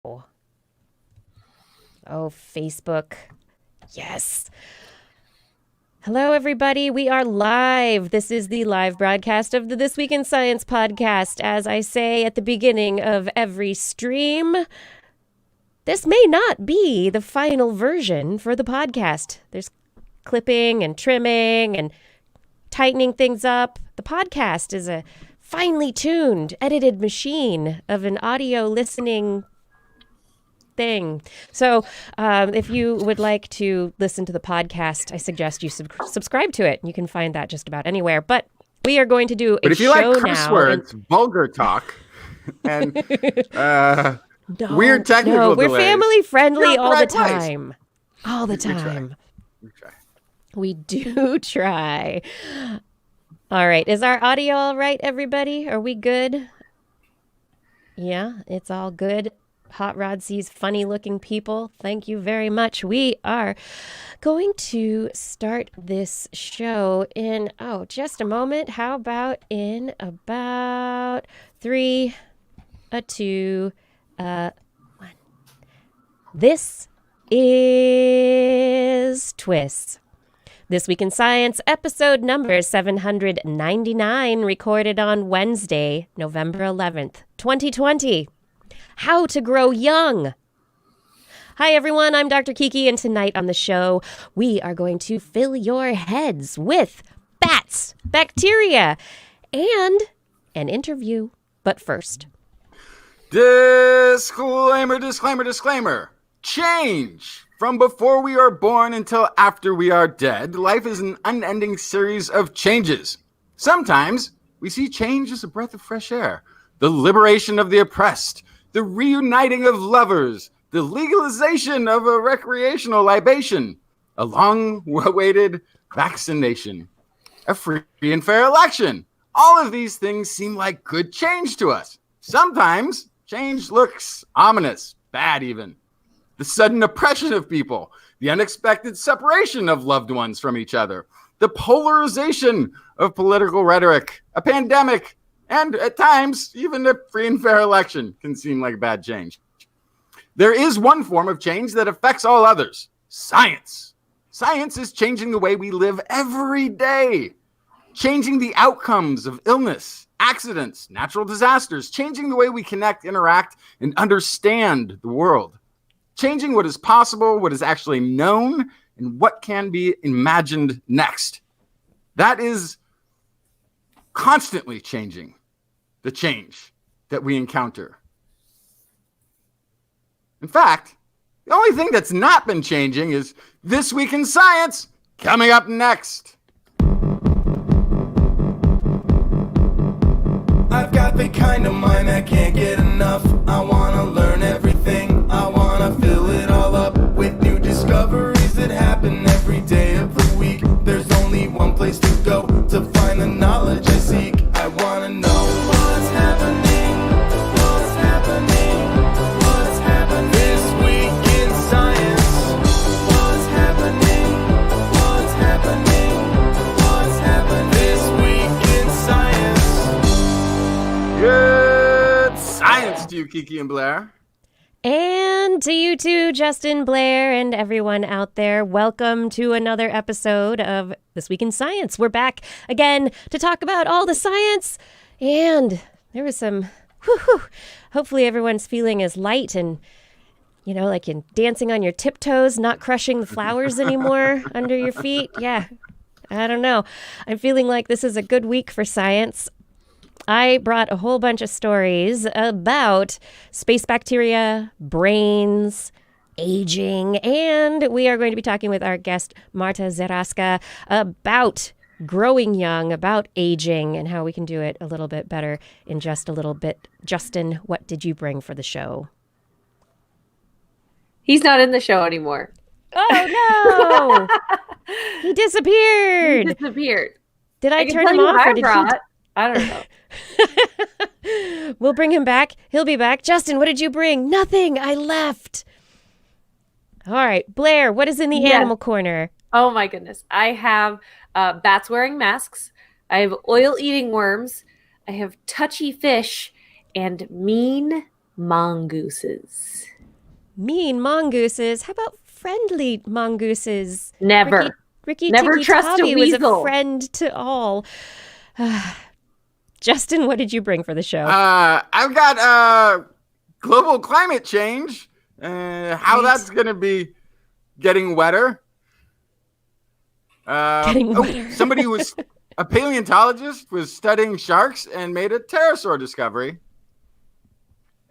Oh, Facebook. Yes. Hello, everybody. We are live. This is the live broadcast of the This Week in Science podcast. As I say at the beginning of every stream, this may not be the final version for the podcast. There's clipping and trimming and tightening things up. The podcast is a finely tuned, edited machine of an audio listening thing. So if you would like to listen to the podcast, I suggest you subscribe to it. You can find that just about anywhere. But we are going to do a show now. But if you like curse words, vulgar talk, and weird technical we're delays, family friendly all the right time. All the time. We try. We do try. All right. Is our audio all right, everybody? Are we good? Yeah, it's all good. Hot Rod sees funny looking people. Thank you very much. We are going to start this show in, just a moment. How about in about 3, 2, 1. This is TWIS. This Week in Science, episode number 799, recorded on Wednesday, November 11th, 2020. How to grow young. Hi, everyone. I'm Dr. Kiki, and tonight on the show, we are going to fill your heads with bats, bacteria, and an interview. But first, disclaimer, disclaimer, disclaimer. Change. From before we are born until after we are dead, life is an unending series of changes. Sometimes we see change as a breath of fresh air, the liberation of the oppressed, the reuniting of lovers, the legalization of a recreational libation, a long-awaited vaccination, a free and fair election. All of these things seem like good change to us. Sometimes change looks ominous, bad even. The sudden oppression of people, the unexpected separation of loved ones from each other, the polarization of political rhetoric, a pandemic, and at times, even a free and fair election can seem like bad change. There is one form of change that affects all others: science. Science is changing the way we live every day, changing the outcomes of illness, accidents, natural disasters, changing the way we connect, interact, and understand the world, changing what is possible, what is actually known, and what can be imagined next. That is constantly changing the change that we encounter. In fact, the only thing that's not been changing is This Week in Science, coming up next. I've got the kind of mind I can't get enough. I want to learn everything. I want to fill it all up with new discoveries that happen every day of the week. There's only one place to go to find the knowledge I seek. I want to know what's happening, what's happening, what's happening. This week in science, what's happening, what's happening, what's happening. This week in science. Good science to you, Kiki and Blair. and to you too, Justin, Blair, and everyone out there. Welcome to another episode of This Week in Science. We're back again to talk about all the science. And there was some, hopefully everyone's feeling as light and, like in dancing on your tiptoes, not crushing the flowers anymore under your feet. Yeah, I don't know. I'm feeling like this is a good week for science. I brought a whole bunch of stories about space bacteria, brains, aging, and we are going to be talking with our guest, Marta Zaraska, about growing young, about aging, and how we can do it a little bit better in just a little bit. Justin, what did you bring for the show? He's not in the show anymore. Oh, no! He disappeared! Did I turn him off, or did he... I don't know. We'll bring him back. He'll be back. Justin, what did you bring? Nothing. I left. All right. Blair, what is in the animal corner? Oh, my goodness. I have bats wearing masks. I have oil-eating worms. I have touchy fish and mean mongooses. Mean mongooses. How about friendly mongooses? Never. Ricky Never Tikki trust a Tavi was a weasel. friend to all. Justin, what did you bring for the show? I've got global climate change. How Great. that's going to be getting wetter. Getting wetter. Somebody was a paleontologist was studying sharks and made a pterosaur discovery.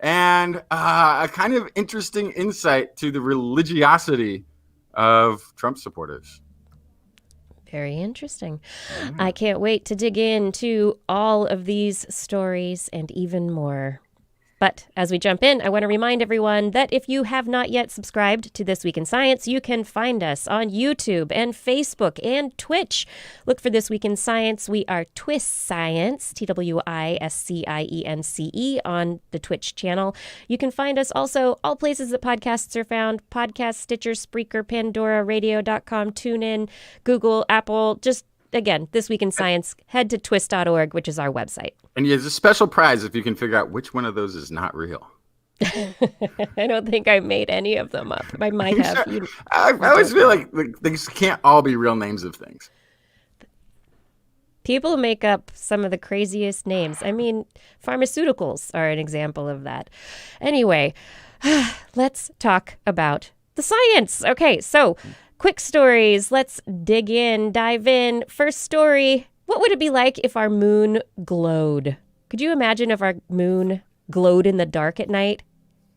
And a kind of interesting insight to the religiosity of Trump supporters. Very interesting. I can't wait to dig into all of these stories and even more. But as we jump in, I want to remind everyone that if you have not yet subscribed to This Week in Science, you can find us on YouTube and Facebook and Twitch. Look for This Week in Science. We are TWIS Science, TWISCIENCE, on the Twitch channel. You can find us also all places that podcasts are found: Podcast, Stitcher, Spreaker, Pandora, Radio.com, TuneIn, Google, Apple. Just, again, This Week in Science, head to twist.org, which is our website. And there's a special prize if you can figure out which one of those is not real. I don't think I made any of them up. I might have. I always feel like these can't all be real names of things. People make up some of the craziest names. I mean, pharmaceuticals are an example of that. Anyway, let's talk about the science. Okay, so quick stories. Let's dive in. First story. What would it be like if our moon glowed? Could you imagine if our moon glowed in the dark at night?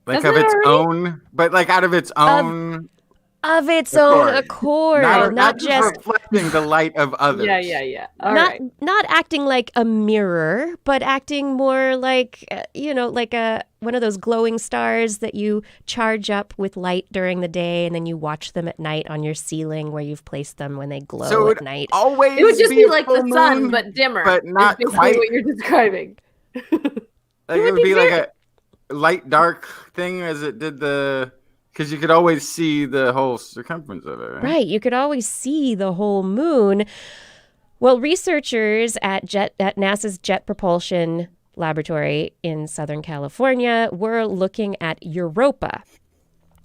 Like of its own, but like out of its own... Of its own accord. Not just reflecting the light of others. Yeah. All right. Not acting like a mirror, but acting more like, like one of those glowing stars that you charge up with light during the day, and then you watch them at night on your ceiling where you've placed them when they glow at night. It would just be like the sun, but dimmer. But not quite what you're describing. It would be like a light dark thing as it did because you could always see the whole circumference of it, right? Right. You could always see the whole moon. Well, researchers at NASA's Jet Propulsion Laboratory in Southern California were looking at Europa,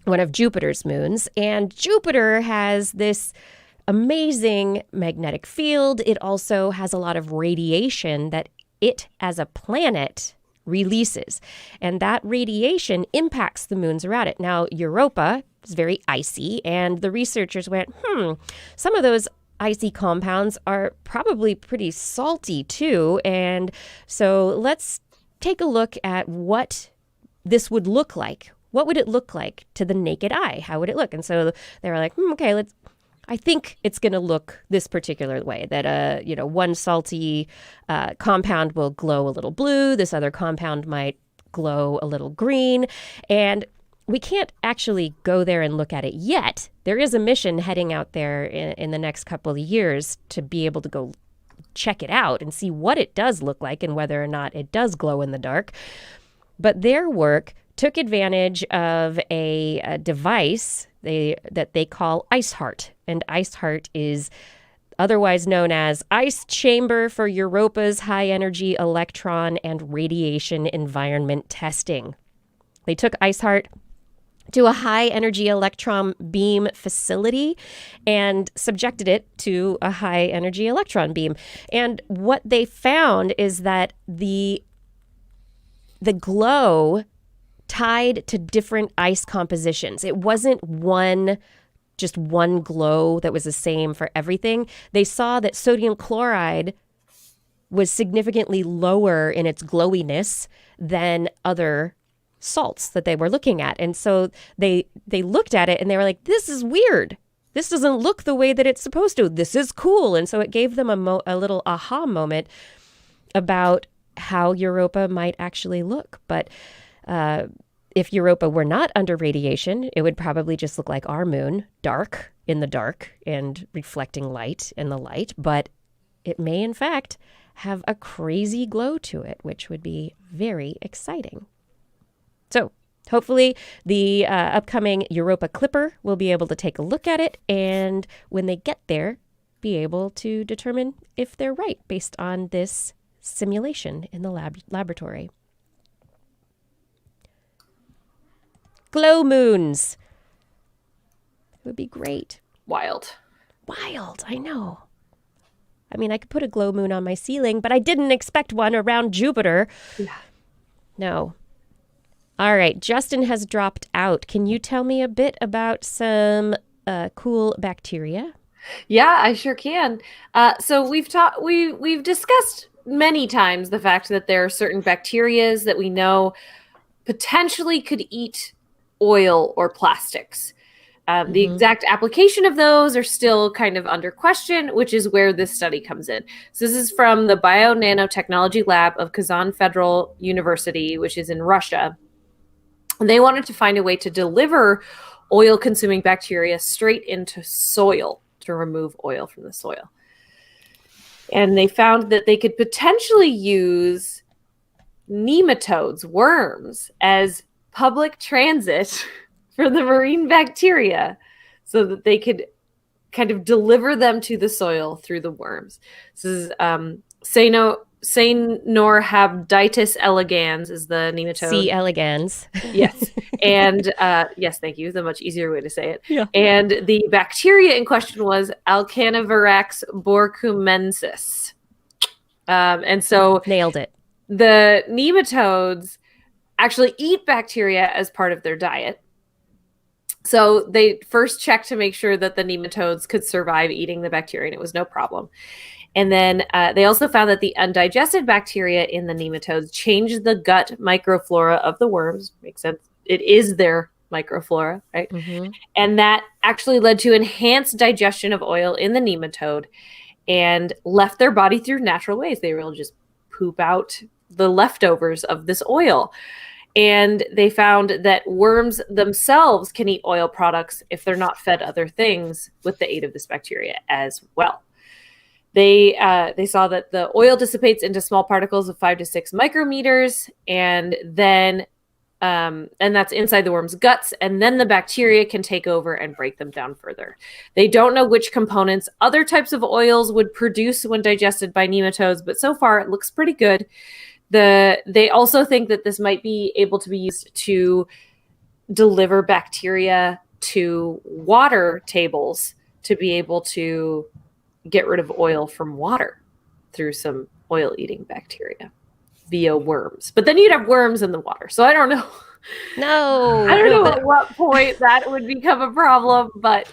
one of Jupiter's moons. And Jupiter has this amazing magnetic field. It also has a lot of radiation that it, as a planet, releases. And that radiation impacts the moons around it. Now, Europa is very icy, and the researchers went, some of those icy compounds are probably pretty salty too. And so let's take a look at what this would look like. What would it look like to the naked eye? How would it look? And so they were like, okay, I think it's going to look this particular way, that, one salty compound will glow a little blue. This other compound might glow a little green. And we can't actually go there and look at it yet. There is a mission heading out there in the next couple of years to be able to go check it out and see what it does look like and whether or not it does glow in the dark. But their work took advantage of a device that they call IceHeart. And IceHeart is otherwise known as Ice Chamber for Europa's High Energy Electron and Radiation Environment Testing. They took IceHeart to a high energy electron beam facility and subjected it to a high energy electron beam. And what they found is that the glow tied to different ice compositions. It wasn't just one glow that was the same for everything. They saw that sodium chloride was significantly lower in its glowiness than other salts that they were looking at. And so they looked at it and they were like, this is weird. This doesn't look the way that it's supposed to. This is cool. And so it gave them a little aha moment about how Europa might actually look. But if Europa were not under radiation, it would probably just look like our moon, dark in the dark and reflecting light in the light. But it may, in fact, have a crazy glow to it, which would be very exciting. So hopefully the upcoming Europa Clipper will be able to take a look at it, and when they get there, be able to determine if they're right based on this simulation in the laboratory. Glow moons. It would be great. Wild. Wild, I know. I mean, I could put a glow moon on my ceiling, but I didn't expect one around Jupiter. Yeah. No. All right, Justin has dropped out. Can you tell me a bit about some cool bacteria? Yeah, I sure can. So we've discussed many times the fact that there are certain bacterias that we know potentially could eat oil or plastics. The exact application of those are still kind of under question, which is where this study comes in. So this is from the Bio-Nanotechnology Lab of Kazan Federal University, which is in Russia. And they wanted to find a way to deliver oil-consuming bacteria straight into soil to remove oil from the soil. And they found that they could potentially use nematodes, worms, as public transit for the marine bacteria so that they could kind of deliver them to the soil through the worms. This is Caenorhabditis elegans is the nematode. C. elegans. Yes. And yes, thank you. The much easier way to say it. Yeah. And the bacteria in question was Alcanivirax borcumensis. And so Nailed it. the nematodes actually eat bacteria as part of their diet. So they first checked to make sure that the nematodes could survive eating the bacteria, and it was no problem. And then they also found that the undigested bacteria in the nematodes changed the gut microflora of the worms. Makes sense. It is their microflora, right? Mm-hmm. And that actually led to enhanced digestion of oil in the nematode and left their body through natural ways. They were able to just poop out the leftovers of this oil. And they found that worms themselves can eat oil products if they're not fed other things with the aid of this bacteria as well. They saw that the oil dissipates into small particles of 5 to 6 micrometers, and then and that's inside the worm's guts, and then the bacteria can take over and break them down further. They don't know which components other types of oils would produce when digested by nematodes, but so far it looks pretty good. They also think that this might be able to be used to deliver bacteria to water tables to be able to get rid of oil from water through some oil-eating bacteria via worms. But then you'd have worms in the water. So I don't know. No. I don't know at what point that would become a problem, but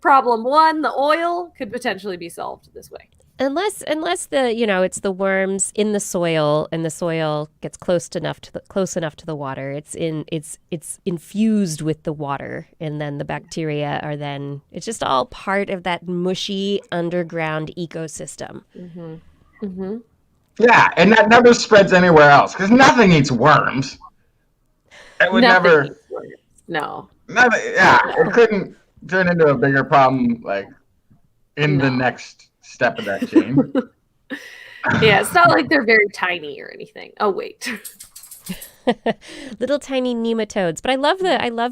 problem one, the oil could potentially be solved this way. Unless it's the worms in the soil, and the soil gets close enough to the water. It's infused with the water, and then the bacteria are then. It's just all part of that mushy underground ecosystem. Mm-hmm. Mm-hmm. Yeah, and that never spreads anywhere else because nothing eats worms. It would never. Eats worms. No. Nothing. Yeah, it couldn't turn into a bigger problem like in the next step of that chain. Yeah, it's not like they're very tiny or anything. Oh wait. Little tiny nematodes. But I love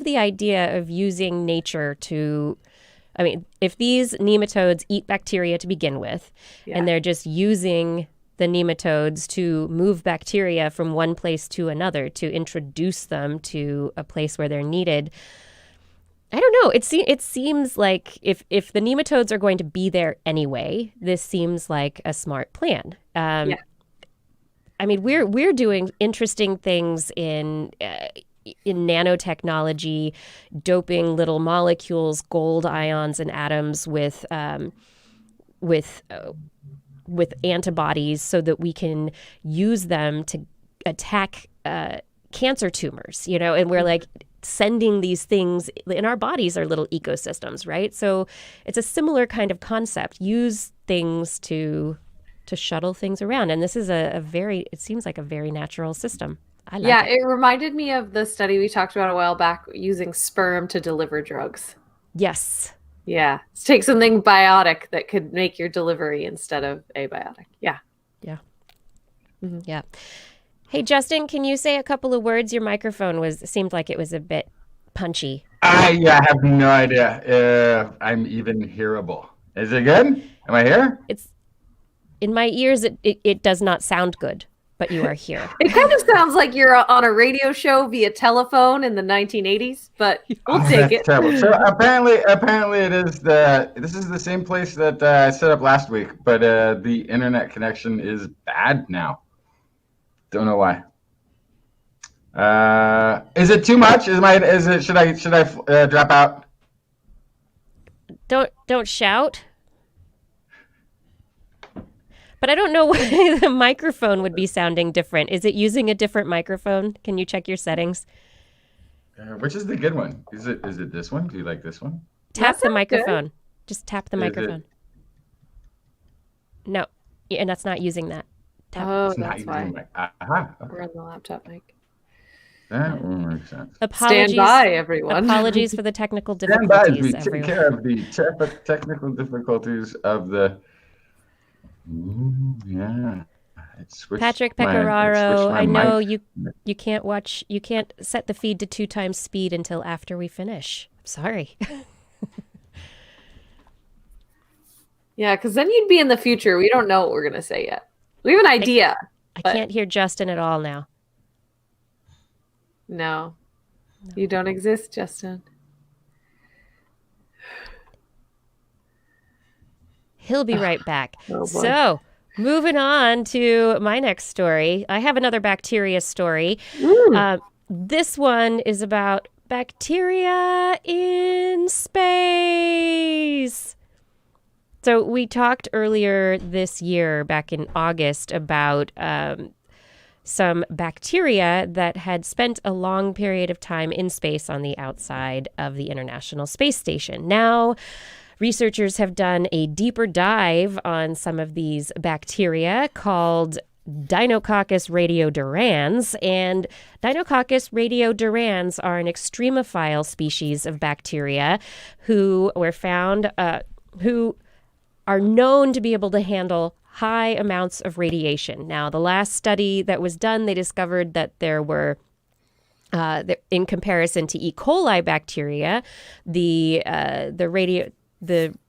the idea of using nature to, I mean, if these nematodes eat bacteria to begin with, and they're just using the nematodes to move bacteria from one place to another, to introduce them to a place where they're needed. I don't know. It seems like if the nematodes are going to be there anyway, this seems like a smart plan. I mean, we're doing interesting things in nanotechnology, doping little molecules, gold ions, and atoms with antibodies so that we can use them to attack cancer tumors. And we're like sending these things in our bodies are little ecosystems, right? So it's a similar kind of concept. Use things to shuttle things around. And this is it seems like a very natural system. I like it. It reminded me of the study we talked about a while back using sperm to deliver drugs. Yes. Yeah. Take something biotic that could make your delivery instead of abiotic. Yeah. Yeah. Mm-hmm. Yeah. Hey, Justin, can you say a couple of words? Your microphone seemed like it was a bit punchy. I have no idea if I'm even hearable. Is it good? Am I here? It's in my ears. It does not sound good. but you are here. It kind of sounds like you're on a radio show via telephone in the 1980s, but we'll take it. Terrible. So apparently it is this is the same place that I set up last week, but the internet connection is bad now. Don't know why. Is it too much? Should I drop out? Don't shout. But I don't know why the microphone would be sounding different. Is it using a different microphone? Can you check your settings? Which is the good one? Is it this one? Do you like this one? Tap the microphone. Just tap the microphone. No, and that's not using that. Tap. Oh, that's why. Okay. We're on the laptop mic. That will make sense. Apologies, Stand by, everyone. Apologies for the technical Stand by as difficulties, we everyone. take care of the technical difficulties of the. Ooh, yeah. Patrick Pecoraro, I know you can't set the feed to 2 times speed until after we finish. Sorry. Yeah, because then you'd be in the future. We don't know what we're going to say yet. We have an idea. I can't hear Justin at all now. No. You don't exist, Justin. He'll be right back. Oh, boy. So, moving on to my next story. I have another bacteria story. This one is about bacteria in space. So we talked earlier this year, back in August, about some bacteria that had spent a long period of time in space on the outside of the International Space Station. Now, researchers have done a deeper dive on some of these bacteria called Deinococcus radiodurans, and Deinococcus radiodurans are an extremophile species of bacteria who were found, who are known to be able to handle high amounts of radiation. Now, the last study that was done, they discovered that there were in comparison to E. coli bacteria, the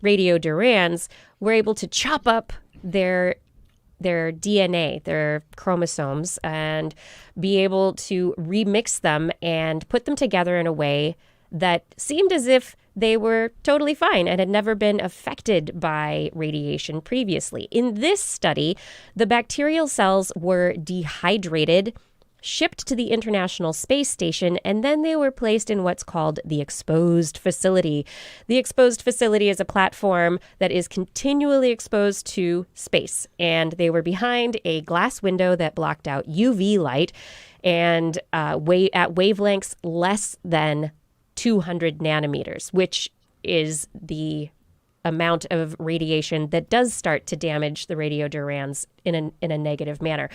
radiodurans were able to chop up their DNA, their chromosomes, and be able to remix them and put them together in a way that seemed as if they were totally fine and had never been affected by radiation previously. In this study, the bacterial cells were dehydrated, shipped to the International Space Station, and then they were placed in what's called the exposed facility. The exposed facility is a platform that is continually exposed to space, and they were behind a glass window that blocked out UV light and at wavelengths less than 200 nanometers, which is the amount of radiation that does start to damage the radiodurans in a negative manner.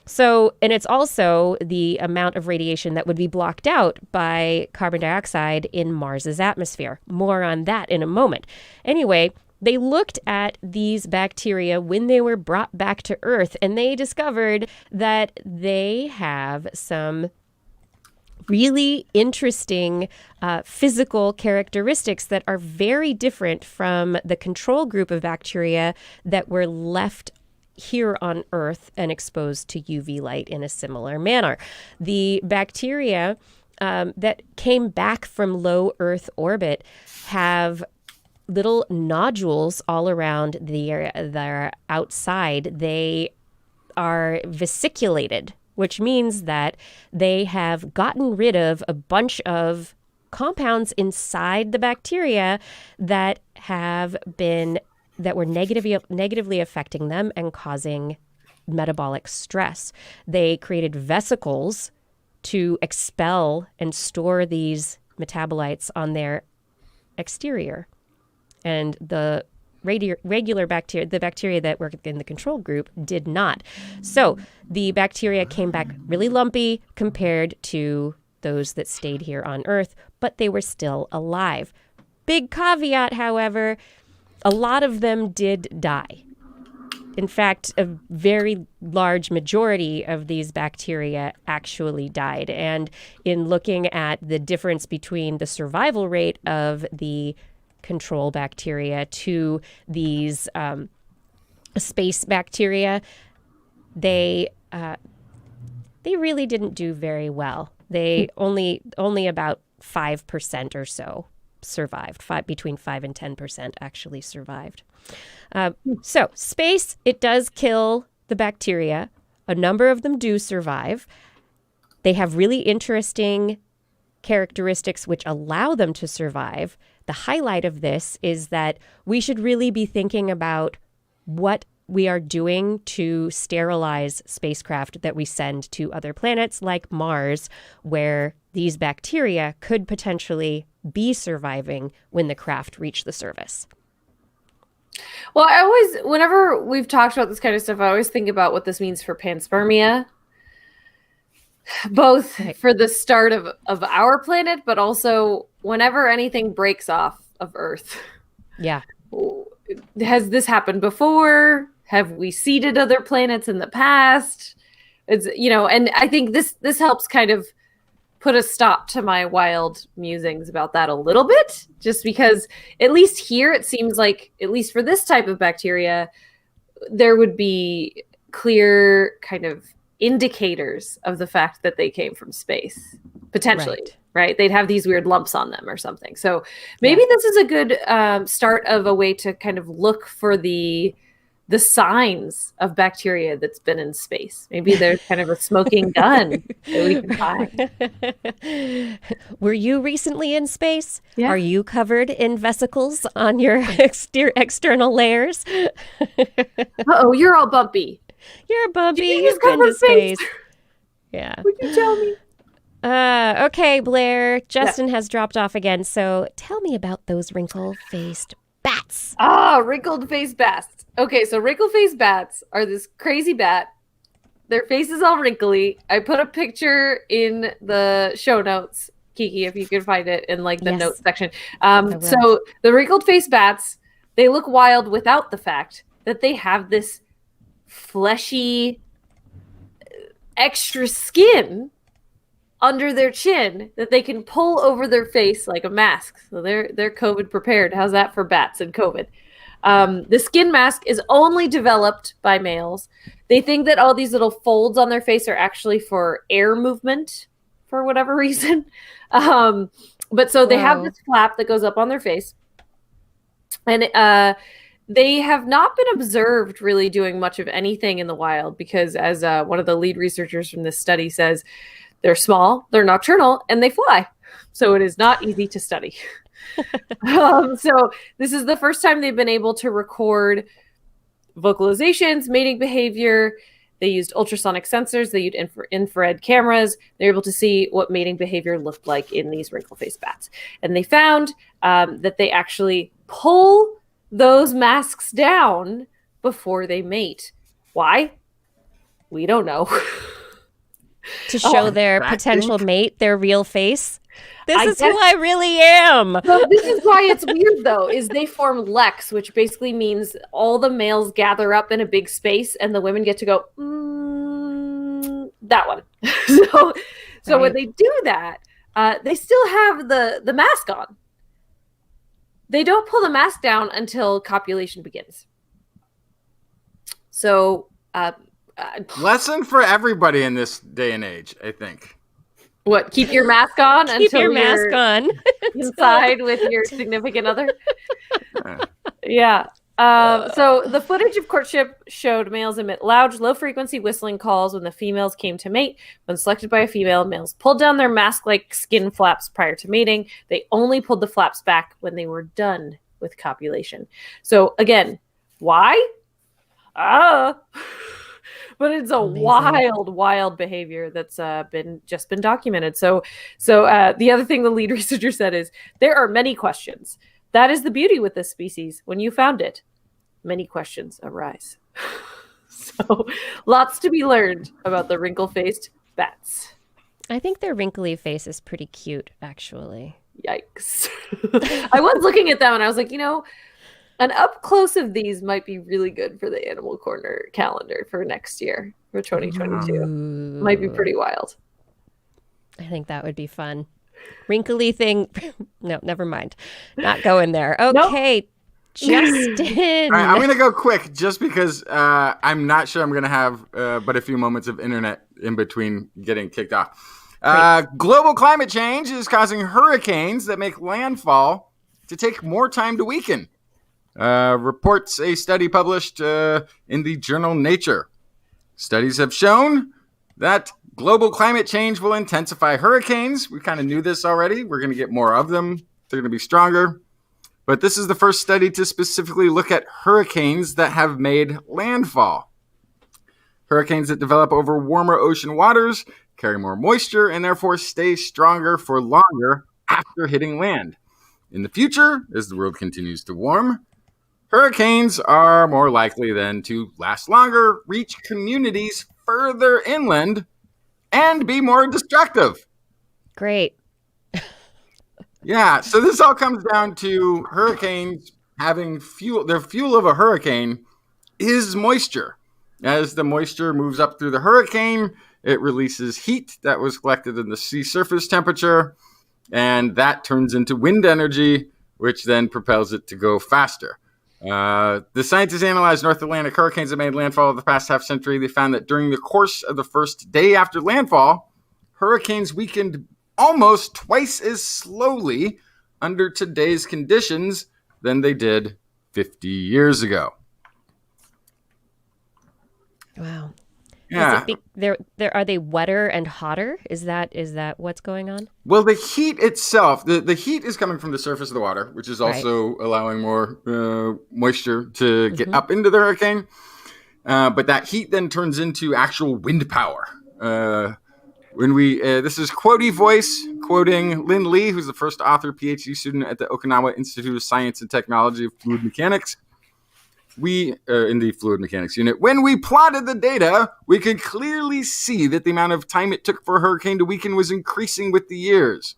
So, and it's also the amount of radiation that would be blocked out by carbon dioxide in Mars's atmosphere. More on that in a moment. Anyway, they looked at these bacteria when they were brought back to Earth, and they discovered that they have some really interesting physical characteristics that are very different from the control group of bacteria that were left here on Earth and exposed to UV light in a similar manner. The bacteria that came back from low Earth orbit have little nodules all around their outside. They are vesiculated, which means that they have gotten rid of a bunch of compounds inside the bacteria that were negatively affecting them and causing metabolic stress. They created vesicles to expel and store these metabolites on their exterior. And the regular bacteria, the bacteria that were in the control group, did not. So the bacteria came back really lumpy compared to those that stayed here on Earth, but they were still alive. Big caveat, however, a lot of them did die. In fact, a very large majority of these bacteria actually died. And in looking at the difference between the survival rate of the control bacteria to these space bacteria, they they really didn't do very well. They only about 5% or so survived. Between 5 and 10% actually survived. So space, it does kill the bacteria. A number of them do survive. They have really interesting characteristics which allow them to survive. The highlight of this is that we should really be thinking about what we are doing to sterilize spacecraft that we send to other planets like Mars, where these bacteria could potentially be surviving when the craft reach the surface. Well, whenever we've talked about this kind of stuff, I always think about what this means for panspermia, both for the start of our planet, but also whenever anything breaks off of Earth. Yeah. Has this happened before? Have we seeded other planets in the past? It's, and I think this helps kind of put a stop to my wild musings about that a little bit, just because at least here it seems like, at least for this type of bacteria, there would be clear kind of indicators of the fact that they came from space, potentially, right? They'd have these weird lumps on them or something. So maybe this is a good start of a way to kind of look for the signs of bacteria that's been in space. Maybe there's kind of a smoking gun that we can find. Were you recently in space? Yeah. Are you covered in vesicles on your external layers? Uh-oh, you're all bumpy. You're bumpy. You You've been to space. Yeah. Would you tell me? Okay, Blair. Justin has dropped off again, so tell me about those wrinkle-faced bats. Wrinkled-faced bats. Okay, so wrinkle-faced bats are this crazy bat. Their face is all wrinkly. I put a picture in the show notes, Kiki, if you can find it in like the notes section. So the wrinkled-faced bats, they look wild without the fact that they have this fleshy extra skin under their chin that they can pull over their face like a mask. So they're COVID prepared. How's that for bats and COVID? The skin mask is only developed by males. They think that all these little folds on their face are actually for air movement for whatever reason. But so they have this flap that goes up on their face. And they have not been observed really doing much of anything in the wild because, as one of the lead researchers from this study says, they're small, they're nocturnal, and they fly. So it is not easy to study. So this is the first time they've been able to record vocalizations, mating behavior. They used ultrasonic sensors. They used infrared cameras. They're able to see what mating behavior looked like in these wrinkle-faced bats. And they found that they actually pull those masks down before they mate. Why? We don't know. To show their potential mate, their real face. This is who I really am. So this is why it's weird, though, is they form leks, which basically means all the males gather up in a big space and the women get to go, that one. So when they do that, they still have the mask on. They don't pull the mask down until copulation begins. So... lesson for everybody in this day and age, I think. What? Keep your mask on Keep your mask on inside with your significant other. Yeah. So the footage of courtship showed males emit loud, low-frequency whistling calls when the females came to mate. When selected by a female, males pulled down their mask-like skin flaps prior to mating. They only pulled the flaps back when they were done with copulation. So again, why? But it's a wild behavior that's been documented. So the other thing the lead researcher said is there are many questions. That is the beauty with this species. When you found it, many questions arise. So lots to be learned about the wrinkle-faced bats. I think their wrinkly face is pretty cute, actually. Yikes. I was looking at them and I was like, an up close of these might be really good for the Animal Corner calendar for next year, for 2022. Ooh. Might be pretty wild. I think that would be fun. Wrinkly thing. No, never mind. Not going there. Okay. Nope. Justin. All right, I'm going to go quick just because I'm not sure I'm going to have but a few moments of internet in between getting kicked off. Global climate change is causing hurricanes that make landfall to take more time to weaken. Reports a study published in the journal Nature. Studies have shown that global climate change will intensify hurricanes. We kind of knew this already. We're going to get more of them. They're going to be stronger. But this is the first study to specifically look at hurricanes that have made landfall. Hurricanes that develop over warmer ocean waters carry more moisture and therefore stay stronger for longer after hitting land. In the future, as the world continues to warm, hurricanes are more likely then to last longer, reach communities further inland, and be more destructive. Great. Yeah, so this all comes down to hurricanes having fuel. The fuel of a hurricane is moisture. As the moisture moves up through the hurricane, it releases heat that was collected in the sea surface temperature, and that turns into wind energy, which then propels it to go faster. The scientists analyzed North Atlantic hurricanes that made landfall over the past half century. They found that during the course of the first day after landfall, hurricanes weakened almost twice as slowly under today's conditions than they did 50 years ago. Wow. Yeah. Are they wetter and hotter? Is that what's going on? Well, the heat itself, the heat is coming from the surface of the water, which is also allowing more moisture to get up into the hurricane. But that heat then turns into actual wind power. This is Quotey Voice quoting Lynn Lee, who's the first author, PhD student at the Okinawa Institute of Science and Technology of Fluid Mechanics. In the fluid mechanics unit, when we plotted the data, we could clearly see that the amount of time it took for a hurricane to weaken was increasing with the years.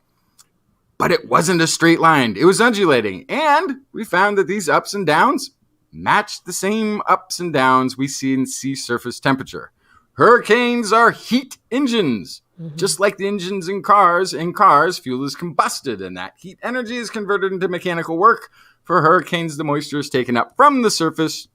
But it wasn't a straight line. It was undulating. And we found that these ups and downs matched the same ups and downs we see in sea surface temperature. Hurricanes are heat engines. Just like the engines in cars, fuel is combusted, and that heat energy is converted into mechanical work. For hurricanes, the moisture is taken up from the surface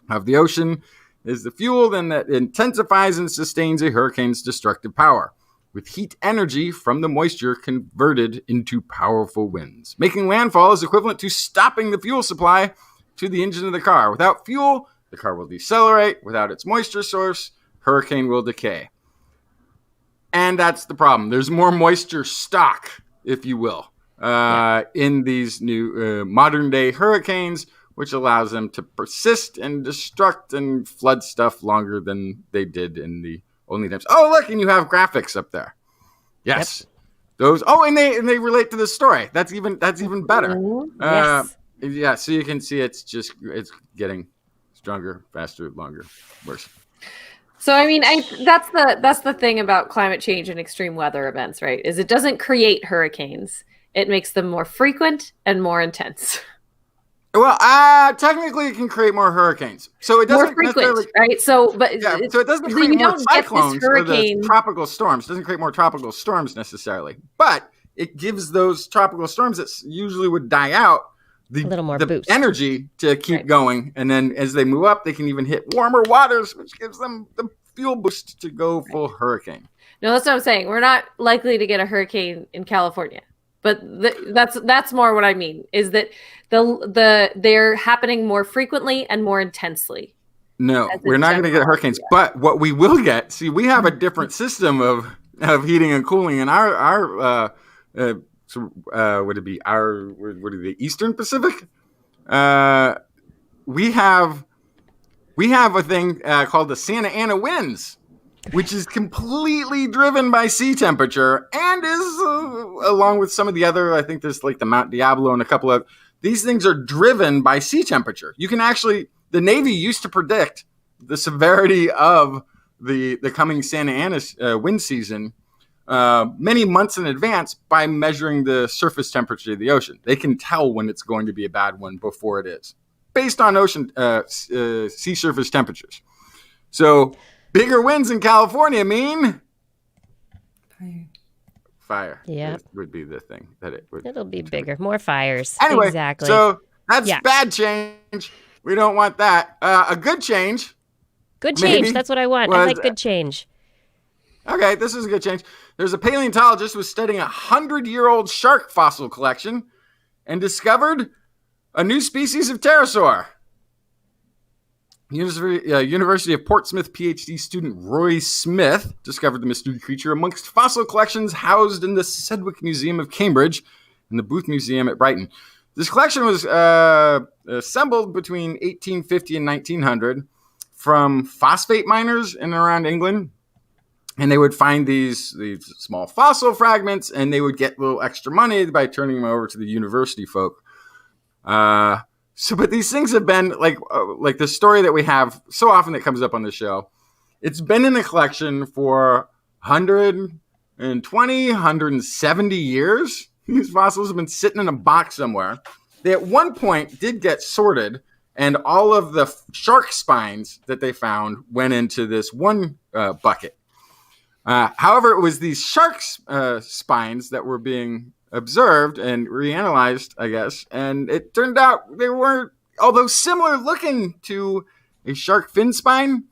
of the ocean is the fuel, then that intensifies and sustains a hurricane's destructive power, with heat energy from the moisture converted into powerful winds. Making landfall is equivalent to stopping the fuel supply to the engine of the car. Without fuel, the car will decelerate. Without its moisture source, hurricane will decay. And that's the problem. There's more moisture stock, if you will, in these new modern-day hurricanes, which allows them to persist and destruct and flood stuff longer than they did in the only times. Oh, look, and you have graphics up there. Yes. Yep. Those. Oh, and they relate to the story. That's even better. Yes. Yeah, so you can see it's getting stronger, faster, longer, worse. So I mean, that's the thing about climate change and extreme weather events, right? Is it doesn't create hurricanes; it makes them more frequent and more intense. Well, technically, it can create more hurricanes. So it doesn't more frequent, right? So it doesn't create more cyclones or the tropical storms. It doesn't create more tropical storms necessarily, but it gives those tropical storms that usually would die out a little more boost, energy to keep going. And then as they move up, they can even hit warmer waters, which gives them the fuel boost to go full hurricane. No, that's what I'm saying. We're not likely to get a hurricane in California, but that's more what I mean is that they're happening more frequently and more intensely. No, we're not going to get hurricanes, but what we will get, see, we have a different system of heating and cooling in our would it be the Eastern Pacific? We have a thing called the Santa Ana winds, which is completely driven by sea temperature and is along with some of the other, I think there's like the Mount Diablo and a couple of these things are driven by sea temperature. You can actually, the Navy used to predict the severity of the coming Santa Ana wind season many months in advance by measuring the surface temperature of the ocean. They can tell when it's going to be a bad one before it is, based on ocean sea surface temperatures. So bigger winds in California mean fire. Yeah, would be the thing that it would. It'll be bigger, more fires. Anyway, exactly. So That's Yeah. bad change. We don't want that. A good change. Good change. Maybe That's what I want. I was- like good change. Okay, this is a good change. There's a paleontologist who was studying a 100-year-old shark fossil collection and discovered a new species of pterosaur. University of Portsmouth PhD student Roy Smith discovered the mystery creature amongst fossil collections housed in the Sedgwick Museum of Cambridge and the Booth Museum at Brighton. This collection was assembled between 1850 and 1900 from phosphate miners in and around England. And they would find these small fossil fragments, and they would get a little extra money by turning them over to the university folk. But these things have been like the story that we have so often that comes up on the show. It's been in the collection for 120, 170 years. These fossils have been sitting in a box somewhere. They at one point did get sorted, and all of the shark spines that they found went into this one bucket. However, it was these shark spines that were being observed and reanalyzed, I guess, and it turned out they weren't, although similar looking to a shark fin spine,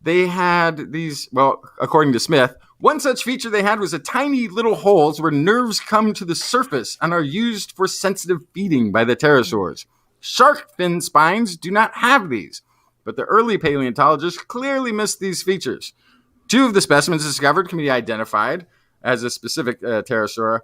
they had these, well, according to Smith, one such feature they had was a tiny little holes where nerves come to the surface and are used for sensitive feeding by the pterosaurs. Shark fin spines do not have these, but the early paleontologists clearly missed these features. 2 of the specimens discovered can be identified as a specific pterosaur,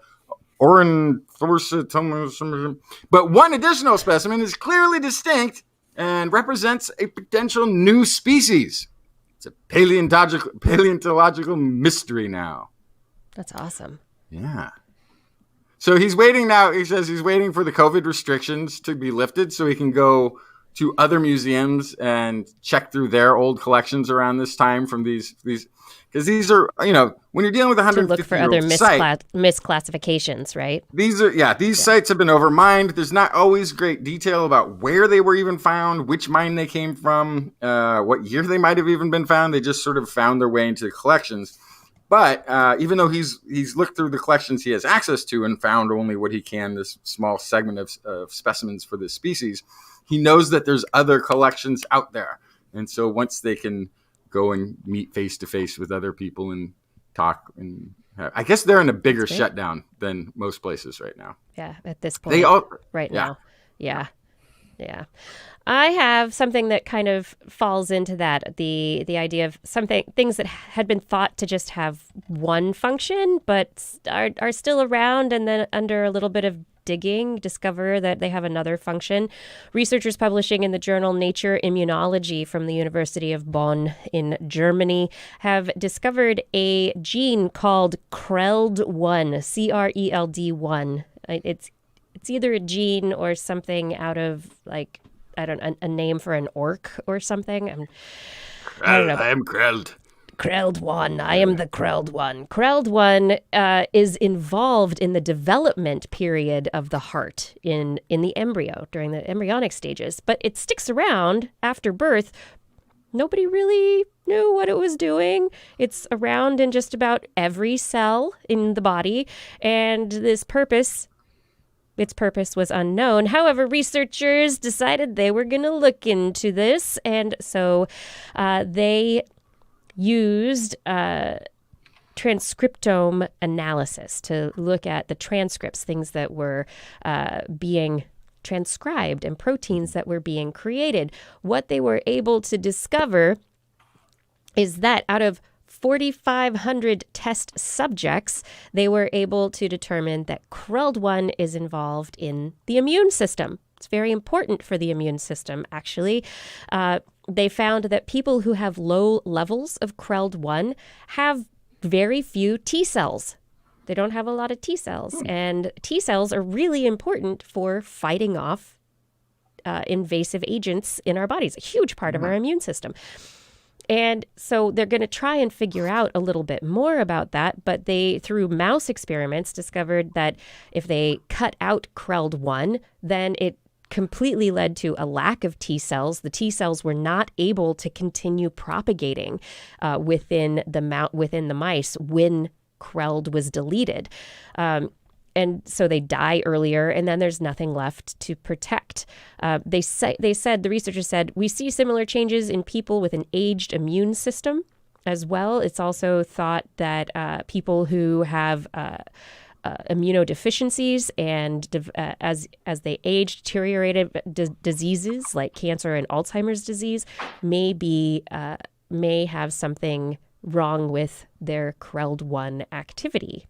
Ornithostoma, but one additional specimen is clearly distinct and represents a potential new species. It's a paleontological mystery now. That's awesome. Yeah. So he's waiting now. He says he's waiting for the COVID restrictions to be lifted so he can go to other museums and check through their old collections around this time from these because these are, when you're dealing with To look for other 150-year-old site, misclassifications, right? these sites have been overmined. There's not always great detail about where they were even found, which mine they came from, what year they might have even been found. They just sort of found their way into the collections. But even though he's looked through the collections he has access to and found only what he can, this small segment of specimens for this species, he knows that there's other collections out there. And so once they can go and meet face to face with other people and talk, and I guess they're in a bigger shutdown than most places right now. Yeah, at this point. Now. Yeah. I have something that kind of falls into that, the idea of things that had been thought to just have one function, but are still around, and then under a little bit of digging, discover that they have another function. Researchers publishing in the journal Nature Immunology from the University of Bonn in Germany have discovered a gene called CRELD1, CRELD1. It's either a gene or something out of, like, I don't know, a name for an orc or something. I don't know. I am Kreld. CRELD1. I am the CRELD1. CRELD1 is involved in the development period of the heart in the embryo, during the embryonic stages. But it sticks around after birth. Nobody really knew what it was doing. It's around in just about every cell in the body. And its purpose was unknown. However, researchers decided they were going to look into this. And so they used transcriptome analysis to look at the transcripts, things that were being transcribed and proteins that were being created. What they were able to discover is that out of 4,500 test subjects, they were able to determine that CRELD1 is involved in the immune system. It's very important for the immune system, actually. They found that people who have low levels of CRELD1 have very few T cells. They don't have a lot of T cells. And T cells are really important for fighting off invasive agents in our bodies, a huge part of our immune system. And so they're going to try and figure out a little bit more about that. But they, through mouse experiments, discovered that if they cut out CRELD1, then it completely led to a lack of T cells. The T cells were not able to continue propagating within the mice when CRELD was deleted. and so they die earlier, and then there's nothing left to protect. The researchers said, we see similar changes in people with an aged immune system as well. It's also thought that people who have immunodeficiencies and as they age, deteriorated diseases like cancer and Alzheimer's disease may have something wrong with their CRELD1 activity.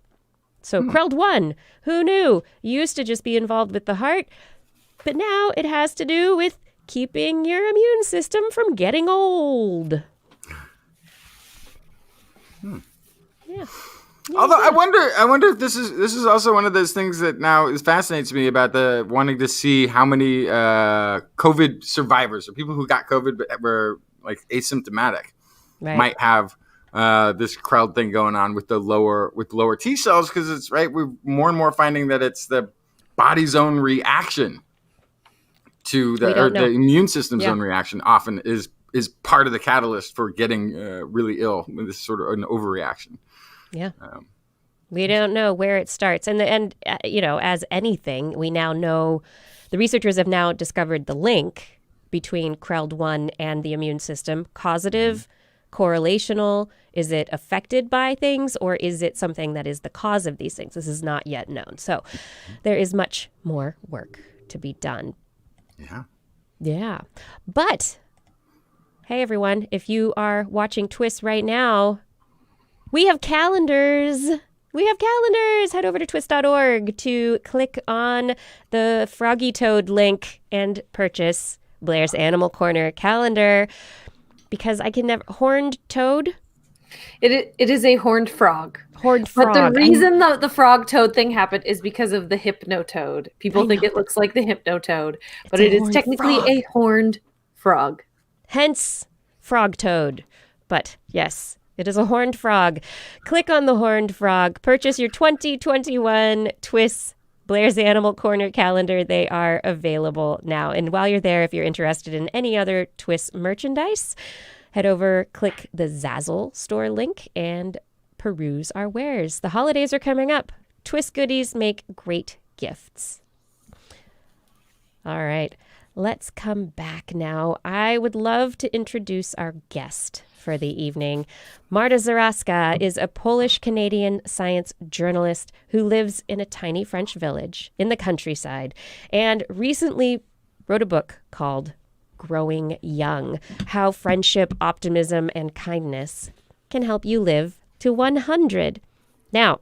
So CRELD1, who knew? Used to just be involved with the heart, but now it has to do with keeping your immune system from getting old. Yeah. Although I wonder if this is also one of those things that now fascinates me about the wanting to see how many COVID survivors or people who got COVID but were like asymptomatic might have this crowd thing going on with lower T cells, because it's we're more and more finding that it's the body's own reaction to the immune system's own reaction often is part of the catalyst for getting really ill with this sort of an overreaction. Yeah. We don't know where it starts. And as anything, we now know the researchers have now discovered the link between CRELD1 and the immune system. Causative, correlational, is it affected by things, or is it something that is the cause of these things? This is not yet known. So there is much more work to be done. Yeah. But, hey, everyone, if you are watching TWIS right now, we have calendars. Head over to twis.org to click on the Froggy Toad link and purchase Blair's Animal Corner calendar, because I can never... Horned toad? It is a horned frog. Horned frog. But the reason the frog toad thing happened is because of the hypnotoad. People think it looks like the hypnotoad, but it is technically a horned frog. Hence, frog toad. But yes, it is a horned frog. Click on the horned frog. Purchase your 2021 TWIS Blair's Animal Corner calendar. They are available now. And while you're there, if you're interested in any other TWIS merchandise, head over, click the Zazzle store link, and peruse our wares. The holidays are coming up. TWIS goodies make great gifts. All right, let's come back now. I would love to introduce our guest for the evening. Marta Zaraska is a Polish-Canadian science journalist who lives in a tiny French village in the countryside and recently wrote a book called Growing Young: How Friendship, Optimism, and Kindness Can Help You Live to 100. Now,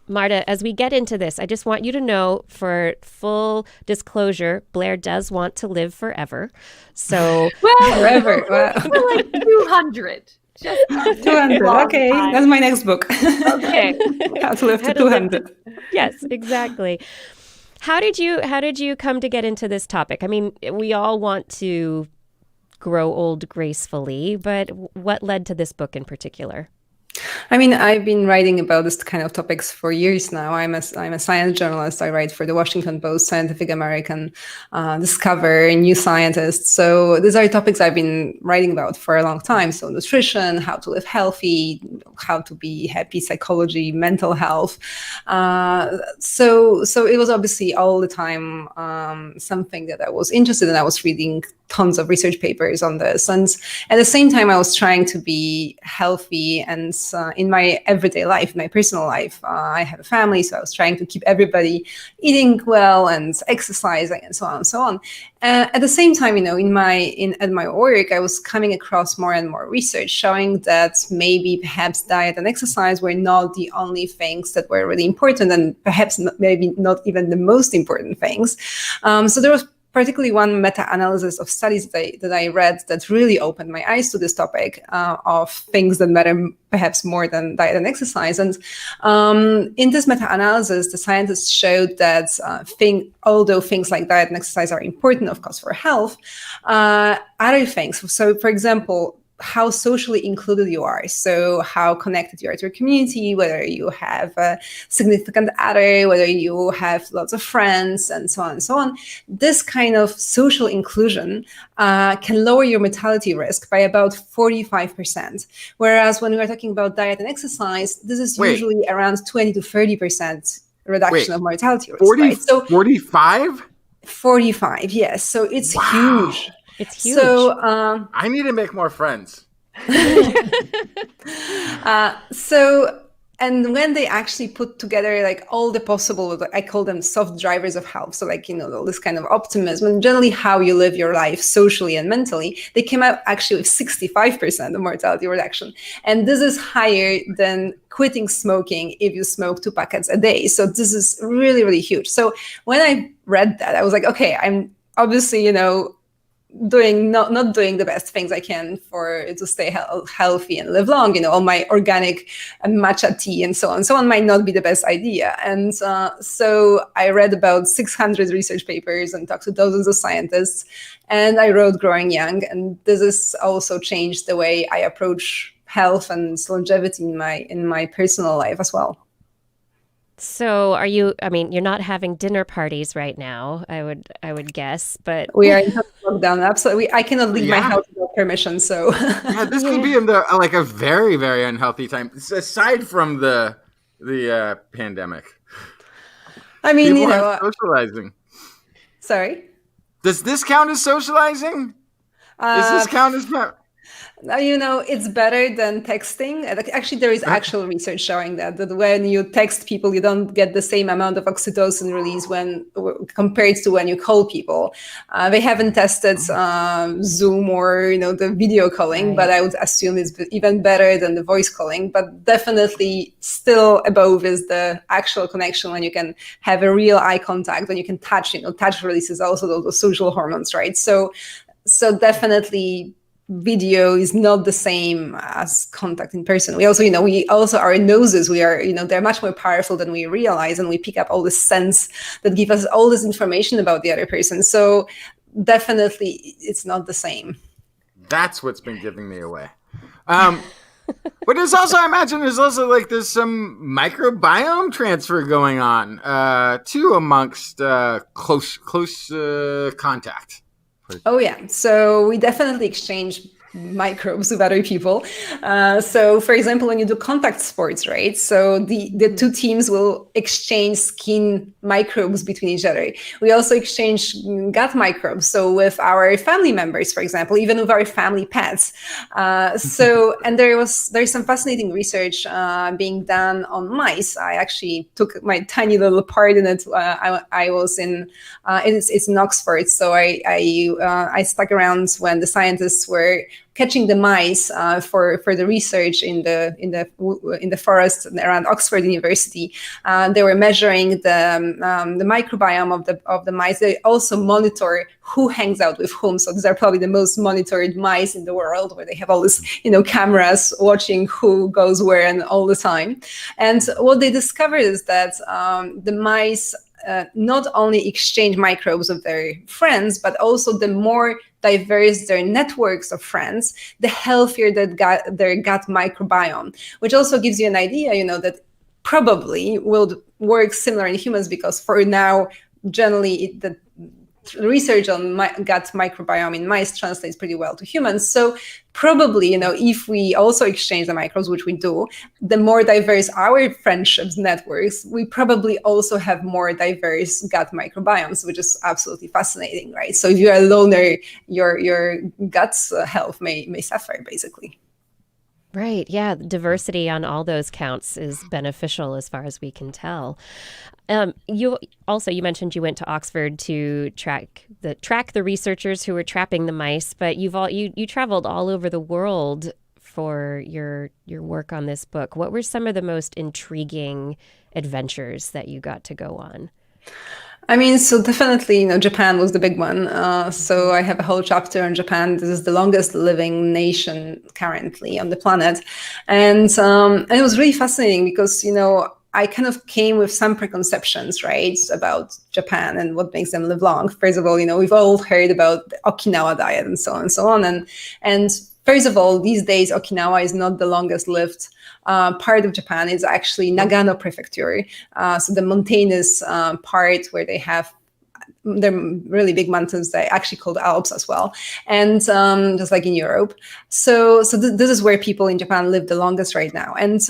Marta, as we get into this, I just want you to know, for full disclosure, Blair does want to live forever. So forever. Wow. Like 200. Just 200. Okay, that's my next book. Okay. How to live to 200. Yes, exactly. How did you come to get into this topic? I mean, we all want to grow old gracefully, but what led to this book in particular? I mean, I've been writing about this kind of topics for years now. I'm a science journalist. I write for the Washington Post, Scientific American, Discover, New Scientist. So these are topics I've been writing about for a long time. So nutrition, how to live healthy, how to be happy, psychology, mental health. So it was obviously all the time something that I was interested in. I was reading tons of research papers on this, and at the same time I was trying to be healthy, and in my everyday life, my personal life, I have a family, so I was trying to keep everybody eating well and exercising and so on and so on. At the same time, at my work, I was coming across more and more research showing that maybe perhaps diet and exercise were not the only things that were really important, and perhaps maybe not even the most important things. So there was particularly one meta-analysis of studies that I read that really opened my eyes to this topic of things that matter perhaps more than diet and exercise. And in this meta-analysis, the scientists showed that although things like diet and exercise are important, of course, for health, other things, so for example, how socially included you are. So how connected you are to your community, whether you have a significant other, whether you have lots of friends, and so on and so on. This kind of social inclusion can lower your mortality risk by about 45%. Whereas when we are talking about diet and exercise, this is usually around 20 to 30% reduction of mortality rates. 40, right? So 45? 45, yes. So it's Wow. huge. It's huge. So I need to make more friends. And when they actually put together like all the possible, I call them soft drivers of health. So like, all this kind of optimism and generally how you live your life socially and mentally, they came out actually with 65% of mortality reduction. And this is higher than quitting smoking if you smoke 2 packets a day. So this is really, really huge. So when I read that, I was like, okay, I'm obviously, not doing the best things I can to stay healthy and live long. All my organic matcha tea and so on might not be the best idea. And so I read about 600 research papers and talked to dozens of scientists, and I wrote Growing Young. And this has also changed the way I approach health and longevity in my personal life as well. So you're not having dinner parties right now, I would guess, but we are in lockdown. Absolutely. I cannot leave my house without permission. So yeah, this could be a very, very unhealthy time, aside from the pandemic. I mean, people are socializing. Sorry? Does this count as socializing? Does this count as... It's better than texting. Actually, there is actual research showing that when you text people, you don't get the same amount of oxytocin release compared to when you call people. They haven't tested Zoom or the video calling, but I would assume it's even better than the voice calling. But definitely, still above is the actual connection when you can have a real eye contact, when you can touch. Touch releases also those social hormones, right? So definitely. Video is not the same as contact in person. We also our noses, they're much more powerful than we realize, and we pick up all the scents that give us all this information about the other person. So definitely it's not the same. That's what's been giving me away. But there's also, I imagine there's some microbiome transfer going on too amongst close contact. Oh yeah, so we definitely exchange microbes with other people. So for example, when you do contact sports, right? So the 2 teams will exchange skin microbes between each other. We also exchange gut microbes. So with our family members, for example, even with our family pets. And there's some fascinating research being done on mice. I actually took my tiny little part in it. I was it's in Oxford. So I stuck around when the scientists were catching the mice for the research in the forest around Oxford University. They were measuring the microbiome of the mice. They also monitor who hangs out with whom. So these are probably the most monitored mice in the world, where they have all these cameras watching who goes where and all the time. And what they discovered is that the mice not only exchange microbes of their friends, but also the more diverse their networks of friends, the healthier their gut microbiome, which also gives you an idea, that probably will work similar in humans, because for now, generally the research on gut microbiome in mice translates pretty well to humans. So probably, if we also exchange the microbes, which we do, the more diverse our friendships networks, we probably also have more diverse gut microbiomes, which is absolutely fascinating, right? So if you're a loner, your gut's health may suffer, basically. Right. Yeah. Diversity on all those counts is beneficial as far as we can tell. You mentioned you went to Oxford to track the researchers who were trapping the mice, but you traveled all over the world for your work on this book. What were some of the most intriguing adventures that you got to go on? I mean, so definitely, Japan was the big one. So I have a whole chapter on Japan. This is the longest living nation currently on the planet. And it was really fascinating because, I kind of came with some preconceptions, right, about Japan and what makes them live long. First of all, we've all heard about the Okinawa diet and so on and so on. And first of all, these days, Okinawa is not the longest lived part of Japan. It's actually Nagano Prefecture. So the mountainous part where they have they're really big mountains, they actually called Alps as well. And just like in Europe. So this is where people in Japan live the longest right now. And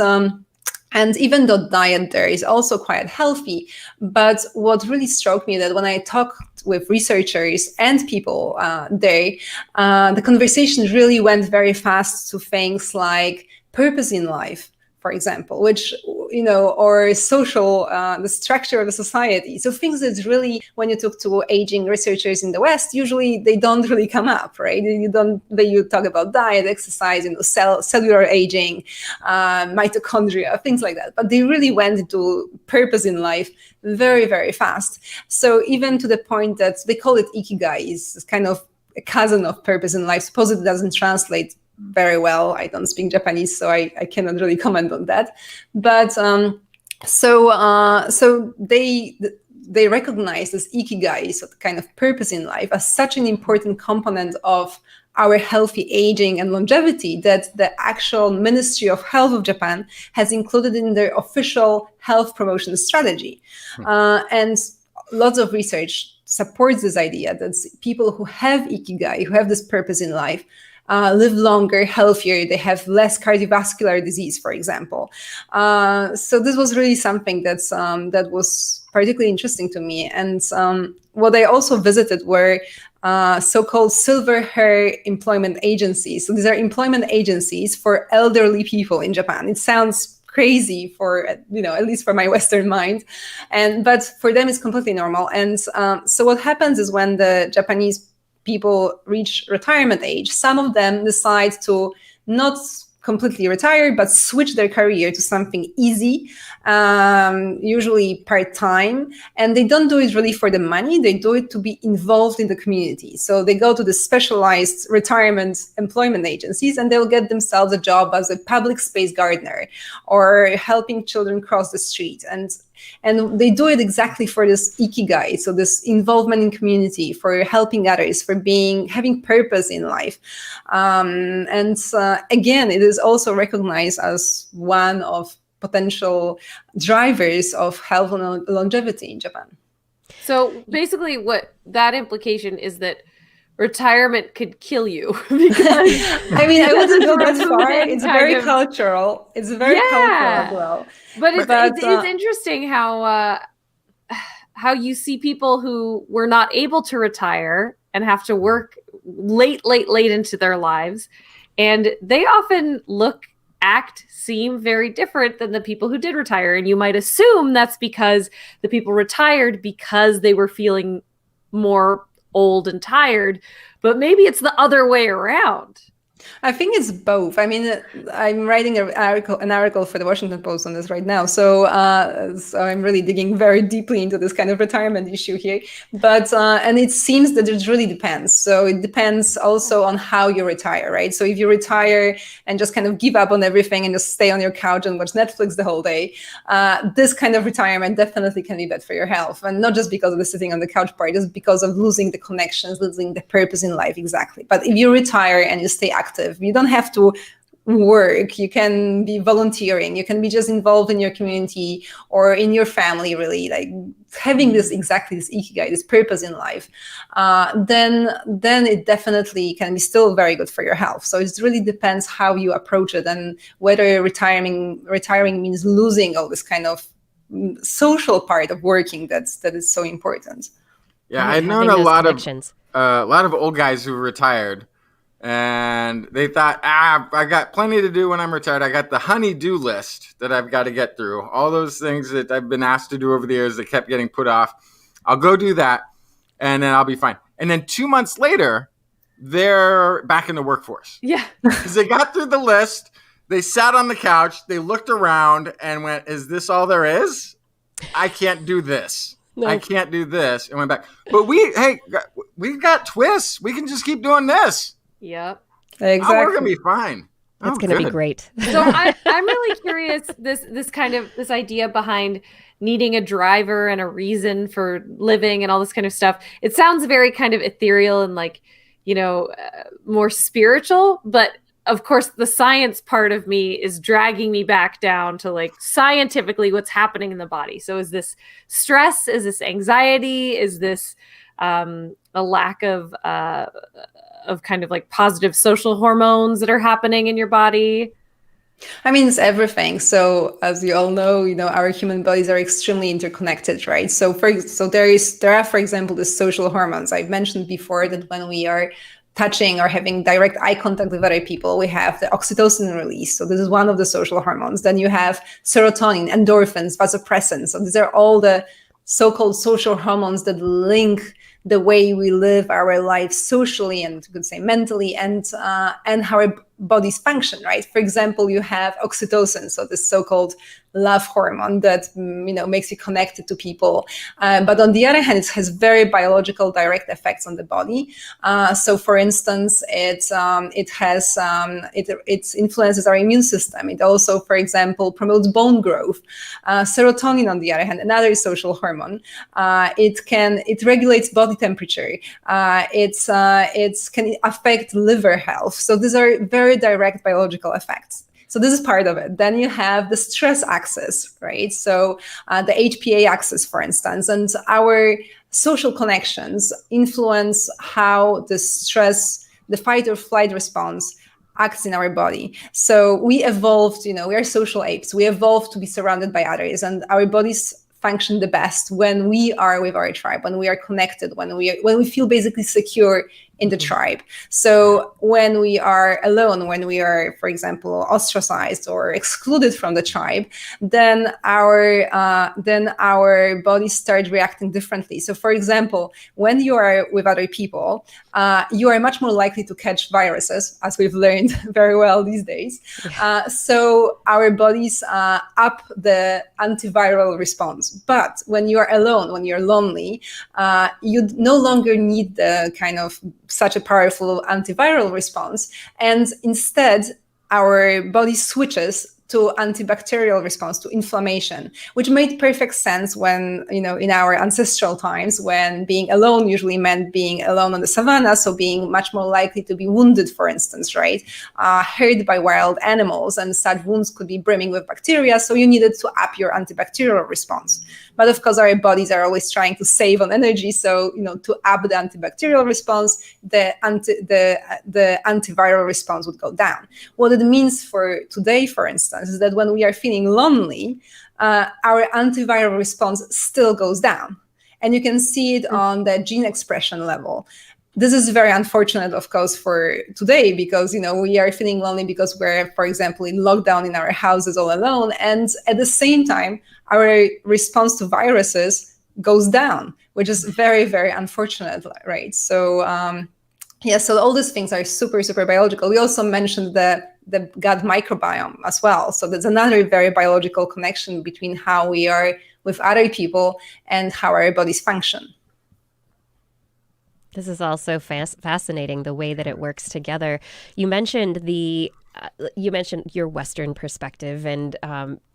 And even though diet there is also quite healthy, but what really struck me that when I talked with researchers and people the conversation really went very fast to things like purpose in life, for example, which, or social, the structure of the society. So things that really, when you talk to aging researchers in the West, usually they don't really come up, right? You talk about diet, exercise, cellular aging, mitochondria, things like that. But they really went into purpose in life very, very fast. So even to the point that they call it ikigai, is kind of a cousin of purpose in life. Suppose it doesn't translate very well. I don't speak Japanese, so I cannot really comment on that. But so they recognize this ikigai, so kind of purpose in life, as such an important component of our healthy aging and longevity that the actual Ministry of Health of Japan has included in their official health promotion strategy. And lots of research supports this idea that people who have ikigai, who have this purpose in life, live longer, healthier. They have less cardiovascular disease, for example. So this was really something that was particularly interesting to me. And what I also visited were so-called silver hair employment agencies. So these are employment agencies for elderly people in Japan. It sounds crazy for, at least for my Western mind. But for them, it's completely normal. And so what happens is when the Japanese people reach retirement age, some of them decide to not completely retire, but switch their career to something easy, usually part-time. And they don't do it really for the money. They do it to be involved in the community. So they go to the specialized retirement employment agencies and they'll get themselves a job as a public space gardener or helping children cross the street. And they do it exactly for this ikigai, so this involvement in community, for helping others, for having purpose in life. Again, it is also recognized as one of potential drivers of health and longevity in Japan. So basically what that implication is that retirement could kill you. Because I wouldn't go that far. It's very cultural. It's very cultural as well. But it's interesting how you see people who were not able to retire and have to work late into their lives. And they often seem very different than the people who did retire. And you might assume that's because the people retired because they were feeling more old and tired, but maybe it's the other way around. I think it's both. I'm writing an article for the Washington Post on this right now. So I'm really digging very deeply into this kind of retirement issue here. But and it seems that it really depends. So it depends also on how you retire, right? So if you retire and just kind of give up on everything and just stay on your couch and watch Netflix the whole day, this kind of retirement definitely can be bad for your health. And not just because of the sitting on the couch part, just because of losing the connections, losing the purpose in life, exactly. But if you retire and you stay active, you don't have to work. You can be volunteering. You can be just involved in your community or in your family, really, like having this ikigai, this purpose in life. Then it definitely can be still very good for your health. So it really depends how you approach it and whether retiring means losing all this kind of social part of working that is so important. Yeah, I've known a lot of old guys who retired. And they thought, I got plenty to do when I'm retired. I got the honey-do list that I've got to get through. All those things that I've been asked to do over the years that kept getting put off. I'll go do that, and then I'll be fine. And then 2 months later, they're back in the workforce. Yeah. Because they got through the list. They sat on the couch. They looked around and went, is this all there is? I can't do this. No. I can't do this. And went back. But we've got TWIS. We can just keep doing this. Yep. Exactly. Oh, we're gonna be fine. It's gonna be great. So I'm really curious this idea behind needing a driver and a reason for living and all this kind of stuff. It sounds very kind of ethereal and more spiritual, but of course the science part of me is dragging me back down to scientifically what's happening in the body. So is this stress? Is this anxiety? Is this a lack of kind of positive social hormones that are happening in your body? I mean, it's everything. So as you all know, our human bodies are extremely interconnected, right? So there are, for example, the social hormones. I've mentioned before that when we are touching or having direct eye contact with other people, we have the oxytocin release. So this is one of the social hormones. Then you have serotonin, endorphins, vasopressin. So these are all the so-called social hormones that link the way we live our lives socially and you could say mentally and how our bodies function, right? For example, you have oxytocin, so this so-called love hormone that makes you connected to people. But on the other hand, it has very biological direct effects on the body. So, for instance, it influences our immune system. It also, for example, promotes bone growth. Serotonin, on the other hand, another social hormone, it regulates body temperature. It can affect liver health. So these are very direct biological effects. So this is part of it. Then you have the stress axis, right? So the HPA axis, for instance, and our social connections influence how the stress, the fight or flight response acts in our body. So we evolved, we are social apes. We evolved to be surrounded by others, and our bodies function the best when we are with our tribe, when we are connected, when we feel basically secure in the tribe. So when we are alone, when we are, for example, ostracized or excluded from the tribe, then our bodies start reacting differently. So, for example, when you are with other people, you are much more likely to catch viruses, as we've learned very well these days. So our bodies up the antiviral response. But when you are alone, when you're lonely, you no longer need the kind of such a powerful antiviral response. And instead, our body switches to antibacterial response, to inflammation, which made perfect sense when, in our ancestral times, when being alone usually meant being alone on the savannah, so being much more likely to be wounded, for instance, right? Hurt by wild animals, and such wounds could be brimming with bacteria, so you needed to up your antibacterial response. But of course, our bodies are always trying to save on energy, so, to up the antibacterial response, the antiviral response would go down. What it means for today, for instance, is that when we are feeling lonely, our antiviral response still goes down. And you can see it on the gene expression level. This is very unfortunate, of course, for today, because, we are feeling lonely because we're, for example, in lockdown in our houses all alone. And at the same time, our response to viruses goes down, which is very, very unfortunate, right? So, so all these things are super, super biological. We also mentioned the gut microbiome as well. So there's another very biological connection between how we are with other people and how our bodies function. This is also fascinating, the way that it works together. You mentioned your Western perspective, and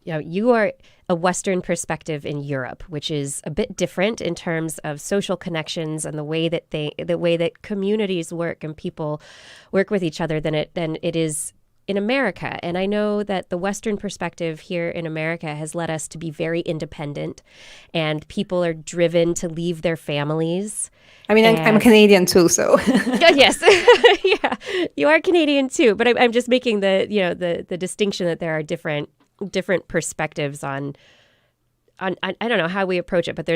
you are a Western perspective in Europe, which is a bit different in terms of social connections and the way that communities work and people work with each other than it is in America. And I know that the Western perspective here in America has led us to be very independent, and people are driven to leave their families. I mean, I'm Canadian too, so. Yes, yeah, you are Canadian too. But I'm just making the distinction that there are different perspectives on I don't know how we approach it, but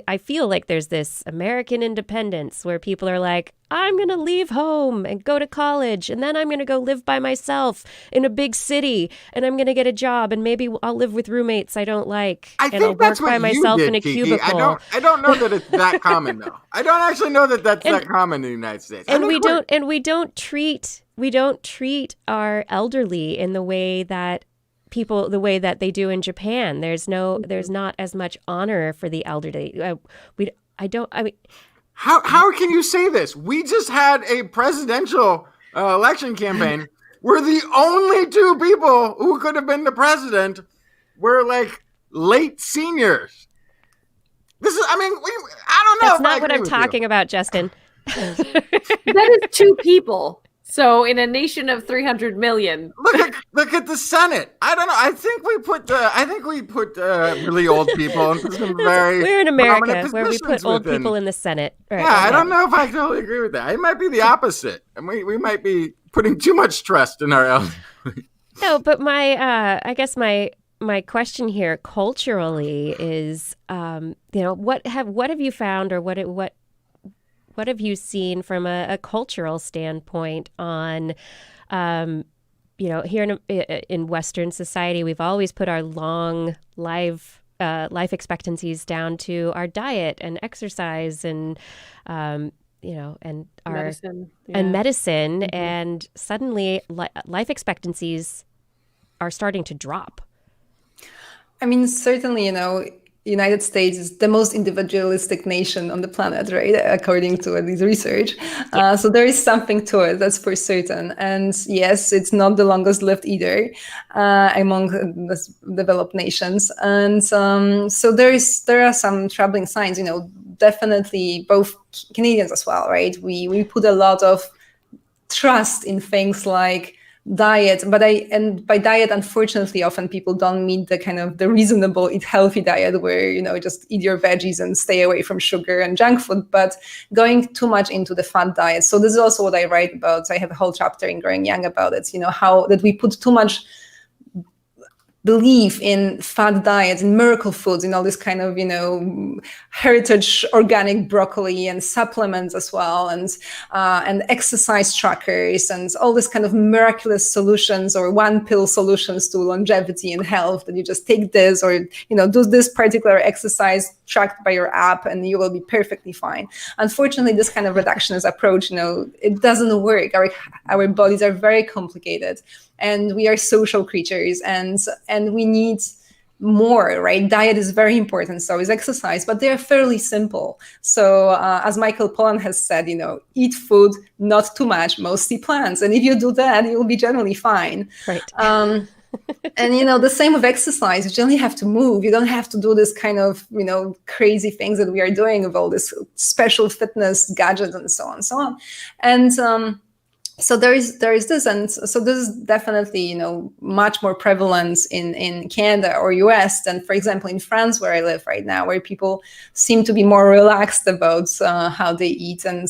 I feel like there's this American independence where people are like, I'm going to leave home and go to college, and then I'm going to go live by myself in a big city, and I'm going to get a job, and maybe I'll live with roommates I don't like, and I'll work by myself in a cubicle. I don't know that it's that common though. I don't actually know that that's that common in the United States. And we don't treat our elderly in the way that they do in Japan. There's not as much honor for the elderly. How can you say this? We just had a presidential election campaign where the only two people who could have been the president were like late seniors. I don't know. That's not what I'm talking about, Justin. That is two people. So in a nation of 300 million, look at the Senate. I don't know. I think we put really old people into some very. We're in America where we put old people in the Senate. Right, yeah, I don't know if I totally agree with that. It might be the opposite, and we might be putting too much trust in our elderly. No, but my I guess my question here culturally is, what have you found, or what have you seen from a cultural standpoint on, here in Western society, we've always put our long life expectancies down to our diet and exercise and and our Medicine. and medicine, and suddenly life expectancies are starting to drop. I mean, certainly, United States is the most individualistic nation on the planet, right? According to at least research. So there is something to it, that's for certain. And yes, it's not the longest lived either among the developed nations. And so there are some troubling signs, definitely both Canadians as well, right? We put a lot of trust in things like diet, and by diet, unfortunately, often people don't mean the kind of the reasonable eat healthy diet where just eat your veggies and stay away from sugar and junk food, but going too much into the fat diet. So this is also what I write about. I have a whole chapter in Growing Young about it. How that we put too much belief in fat diets and miracle foods and all this kind of heritage organic broccoli and supplements as well, and exercise trackers and all this kind of miraculous solutions or one pill solutions to longevity and health, that you just take this or do this particular exercise tracked by your app and you will be perfectly fine. Unfortunately, this kind of reductionist approach, it doesn't work. Our bodies are very complicated, and we are social creatures, and we need more, right? Diet is very important, so is exercise, but they are fairly simple. So as Michael Pollan has said, eat food, not too much, mostly plants. And if you do that, you'll be generally fine. Right. And, the same with exercise. You generally have to move. You don't have to do this kind of, crazy things that we are doing with all this special fitness gadgets and so on and so on. And so there is this, and so this is definitely much more prevalent in Canada or US than, for example, in France, where I live right now, where people seem to be more relaxed about how they eat, and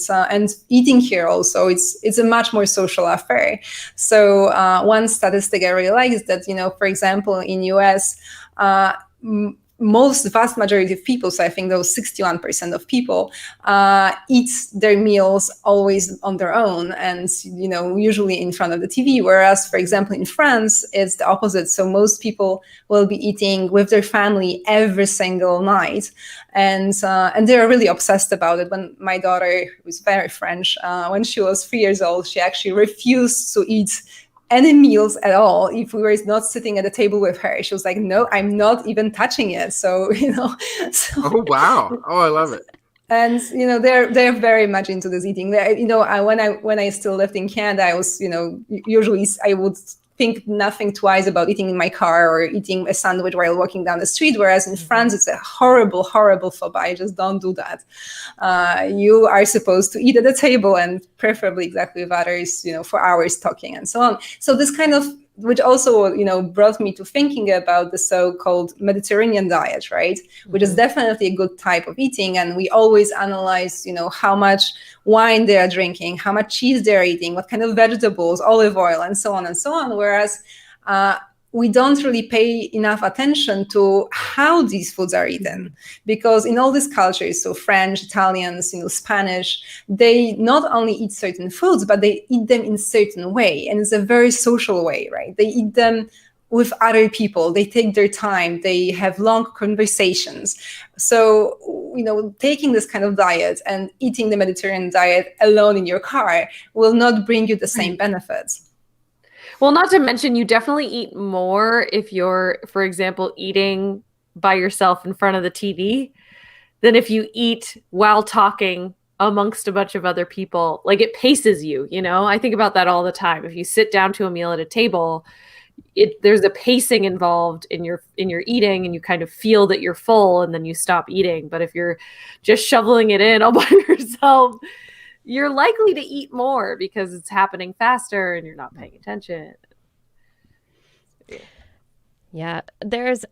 eating here also it's a much more social affair. So one statistic I really like is that for example, in US, the vast majority of people, so I think those 61% of people, eat their meals always on their own, and usually in front of the TV. Whereas, for example, in France, it's the opposite. So most people will be eating with their family every single night, and they're really obsessed about it. When my daughter, who's very French, when she was 3 years old, she actually refused to eat any meals at all if we were not sitting at the table with her. She was like, no, I'm not even touching it. So Oh wow. Oh, I love it. And they're very much into this eating. When I still lived in Canada, I was usually I would think nothing twice about eating in my car or eating a sandwich while walking down the street. Whereas in France, it's a horrible, horrible phobia. I just don't do that. You are supposed to eat at the table, and preferably exactly with others, for hours talking and so on. So this kind of, which also, brought me to thinking about the so-called Mediterranean diet, right? Which is definitely a good type of eating. And we always analyze, how much wine they are drinking, how much cheese they're eating, what kind of vegetables, olive oil, and so on and so on. Whereas we don't really pay enough attention to how these foods are eaten, because in all these cultures, so French, Italians, Spanish, they not only eat certain foods, but they eat them in certain way, and it's a very social way, right? They eat them with other people. They take their time. They have long conversations. So, taking this kind of diet and eating the Mediterranean diet alone in your car will not bring you the same benefits. Well, not to mention, you definitely eat more if you're, for example, eating by yourself in front of the TV than if you eat while talking amongst a bunch of other people. Like, it paces you, I think about that all the time. If you sit down to a meal at a table, there's a pacing involved in your eating, and you kind of feel that you're full, and then you stop eating. But if you're just shoveling it in all by yourself, you're likely to eat more because it's happening faster and you're not paying attention. Yeah, there's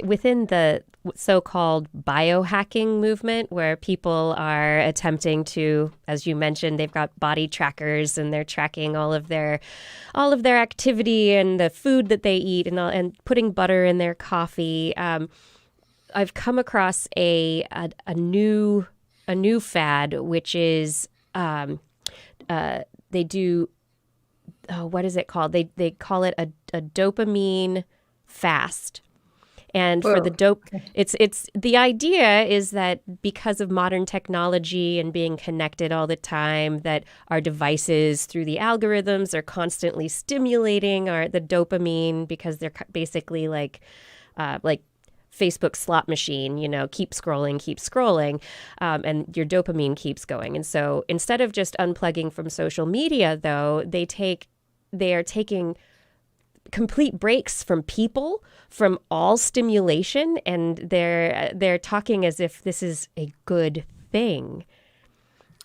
within the so-called biohacking movement where people are attempting to, as you mentioned, they've got body trackers and they're tracking all of their activity and the food that they eat and putting butter in their coffee. I've come across a new fad, which is they do what is it called? They call it a dopamine fast. And for the it's the idea is that because of modern technology and being connected all the time, that our devices through the algorithms are constantly stimulating the dopamine because they're basically like Facebook slot machine, keep scrolling, and your dopamine keeps going. And so instead of just unplugging from social media, though, they are taking complete breaks from people, from all stimulation, and they're talking as if this is a good thing.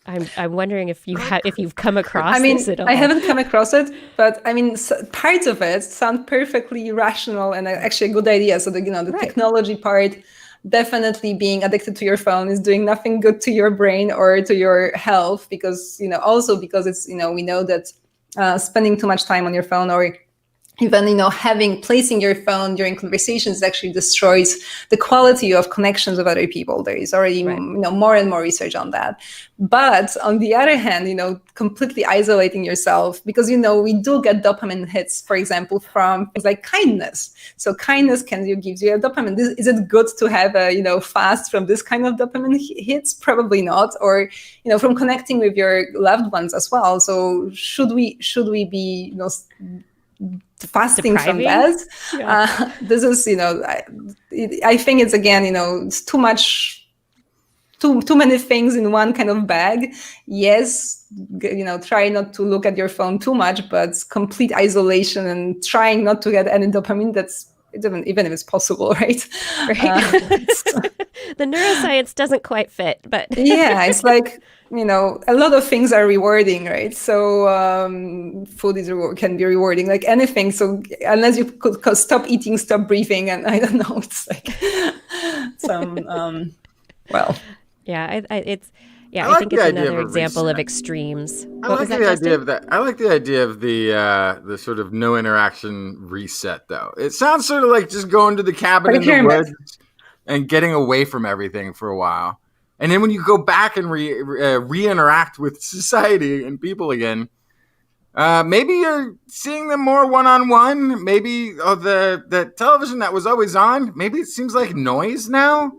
I'm wondering if you've come across this at all. I haven't come across it, but parts of it sound perfectly rational and actually a good idea. So the technology part, definitely being addicted to your phone is doing nothing good to your brain or to your health, because also because it's we know that spending too much time on your phone or even placing your phone during conversations actually destroys the quality of connections with other people. There is already more and more research on that. But on the other hand, completely isolating yourself, because we do get dopamine hits, for example, from things like kindness. So kindness gives you a dopamine. Is it good to have a fast from this kind of dopamine hits? Probably not. Or from connecting with your loved ones as well. So should we be fasting depriving? From that? Yeah. This is I think it's again it's too much, too many things in one kind of bag. Yes, try not to look at your phone too much, but complete isolation and trying not to get any dopamine, that's even if it's possible, right? The neuroscience doesn't quite fit, but yeah, it's like a lot of things are rewarding, right? So food can be rewarding, like anything. So unless you could stop eating, stop breathing, and I don't know, it's like some yeah, I like think it's another example of extremes. I like the idea of that. I like the idea of the sort of no interaction reset, though. It sounds sort of like just going to the cabin in the woods and getting away from everything for a while. And then when you go back and re-interact with society and people again, maybe you're seeing them more one-on-one. Maybe the television that was always on, maybe it seems like noise now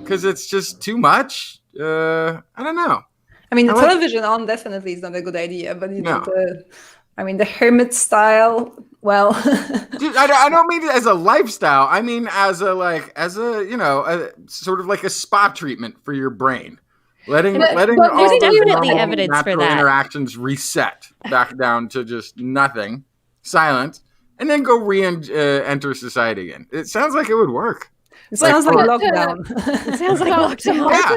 because it's just too much. I don't know. The television on definitely is not a good idea, but the hermit style, well. Dude, I don't mean it as a lifestyle. I mean as a sort of like a spa treatment for your brain. Letting all there's definitely the evidence for that. Interactions reset back down to just nothing, silent, and then go enter society again. It sounds like it would work. It sounds like lockdown. It sounds like lockdown. Yeah,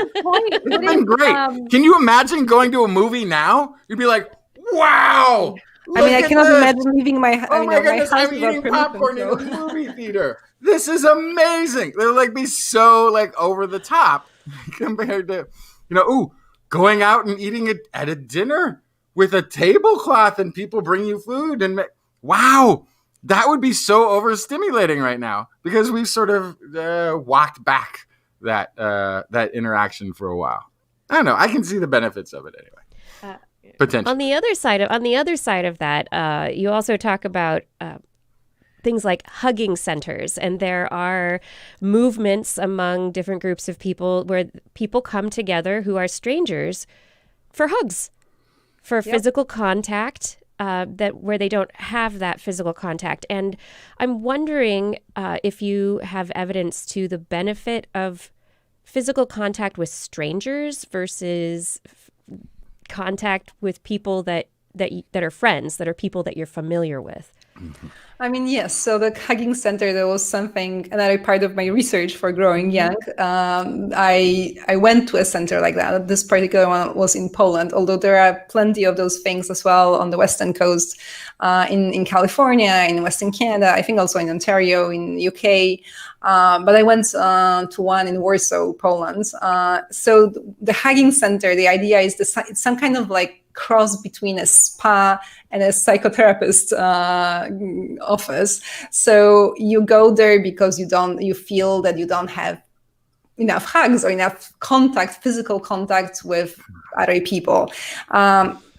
it's been great. Can you imagine going to a movie now? You'd be like, wow. I cannot imagine leaving my house. Oh my goodness, I'm without eating permission, popcorn in a movie theater. This is amazing. They'll be so over the top compared to, going out and eating it at a dinner with a tablecloth and people bring you food and wow. That would be so overstimulating right now because we've sort of walked back that interaction for a while. I don't know. I can see the benefits of it anyway. Potentially. On the other side of that, you also talk about things like hugging centers, and there are movements among different groups of people where people come together who are strangers for hugs, for physical contact. Where they don't have that physical contact. And I'm wondering if you have evidence to the benefit of physical contact with strangers versus contact with people that are friends, that are people that you're familiar with. I mean, yes. So the hugging center, that was another part of my research for growing young. I went to a center like that. This particular one was in Poland, although there are plenty of those things as well on the Western coast, in California, in Western Canada, I think also in Ontario, in UK. But I went to one in Warsaw, Poland. So the hugging center, the idea is it's some kind of like cross between a spa and a psychotherapist office. So you go there because you feel that you don't have enough hugs or enough physical contact with other people.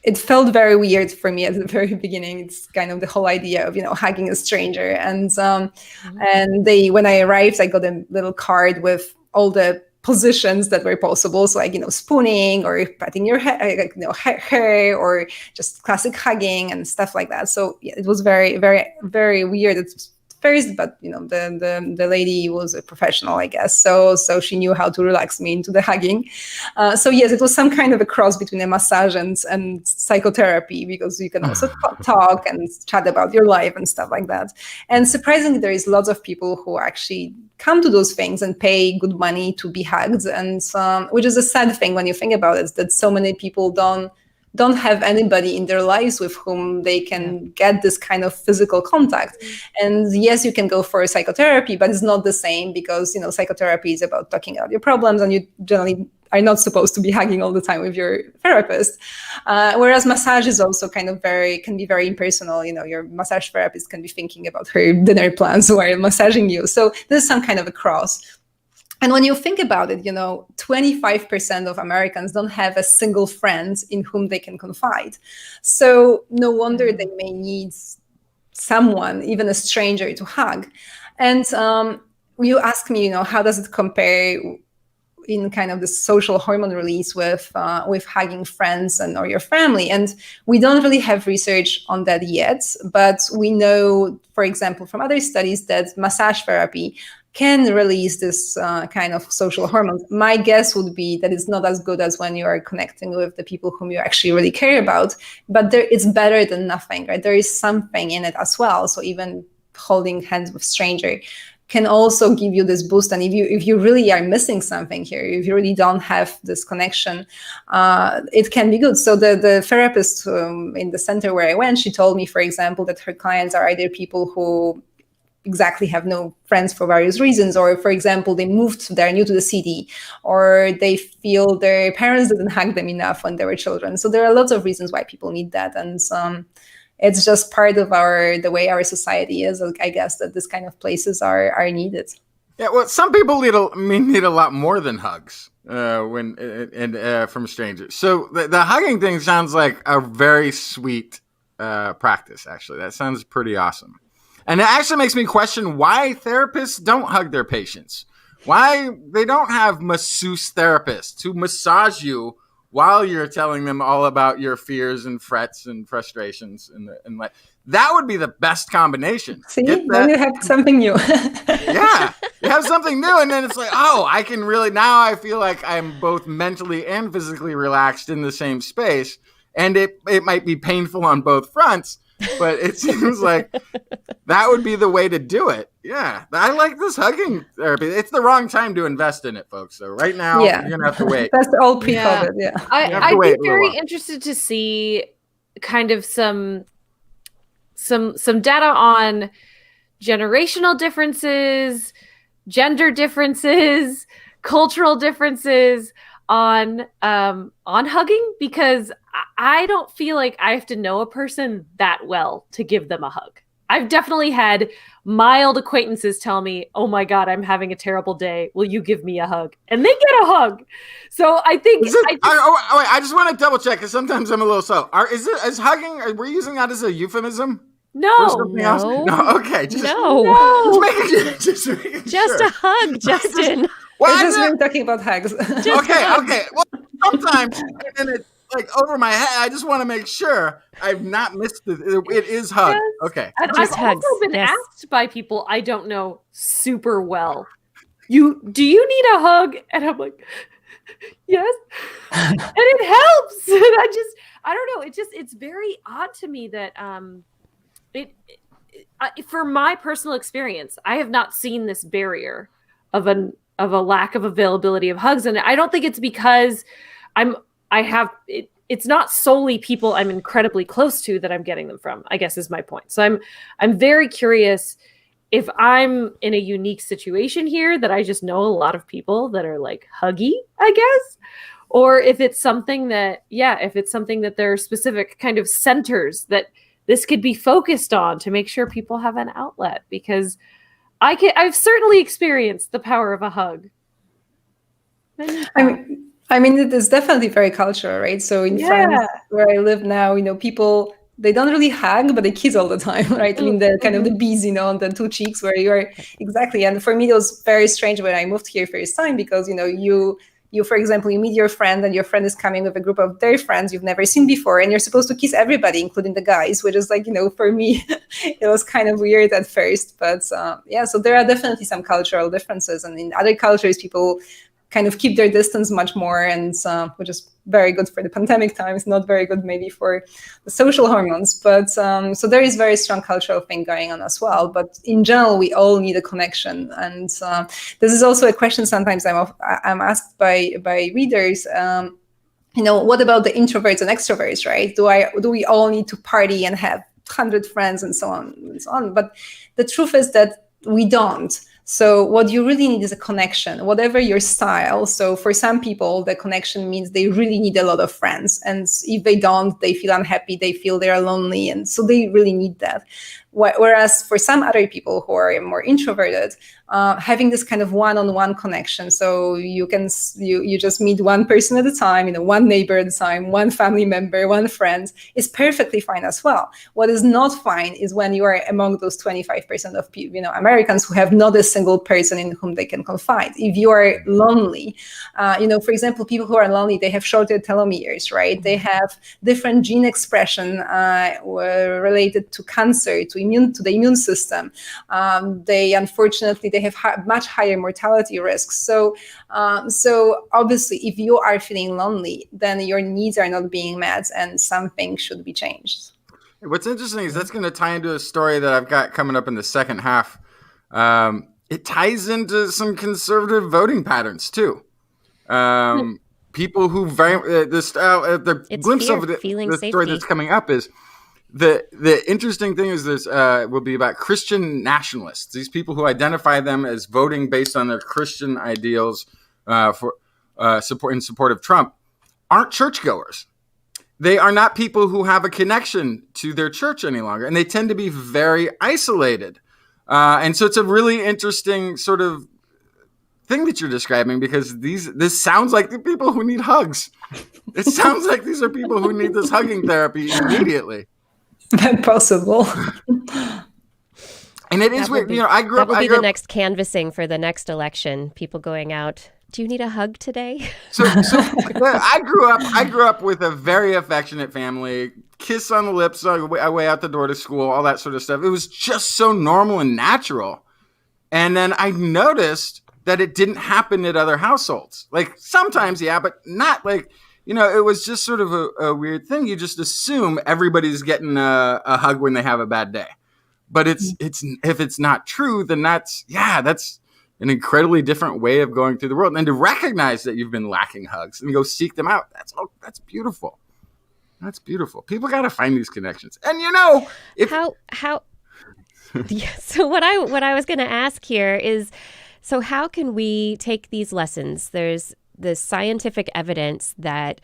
It felt very weird for me at the very beginning. It's kind of the whole idea of, hugging a stranger. And when I arrived, I got a little card with all the positions that were possible. So like, spooning or patting your hair or just classic hugging and stuff like that. So yeah, it was very, very, very weird at first, but the lady was a professional, I guess. So she knew how to relax me into the hugging. So yes, it was some kind of a cross between a massage and psychotherapy, because you can also talk and chat about your life and stuff like that. And surprisingly, there is lots of people who actually come to those things and pay good money to be hugged, and which is a sad thing when you think about it, that so many people don't have anybody in their lives with whom they can get this kind of physical contact. And yes, you can go for psychotherapy, but it's not the same, because psychotherapy is about talking about your problems, and you generally are not supposed to be hugging all the time with your therapist. Whereas massage is also can be very impersonal. Your massage therapist can be thinking about her dinner plans while massaging you. So there's some kind of a cross. And when you think about it, 25% of Americans don't have a single friend in whom they can confide. So no wonder they may need someone, even a stranger, to hug. And you ask me, how does it compare in kind of the social hormone release with hugging friends or your family? And we don't really have research on that yet, but we know, for example, from other studies, that massage therapy can release this kind of social hormones. My guess would be that it's not as good as when you are connecting with the people whom you actually really care about, but it's better than nothing, right? There is something in it as well. So even holding hands with stranger can also give you this boost. And if you really are missing something here, if you really don't have this connection, it can be good. So the therapist in the center where I went, she told me, for example, that her clients are either people who exactly have no friends for various reasons, or for example, they're new to the city, or they feel their parents didn't hug them enough when they were children. So there are lots of reasons why people need that, and it's just part of the way our society is, I guess, that this kind of places are needed. Yeah, well, some people need a lot more than hugs from strangers. So the hugging thing sounds like a very sweet practice. Actually, that sounds pretty awesome. And it actually makes me question why therapists don't hug their patients. Why they don't have masseuse therapists who massage you while you're telling them all about your fears and frets and frustrations. And like, that would be the best combination. See, then you have something new. Yeah, you have something new. And then it's like, I can really, now I feel like I'm both mentally and physically relaxed in the same space. And it might be painful on both fronts, but it seems like that would be the way to do it. Yeah, I like this hugging therapy. It's the wrong time to invest in it, folks. So right now, you're going to have to wait. That's all pre-COVID, I'd be very interested to see kind of some data on generational differences, gender differences, cultural differences on hugging, because I don't feel like I have to know a person that well to give them a hug. I've definitely had mild acquaintances tell me, "Oh my God, I'm having a terrible day. Will you give me a hug?" And they get a hug. So I think I just want to double check, because sometimes I'm a little slow. Is hugging? Are we using that as a euphemism? No. Okay. Just sure. A hug, Justin. We're just really talking about hugs. Okay. Well, sometimes, and it's like over my head. I just want to make sure I've not missed it. It is hug. Yes. Okay. And I've also been asked by people I don't know super well, do you need a hug? And I'm like, yes. And it helps. And I don't know. It's very odd to me that for my personal experience, I have not seen this barrier of a lack of availability of hugs, and I don't think it's because it's not solely people I'm incredibly close to that I'm getting them from, I guess is my point. So I'm very curious if I'm in a unique situation here that I just know a lot of people that are like huggy, I guess, or if it's something that, there are specific kind of centers that this could be focused on to make sure people have an outlet, because I've certainly experienced the power of a hug. I mean, it is definitely very cultural, right? So in France, where I live now, people, they don't really hug, but they kiss all the time, right? I mean, the kind of the bees, on the two cheeks where you are exactly. And for me, it was very strange when I moved here first time, because, you, for example, you meet your friend and your friend is coming with a group of their friends you've never seen before, and you're supposed to kiss everybody, including the guys, which is like, for me, it was kind of weird at first. But so there are definitely some cultural differences. And in other cultures, people kind of keep their distance much more, and which is very good for the pandemic times, not very good maybe for the social hormones. But so there is very strong cultural thing going on as well. But in general, we all need a connection, and this is also a question sometimes I'm asked by readers. What about the introverts and extroverts, right? Do we all need to party and have 100 friends and so on and so on? But the truth is that we don't. So what you really need is a connection, whatever your style. So for some people, the connection means they really need a lot of friends. And if they don't, they feel unhappy, they feel they're lonely. And so they really need that. Whereas for some other people who are more introverted, having this kind of one-on-one connection, so you just meet one person at a time, one neighbor at a time, one family member, one friend, is perfectly fine as well. What is not fine is when you are among those 25% of people, Americans who have not a single person in whom they can confide. If you are lonely, for example, people who are lonely, they have shorter telomeres, right? They have different gene expression related to cancer, to the immune system. They have much higher mortality risks. So obviously, if you are feeling lonely, then your needs are not being met, and something should be changed. What's interesting is that's going to tie into a story that I've got coming up in the second half. It ties into some conservative voting patterns too. People who the glimpse of the story that's coming up is the interesting thing is this will be about Christian nationalists. These people who identify them as voting based on their Christian ideals for support of Trump aren't churchgoers. They are not people who have a connection to their church any longer, and they tend to be very isolated. And so it's a really interesting sort of thing that you're describing, because this sounds like the people who need hugs. It sounds like these are people who need this hugging therapy immediately. Possible. And it is weird. I grew up. That will be the next canvassing for the next election. People going out. Do you need a hug today? So I grew up with a very affectionate family. Kiss on the lips on the way out the door to school, all that sort of stuff. It was just so normal and natural. And then I noticed that it didn't happen at other households. Like sometimes, yeah, but not like. It was just sort of a weird thing. You just assume everybody's getting a hug when they have a bad day. But it's if it's not true, then that's an incredibly different way of going through the world. And to recognize that you've been lacking hugs and go seek them out, that's beautiful. That's beautiful. People got to find these connections. And how yeah, so what I was going to ask here is, so how can we take these lessons? There's the scientific evidence that,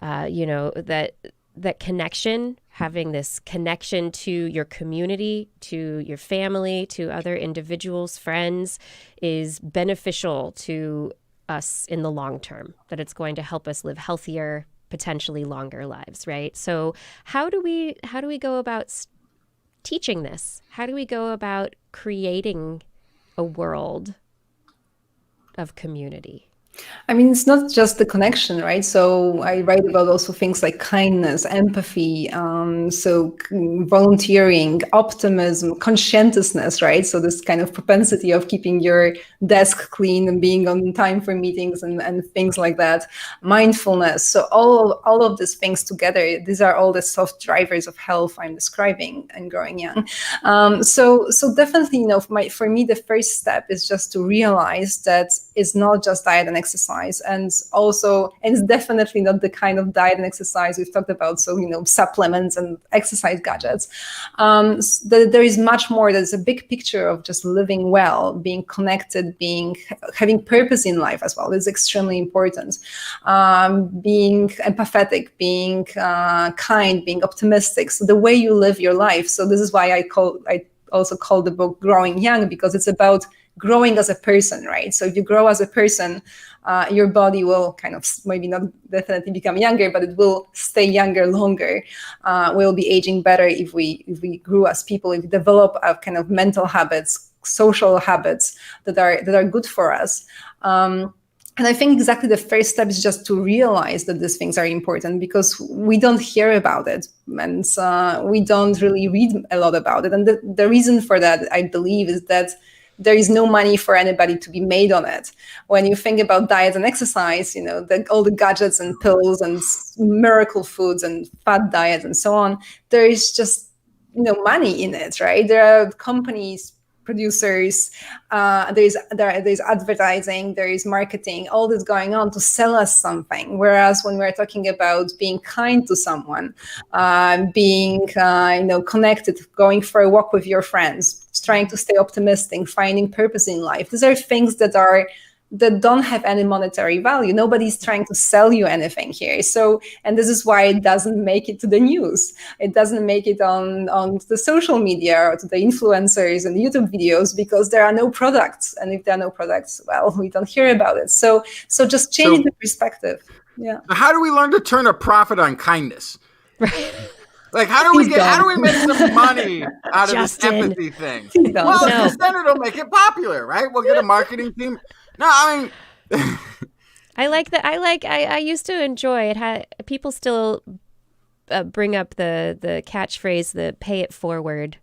that connection, having this connection to your community, to your family, to other individuals, friends, is beneficial to us in the long term, that it's going to help us live healthier, potentially longer lives, right? So how do we go about teaching this? How do we go about creating a world of community? I mean, it's not just the connection, right? So I write about also things like kindness, empathy, volunteering, optimism, conscientiousness, right? So this kind of propensity of keeping your desk clean and being on time for meetings and things like that, mindfulness. So all of these things together, these are all the soft drivers of health I'm describing and growing young. So definitely, for me, the first step is just to realize that it's not just diet and exercise, and it's definitely not the kind of diet and exercise we've talked about. So supplements and exercise gadgets. There is much more. There's a big picture of just living well, being connected, having purpose in life as well is extremely important. Being empathetic, being kind, being optimistic. So the way you live your life. So this is why I also call the book Growing Young, because it's about growing as a person, right? So if you grow as a person, your body will kind of maybe not definitely become younger, but it will stay younger longer. We'll be aging better if we grew as people, if we develop a kind of mental habits, social habits that are good for us. And I think exactly the first step is just to realize that these things are important, because we don't hear about it, and we don't really read a lot about it. And the reason for that, I believe, is that there is no money for anybody to be made on it. When you think about diet and exercise, all the gadgets and pills and miracle foods and fat diet and so on, there is just no money in it, right? There are companies, producers, there's advertising, there is marketing, all this going on to sell us something. Whereas when we're talking about being kind to someone, being connected, going for a walk with your friends, trying to stay optimistic, finding purpose in life, these are things that don't have any monetary value. Nobody's trying to sell you anything here. So, and this is why it doesn't make it to the news. It doesn't make it on the social media or to the influencers and YouTube videos, because there are no products. And if there are no products, well, we don't hear about it. So just changing the perspective. Yeah. How do we learn to turn a profit on kindness? Right. Like, how do we make some money out of this empathy thing? Well, because then it'll make it popular, right? We'll get a marketing team. No, I mean, I used to enjoy it. People still bring up the catchphrase, the pay it forward,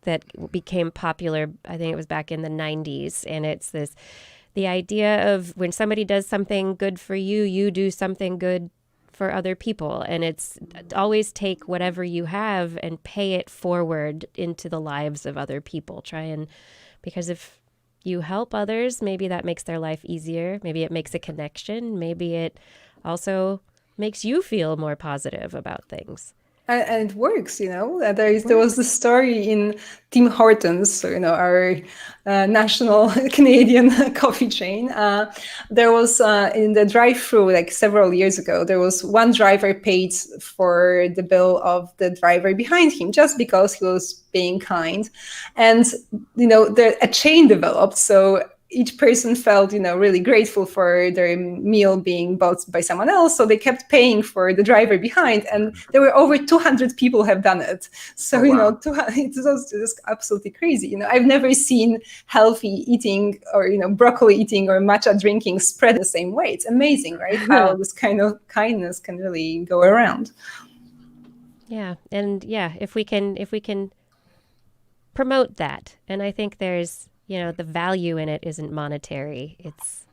that became popular. I think it was back in the 90s. And it's the idea of when somebody does something good for you, you do something good for other people. And it's always take whatever you have and pay it forward into the lives of other people. Because if you help others, maybe that makes their life easier. Maybe it makes a connection. Maybe it also makes you feel more positive about things. And it works, There was the story in Tim Hortons, so, our national Canadian coffee chain. There was in the drive-thru, like several years ago, there was one driver paid for the bill of the driver behind him just because he was being kind. And, a chain developed. So each person felt, really grateful for their meal being bought by someone else. So they kept paying for the driver behind. And there were over 200 people have done it. So, wow. It was just absolutely crazy. I've never seen healthy eating or, broccoli eating or matcha drinking spread the same way. It's amazing, right? How this kind of kindness can really go around. Yeah. And if we can promote that. And I think there's, the value in it isn't monetary. It's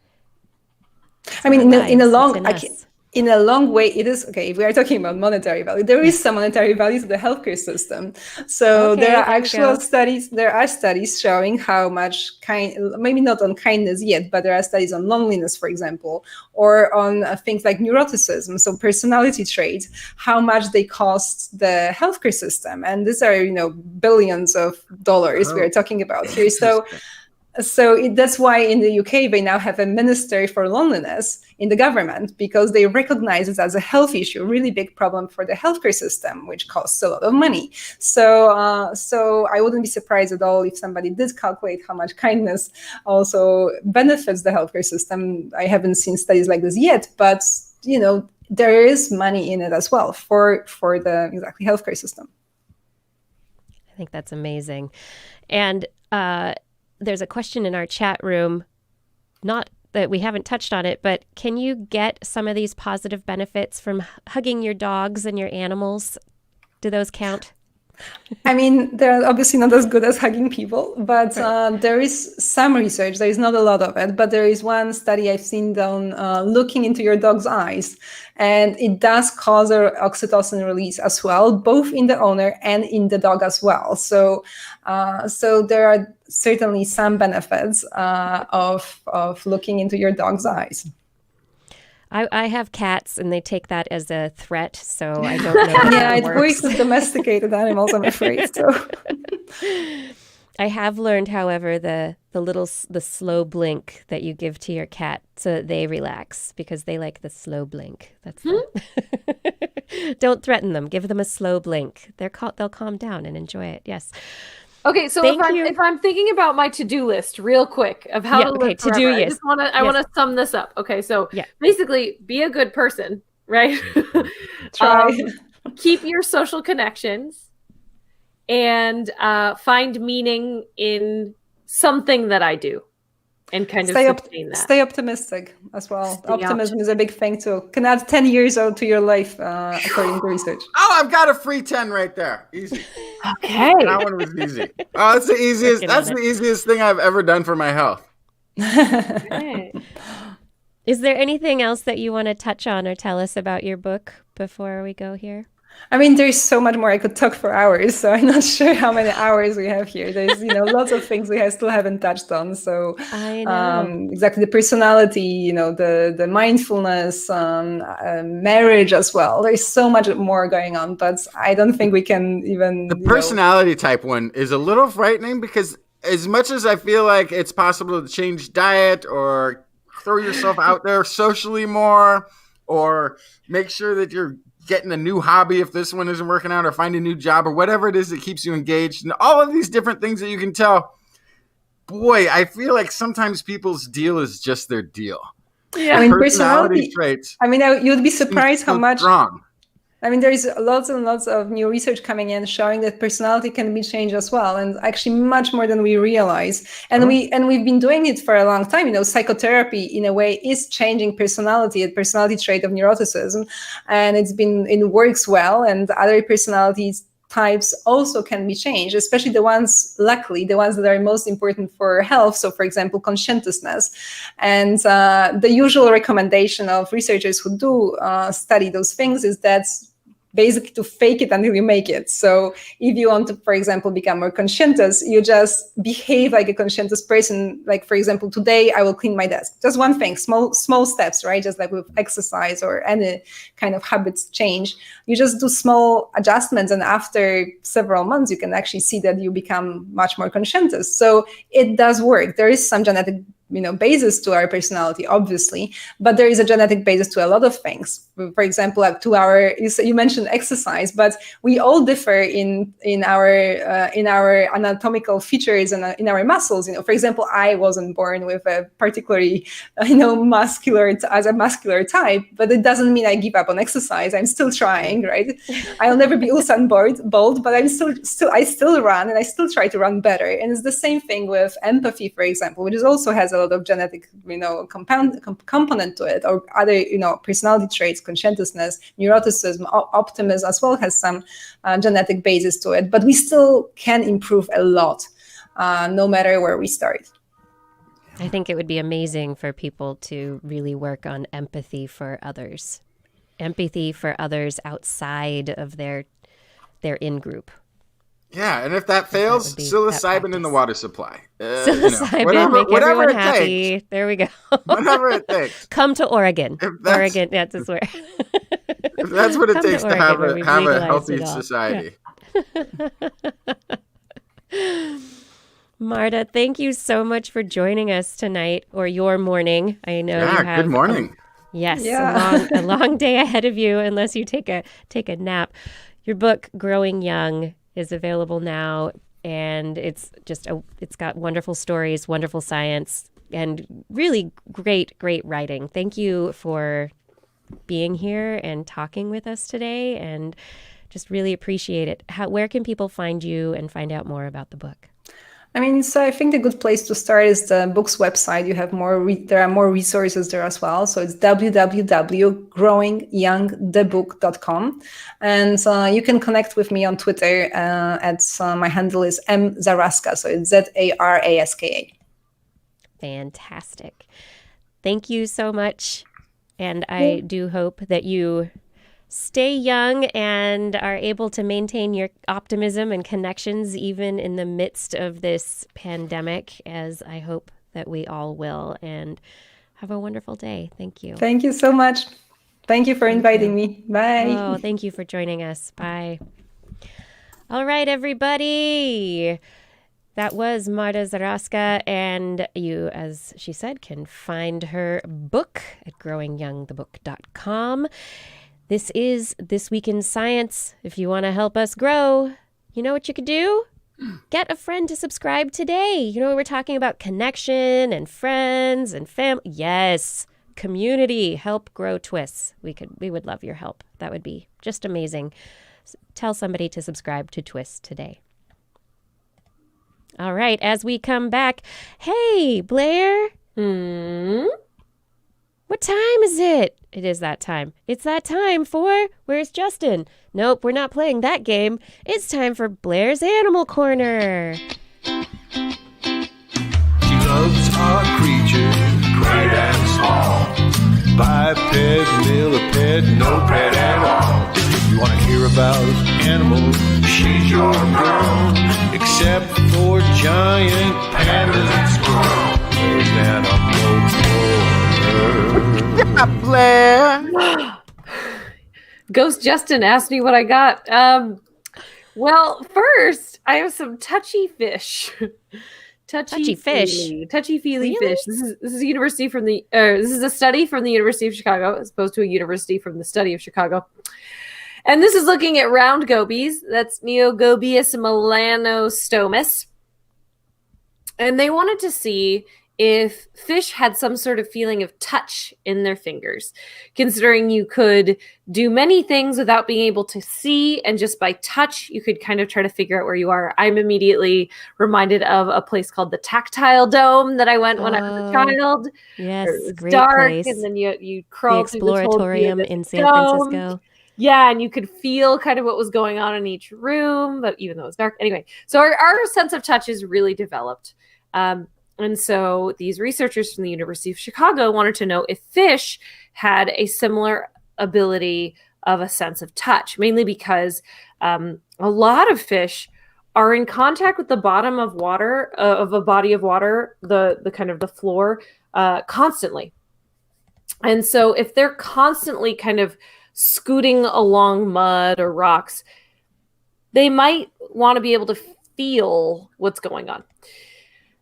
in a long way, it is okay. If we are talking about monetary value, there is some monetary value to the healthcare system. So there are studies. There are studies showing how much maybe not on kindness yet, but there are studies on loneliness, for example, or on things like neuroticism, so personality traits, how much they cost the healthcare system, and these are billions of dollars we are talking about here. So that's why in the UK, they now have a minister for loneliness in the government, because they recognize it as a health issue, a really big problem for the healthcare system, which costs a lot of money. So I wouldn't be surprised at all if somebody did calculate how much kindness also benefits the healthcare system. I haven't seen studies like this yet, but there is money in it as well for the exactly healthcare system. I think that's amazing. And there's a question in our chat room, not that we haven't touched on it, but can you get some of these positive benefits from hugging your dogs and your animals? Do those count? I mean, they're obviously not as good as hugging people, but there is some research. There is not a lot of it, but there is one study I've seen done looking into your dog's eyes, and it does cause an oxytocin release as well, both in the owner and in the dog as well. So there are certainly some benefits of looking into your dog's eyes. I have cats, and they take that as a threat, so I don't know. Yeah, it works with domesticated animals, I'm afraid. So I have learned, however, the slow blink that you give to your cat so that they relax, because they like the slow blink. That's Don't threaten them. Give them a slow blink. They'll calm down and enjoy it. Yes. Okay, so if I'm thinking about my to-do list real quick of how to live forever, to-do, yes. I want to sum this up. Okay, so basically be a good person, right? Try. Keep your social connections and find meaning in something that I do and kind of sustain that. Stay optimistic as well. Optimism is a big thing too. Can add 10 years to your life, according to research. Oh, I've got a free 10 right there. Easy. Okay. That one was easy. Oh, that's the easiest. That's the easiest thing I've ever done for my health. Okay. Is there anything else that you want to touch on or tell us about your book before we go here? I mean, there's so much more. I could talk for hours, so I'm not sure how many hours we have here. There's, lots of things we still haven't touched on. So, I know. Exactly, the personality, the mindfulness, marriage as well. There's so much more going on, but I don't think we can even. The personality type one is a little frightening, because as much as I feel like it's possible to change diet or throw yourself out there socially more, or make sure that you're getting a new hobby if this one isn't working out, or find a new job, or whatever it is that keeps you engaged, and all of these different things that you can tell. Boy, I feel like sometimes people's deal is just their deal. Yeah, I mean, personality traits. I mean, you'd be surprised how much. Strong. I mean, there is lots and lots of new research coming in showing that personality can be changed as well, and actually much more than we realize. And we've been doing it for a long time. Psychotherapy in a way is changing personality, a personality trait of neuroticism, and it works well. And other personalities types also can be changed, especially the ones, luckily, the ones that are most important for health. So, for example, conscientiousness. And the usual recommendation of researchers who do study those things is that basically to fake it until you make it. So if you want to, for example, become more conscientious, you just behave like a conscientious person. Like, for example, today I will clean my desk. Just one thing, small steps, right? Just like with exercise or any kind of habits change. You just do small adjustments, and after several months, you can actually see that you become much more conscientious. So it does work. There is some genetic basis to our personality, obviously, but there is a genetic basis to a lot of things. For example, you mentioned exercise, but we all differ in our anatomical features and in our muscles. For example, I wasn't born with a particularly muscular type, but it doesn't mean I give up on exercise. I'm still trying, right? I'll never be Usain Bolt, but I still run, and I still try to run better. And it's the same thing with empathy, for example, which also has a lot of genetic, component to it, or other, personality traits, conscientiousness, neuroticism, optimism as well has some genetic basis to it. But we still can improve a lot, no matter where we start. I think it would be amazing for people to really work on empathy for others outside of their in-group. Yeah, and if that fails, psilocybin in the water supply. Psilocybin, make everyone happy. Takes. There we go. Whatever it takes. Come to Oregon. Oregon, that's where. If that's what it takes to have a healthy society. Yeah. Marta, thank you so much for joining us tonight, or your morning. I know you have. Good morning. Yes, a long day ahead of you, unless you take a nap. Your book, Growing Young, is available now, and it's got wonderful stories, wonderful science, and really great writing. Thank you for being here and talking with us today, and just really appreciate it. Where can people find you and find out more about the book? I mean, so I think the good place to start is the book's website. You have there are more resources there as well. So it's www.growingyoungthebook.com. And you can connect with me on Twitter my handle is mzaraska. So it's Zaraska. Fantastic. Thank you so much. And I do hope that you stay young and are able to maintain your optimism and connections even in the midst of this pandemic, as I hope that we all will. And have a wonderful day. Thank you. Thank you so much. Thank you for inviting me. Bye. Oh, thank you for joining us. Bye. All right, everybody. That was Marta Zaraska, and you, as she said, can find her book at growingyoungthebook.com. This is This Week in Science. If you want to help us grow, you know what you could do? Get a friend to subscribe today. You know, we're talking about connection and friends and family. Yes, community. Help grow TWIS. We would love your help. That would be just amazing. Tell somebody to subscribe to TWIS today. All right, as we come back, hey, Blair. What time is it? It is that time. It's that time for Where's Justin? Nope, we're not playing that game. It's time for Blair's Animal Corner. She loves our creatures, great and small. Biped, millipede, no pet at all. You want to hear about animals? She's your girl. Except for giant pandas and squirrels. There's Animal Corner. Yeah, Blair. Ghost Justin asked me what I got. Well, first, I have some touchy fish. Touchy fish? Touchy-feely Really? fish. This is a university from the this is a study from the University of Chicago, as opposed to a university from the study of Chicago. And this is looking at round gobies. That's Neogobius melanostomus. And they wanted to see if fish had some sort of feeling of touch in their fingers, considering you could do many things without being able to see, and just by touch, you could kind of try to figure out where you are. I'm immediately reminded of a place called the Tactile Dome that I went when I was a child. Yes, It was great dark, place. and then you The crawled through this whole Exploratorium in San dome. Francisco. Yeah, and you could feel kind of what was going on in each room, but even though it was dark. Anyway, so our sense of touch is really developed. And so these researchers from the University of Chicago wanted to know if fish had a similar ability of a sense of touch, mainly because a lot of fish are in contact with the bottom of water, of a body of water, the kind of the floor, constantly. And so if they're constantly kind of scooting along mud or rocks, they might want to be able to feel what's going on.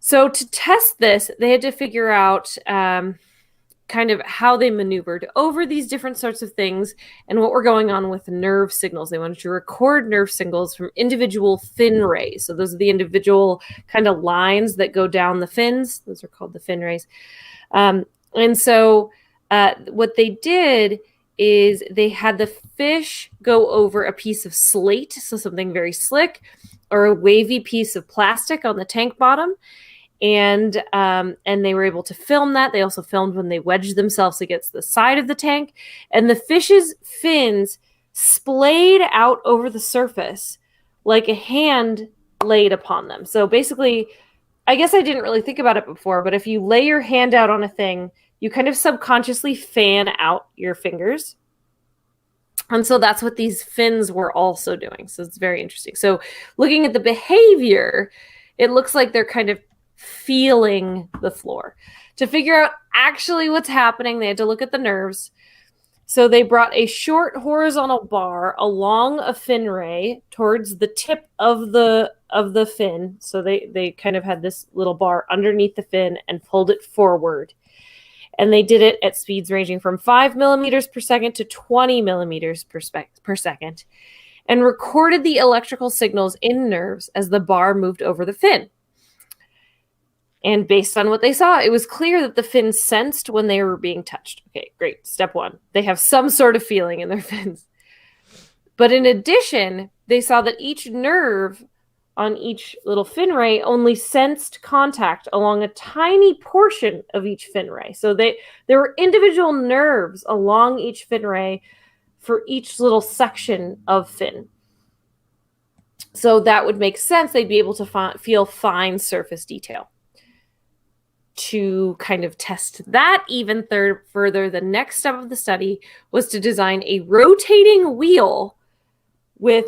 So to test this, they had to figure out kind of how they maneuvered over these different sorts of things and what were going on with nerve signals. They wanted to record nerve signals from individual fin rays. So those are the individual kind of lines that go down the fins. Those are called the fin rays. And so what they did is they had the fish go over a piece of slate, so something very slick, or a wavy piece of plastic on the tank bottom. And they were able to film that. They also filmed when they wedged themselves against the side of the tank. And the fish's fins splayed out over the surface like a hand laid upon them. So basically, I guess I didn't really think about it before, but if you lay your hand out on a thing, you kind of subconsciously fan out your fingers. And so that's what these fins were also doing. So it's very interesting. So looking at the behavior, it looks like they're kind of feeling the floor. To figure out actually what's happening, they had to look at the nerves. So they brought a short horizontal bar along a fin ray towards the tip of the fin. So they kind of had this little bar underneath the fin and pulled it forward. And they did it at speeds ranging from 5 millimeters per second to 20 millimeters per second, and recorded the electrical signals in nerves as the bar moved over the fin. And based on what they saw, it was clear that the fins sensed when they were being touched. Okay, great. Step one. They have some sort of feeling in their fins. But in addition, they saw that each nerve on each little fin ray only sensed contact along a tiny portion of each fin ray. So there were individual nerves along each fin ray for each little section of fin. So that would make sense. They'd be able to feel fine surface detail. To kind of test that even further, the next step of the study was to design a rotating wheel with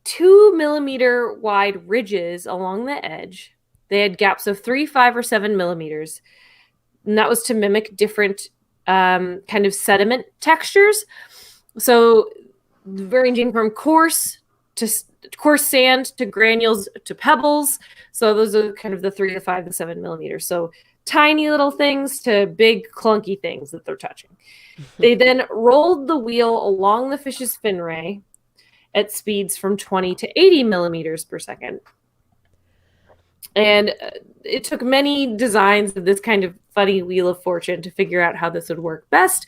2 millimeter wide ridges along the edge. They had gaps of 3, 5, or 7 millimeters. And that was to mimic different kind of sediment textures. So ranging from coarse sand to granules to pebbles. So those are kind of the 3 to 5 to 7 millimeters. So tiny little things to big clunky things that they're touching. They then rolled the wheel along the fish's fin ray at speeds from 20 to 80 millimeters per second. And it took many designs of this kind of funny wheel of fortune to figure out how this would work best.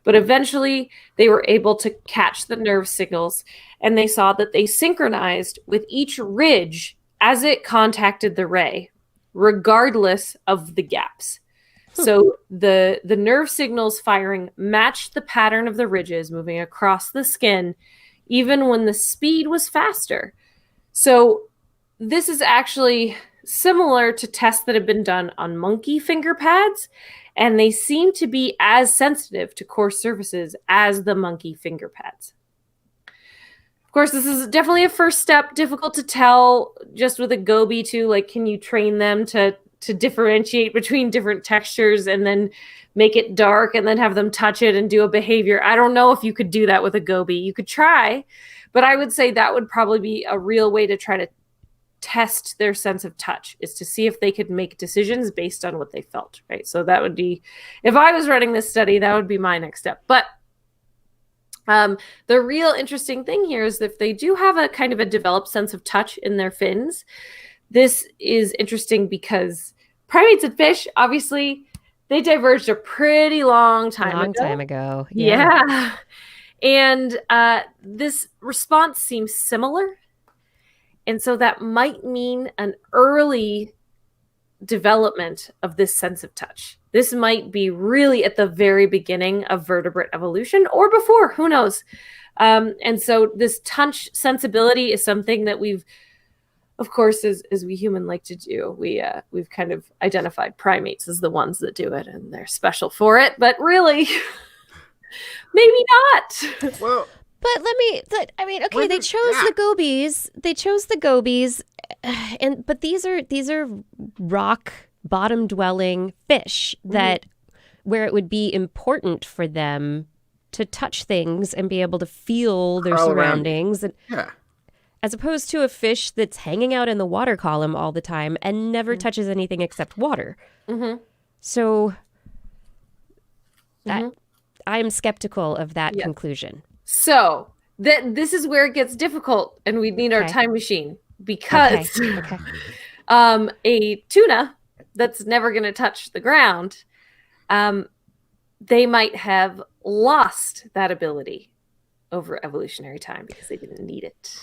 But eventually they were able to catch the nerve signals, and they saw that they synchronized with each ridge as it contacted the ray, regardless of the gaps. So the nerve signals firing matched the pattern of the ridges moving across the skin, even when the speed was faster. So this is actually similar to tests that have been done on monkey finger pads, and they seem to be as sensitive to coarse surfaces as the monkey finger pads. Of course, this is definitely a first step, difficult to tell just with a Goby too. Like, can you train them to differentiate between different textures and then make it dark and then have them touch it and do a behavior? I don't know if you could do that with a Goby. You could try, but I would say that would probably be a real way to try to test their sense of touch, is to see if they could make decisions based on what they felt, right? So that would be, if I was running this study, that would be my next step. But the real interesting thing here is that if they do have a kind of a developed sense of touch in their fins, this is interesting because primates and fish, obviously, they diverged a pretty long time ago. Yeah. And this response seems similar. And so that might mean an early development of this sense of touch. This might be really at the very beginning of vertebrate evolution or before, who knows? And so this touch sensibility is something that we've, of course, as we human like to do, we've kind of identified primates as the ones that do it, and they're special for it. But really, maybe not. Well, but okay, they chose the gobies. They chose the gobies, but these are rock bottom dwelling fish that where it would be important for them to touch things and be able to feel their surroundings, and as opposed to a fish that's hanging out in the water column all the time and never touches anything except water. So I'm skeptical of that conclusion. So this is where it gets difficult, and we need our time machine, because a tuna that's never going to touch the ground, they might have lost that ability over evolutionary time because they didn't need it.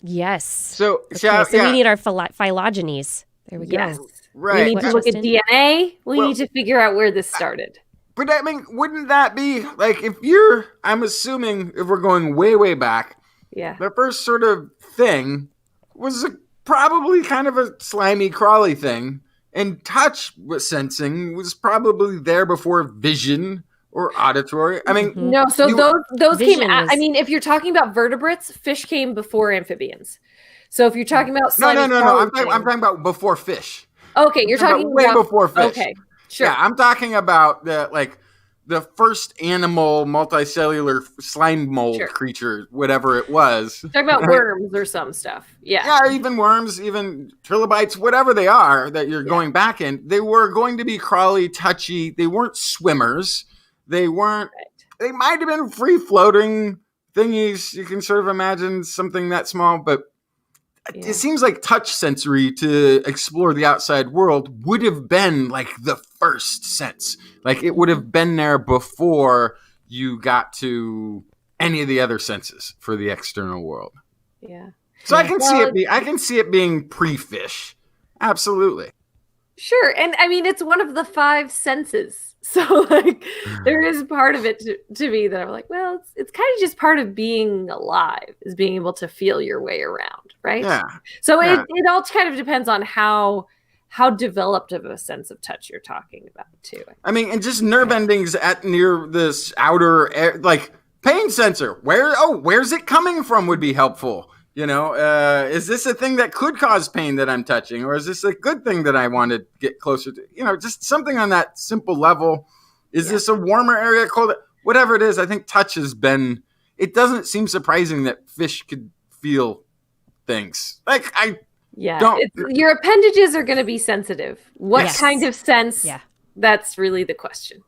Yes. So we need our phylogenies. There we go. Right. We need to look at DNA. We need to figure out where this started. But I mean, wouldn't that be like, I'm assuming if we're going way, way back, the first sort of thing was probably kind of a slimy, crawly thing. And touch sensing was probably there before vision or auditory. I mean, no. So those came. I mean, if you're talking about vertebrates, fish came before amphibians. So if you're talking about no. I'm talking about before fish. Okay, you're talking way before fish. Okay, sure. Yeah, I'm talking about the first animal multicellular slime mold creature, whatever it was. Talking about worms or some stuff. Yeah, even worms, even trilobites, whatever they are that you're going back in. They were going to be crawly, touchy. They weren't swimmers. They weren't. Right. They might have been free floating thingies. You can sort of imagine something that small, but it seems like touch sensory to explore the outside world would have been like the first sense. Like it would have been there before you got to any of the other senses for the external world. Yeah. So I can see it being pre-fish. Absolutely. Sure. And I mean, it's one of the 5 senses. So like there is part of it to me that I'm like, well, it's kind of just part of being alive, is being able to feel your way around, right? Yeah. So it all kind of depends on how developed of a sense of touch you're talking about too. I mean, and just nerve endings at near this outer air, like pain sensor. Where's it coming from would be helpful. You know, is this a thing that could cause pain that I'm touching, or is this a good thing that I want to get closer to? You know, just something on that simple level. Is this a warmer area, colder? Whatever it is, I think touch has been. It doesn't seem surprising that fish could feel things. Like your appendages are going to be sensitive. What kind of sense? Yeah, that's really the question.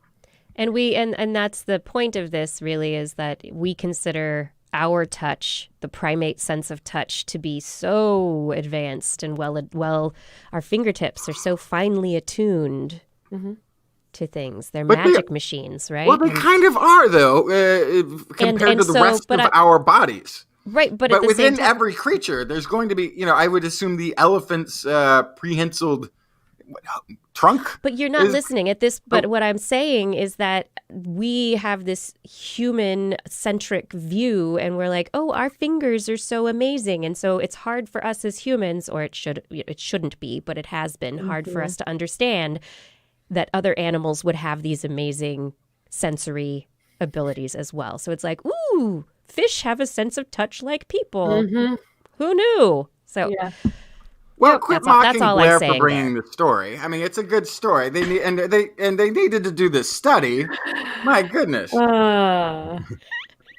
And and that's the point of this. Really, is that we consider our touch, the primate sense of touch, to be so advanced and well, our fingertips are so finely attuned to things. They're magic machines, right? Well, they kind of are, though, compared to the rest of our bodies. Right, but within every creature, there's going to be, you know, I would assume the elephant's prehensiled trunk. But you're not listening at this. But what I'm saying is that we have this human-centric view, and we're like, oh, our fingers are so amazing, and so it's hard for us as humans, or it shouldn't be, but it has been hard for us to understand that other animals would have these amazing sensory abilities as well. So it's like, ooh, fish have a sense of touch like people. Who knew? So. Yeah. Well, quit mocking Blair for saying bringing the story. I mean, it's a good story. They needed to do this study. My goodness.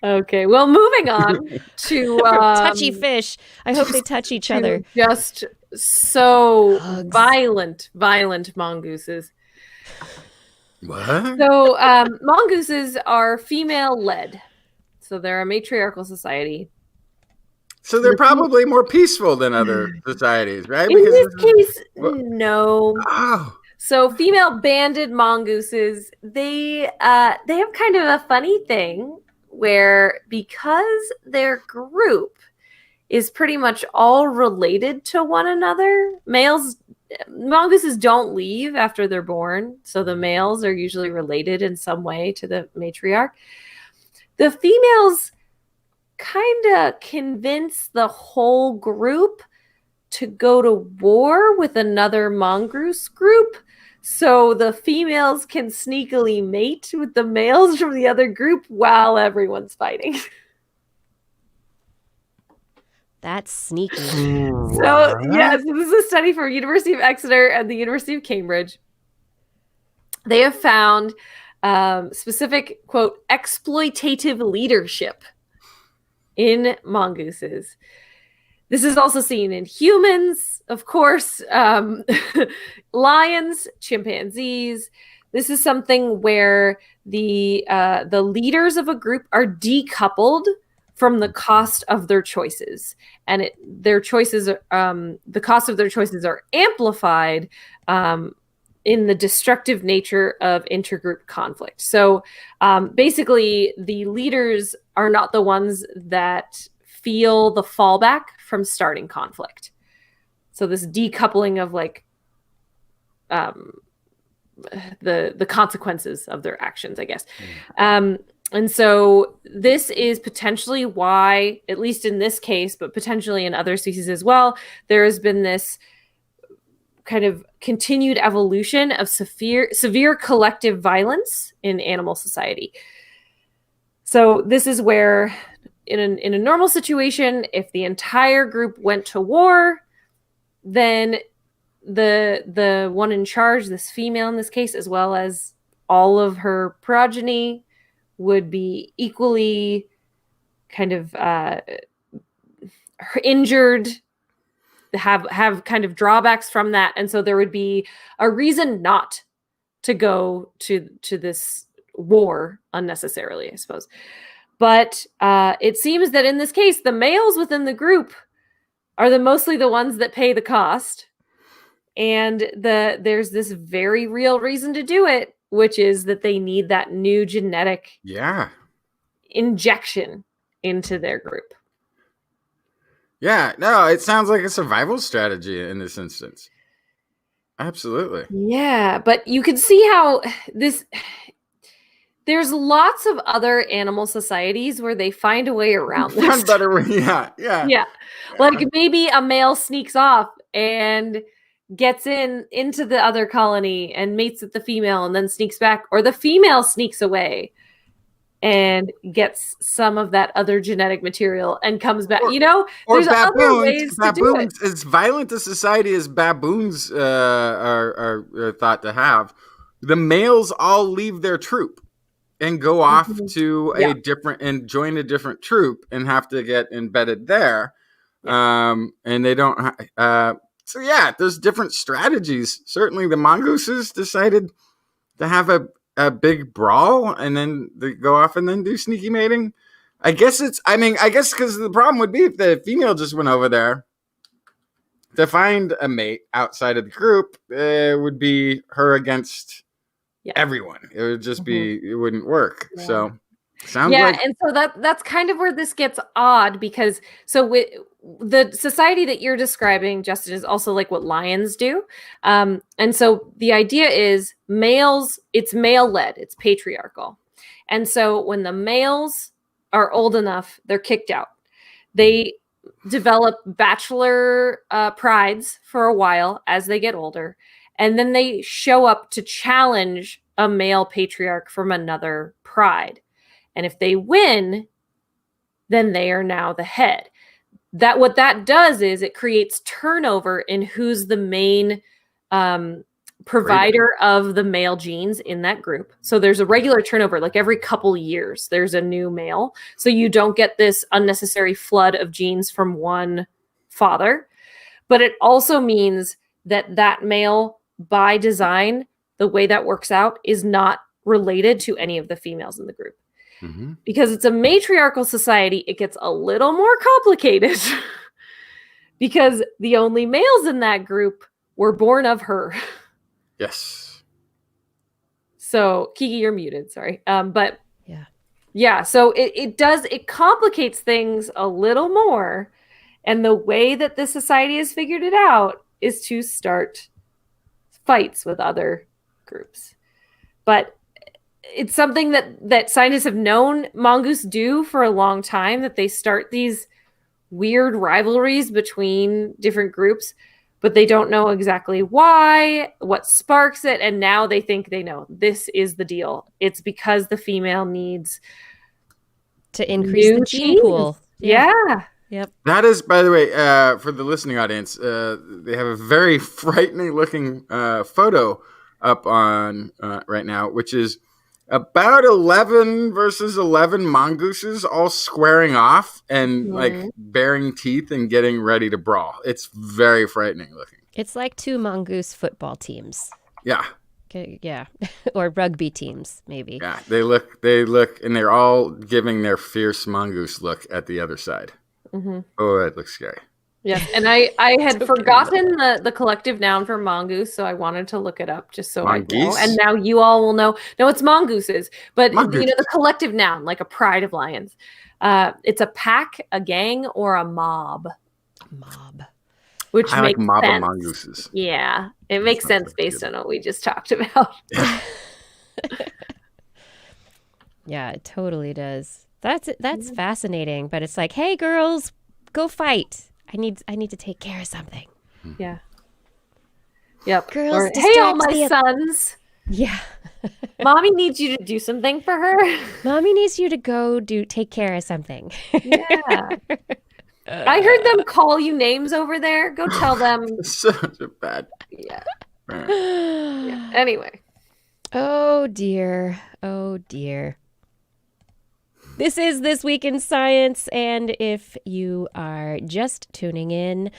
Okay. Well, moving on to touchy fish. I hope they touch each other. Just so violent mongooses. What? So mongooses are female-led. So they're a matriarchal society. So they're probably more peaceful than other societies, right? In this case, no. Oh. So female banded mongooses, they have kind of a funny thing where, because their group is pretty much all related to one another, mongooses don't leave after they're born. So the males are usually related in some way to the matriarch. The females kind of convince the whole group to go to war with another mongoose group, so the females can sneakily mate with the males from the other group while everyone's fighting. That's sneaky. So this is a study from University of Exeter and the University of Cambridge. They have found specific, quote, exploitative leadership in mongooses. This is also seen in humans, of course, lions, chimpanzees. This is something where the leaders of a group are decoupled from the cost of their choices, and the cost of their choices are amplified in the destructive nature of intergroup conflict. So basically, the leaders are not the ones that feel the fallback from starting conflict. So this decoupling of the consequences of their actions, I guess. And so this is potentially why, at least in this case, but potentially in other species as well, there has been this kind of continued evolution of severe collective violence in animal society. So this is where, in a normal situation, if the entire group went to war, then the one in charge, this female in this case, as well as all of her progeny, would be equally kind of injured, have kind of drawbacks from that, and so there would be a reason not to go to this war unnecessarily, I suppose. But it seems that in this case, the males within the group are mostly the ones that pay the cost, and there's this very real reason to do it, which is that they need that new genetic injection into their group. Yeah, no, it sounds like a survival strategy in this instance. Absolutely. Yeah, but you can see how there's lots of other animal societies where they find a way around this. Find better way. Yeah. Yeah. Like maybe a male sneaks off and gets into the other colony and mates with the female and then sneaks back, or the female sneaks away and gets some of that other genetic material and comes back. Or there's other ways to do it. As violent a society as baboons are thought to have, the males all leave their troop and go off to a different and join a different troop and have to get embedded there. And they don't. So yeah, there's different strategies. Certainly, the mongooses decided to have a big brawl and then they go off and then do sneaky mating. I guess because the problem would be if the female just went over there to find a mate outside of the group, it would be her against everyone. It would just be, it wouldn't work. Yeah. So sounds like. And so that's kind of where this gets odd, because with the society that you're describing, Justin, is also like what lions do. And so the idea is males, it's male led, it's patriarchal. And so when the males are old enough, they're kicked out. They develop bachelor prides for a while as they get older. And then they show up to challenge a male patriarch from another pride. And if they win, then they are now the head. What that does is it creates turnover in who's the main provider of the male genes in that group. So there's a regular turnover, like every couple years, there's a new male. So you don't get this unnecessary flood of genes from one father. But it also means that male, by design, the way that works out is not related to any of the females in the group. Because it's a matriarchal society, it gets a little more complicated because the only males in that group were born of her. Yes. So, Kiki, you're muted. Sorry. But yeah. So it complicates things a little more. And the way that the society has figured it out is to start fights with other groups. But it's something that scientists have known mongoose do for a long time, that they start these weird rivalries between different groups, but they don't know exactly why, what sparks it. And now they think they know this is the deal. It's because the female needs to increase the gene pool. Yeah. Yep. That is, by the way, for the listening audience, they have a very frightening looking photo up on right now, which is about 11 versus 11 mongooses all squaring off and like baring teeth and getting ready to brawl. It's very frightening looking. It's like two mongoose football teams. Yeah. Okay, yeah. Or rugby teams, maybe. Yeah, they look, and they're all giving their fierce mongoose look at the other side. Oh, that looks scary. Yes, and I had forgotten the collective noun for mongoose, so I wanted to look it up just so Mongoose? I know. And now you all will know. No, it's mongooses, but the collective noun, like a pride of lions. It's a pack, a gang, or a mob. Which I makes like mob sense. of mongooses. Yeah, it makes sense based on what we just talked about. Yeah, it totally does. That's fascinating, but it's like, hey, girls, go fight. I need to take care of something. Yeah. Yep. Girls, or, hey, all my sons. Yeah. Mommy needs you to do something for her. Mommy needs you to go take care of something. Yeah. I heard them call you names over there. Go tell them. Such a bad. Yeah. Yeah. Anyway. Oh dear. Oh dear. This is This Week in Science, and if you are just tuning in,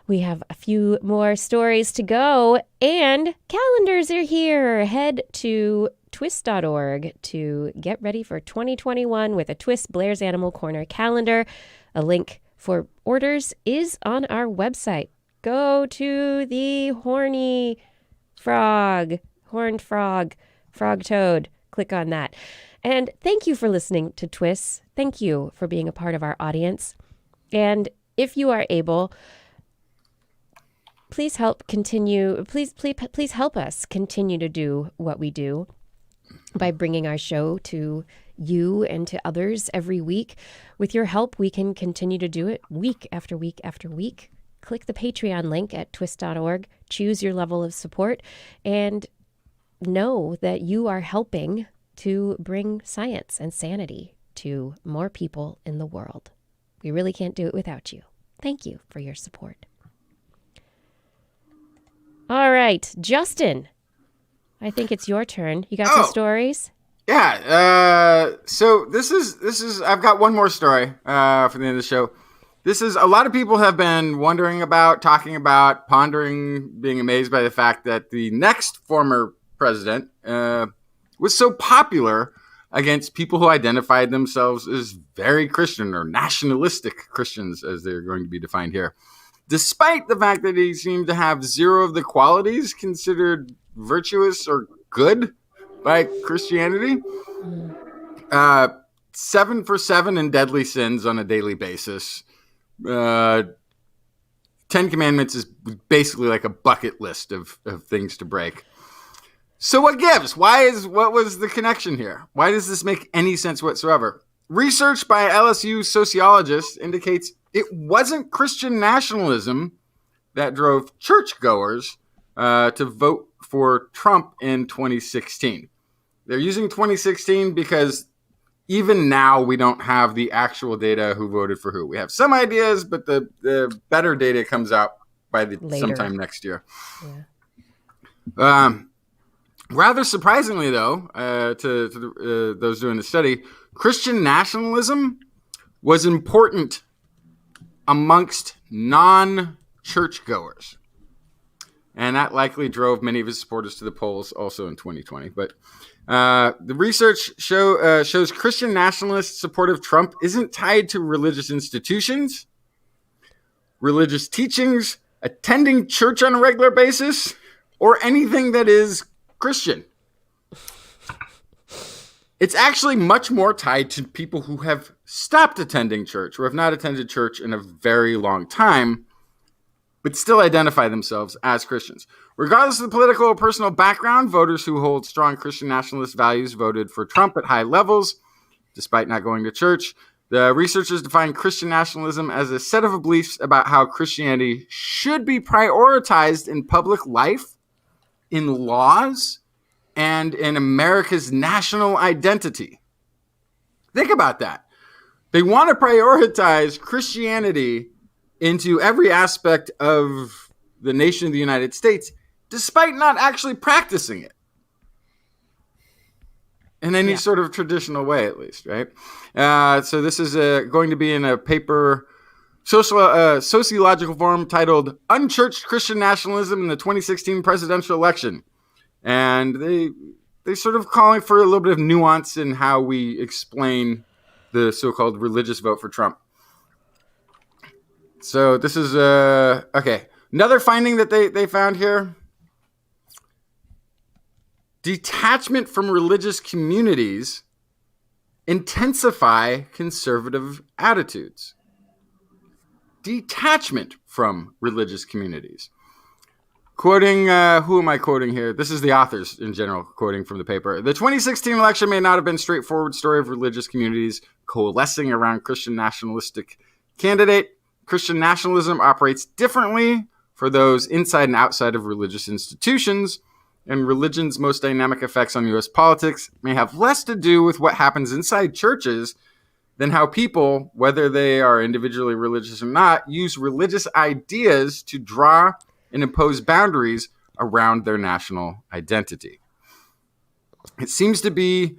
we have a few more stories to go, and calendars are here. Head to TWIS.org to get ready for 2021 with a TWIS Blair's Animal Corner calendar. A link for orders is on our website. Go to the horned frog, frog toad. Click on that. And thank you for listening to TWIS. Thank you for being a part of our audience. And if you are able, please help continue. Please help us continue to do what we do by bringing our show to you and to others every week. With your help, we can continue to do it week after week after week. Click the Patreon link at twist.org, choose your level of support, and know that you are helping to bring science and sanity to more people in the world. We really can't do it without you. Thank you for your support. All right, Justin, I think it's your turn. You got some stories? Yeah. So this is. I've got one more story for the end of the show. This is a lot of people have been wondering about, talking about, pondering, being amazed by the fact that the next former president was so popular against people who identified themselves as very Christian or nationalistic Christians, as they're going to be defined here, despite the fact that he seemed to have zero of the qualities considered virtuous or good by Christianity. 7 for 7 in deadly sins on a daily basis. 10 Commandments is basically like a bucket list of things to break. So what gives? What was the connection here? Why does this make any sense whatsoever? Research by LSU sociologists indicates it wasn't Christian nationalism that drove churchgoers to vote for Trump in 2016. They're using 2016 because even now we don't have the actual data who voted for who. We have some ideas, but the better data comes out by sometime next year. Yeah. Rather surprisingly, though, to those doing the study, Christian nationalism was important amongst non-churchgoers. And that likely drove many of his supporters to the polls also in 2020. But the research shows Christian nationalist support of Trump isn't tied to religious institutions, religious teachings, attending church on a regular basis, or anything that is Christian. It's actually much more tied to people who have stopped attending church or have not attended church in a very long time, but still identify themselves as Christians. Regardless of the political or personal background, voters who hold strong Christian nationalist values voted for Trump at high levels, despite not going to church. The researchers define Christian nationalism as a set of beliefs about how Christianity should be prioritized in public life, in laws, and in America's national identity. Think about that. They want to prioritize Christianity into every aspect of the nation of the United States, despite not actually practicing it in any sort of traditional way, at least, right? So this is going to be in a paper, sociological forum titled "Unchurched Christian Nationalism in the 2016 Presidential Election," and they sort of calling for a little bit of nuance in how we explain the so-called religious vote for Trump. So this is okay. Another finding that they found here: detachment from religious communities intensify conservative attitudes. Detachment from religious communities. Quoting, who am I quoting here? This is the authors in general quoting from the paper. The 2016 election may not have been a straightforward story of religious communities coalescing around Christian nationalistic candidate. Christian nationalism operates differently for those inside and outside of religious institutions, and religion's most dynamic effects on U.S. politics may have less to do with what happens inside churches than how people, whether they are individually religious or not, use religious ideas to draw and impose boundaries around their national identity. It seems to be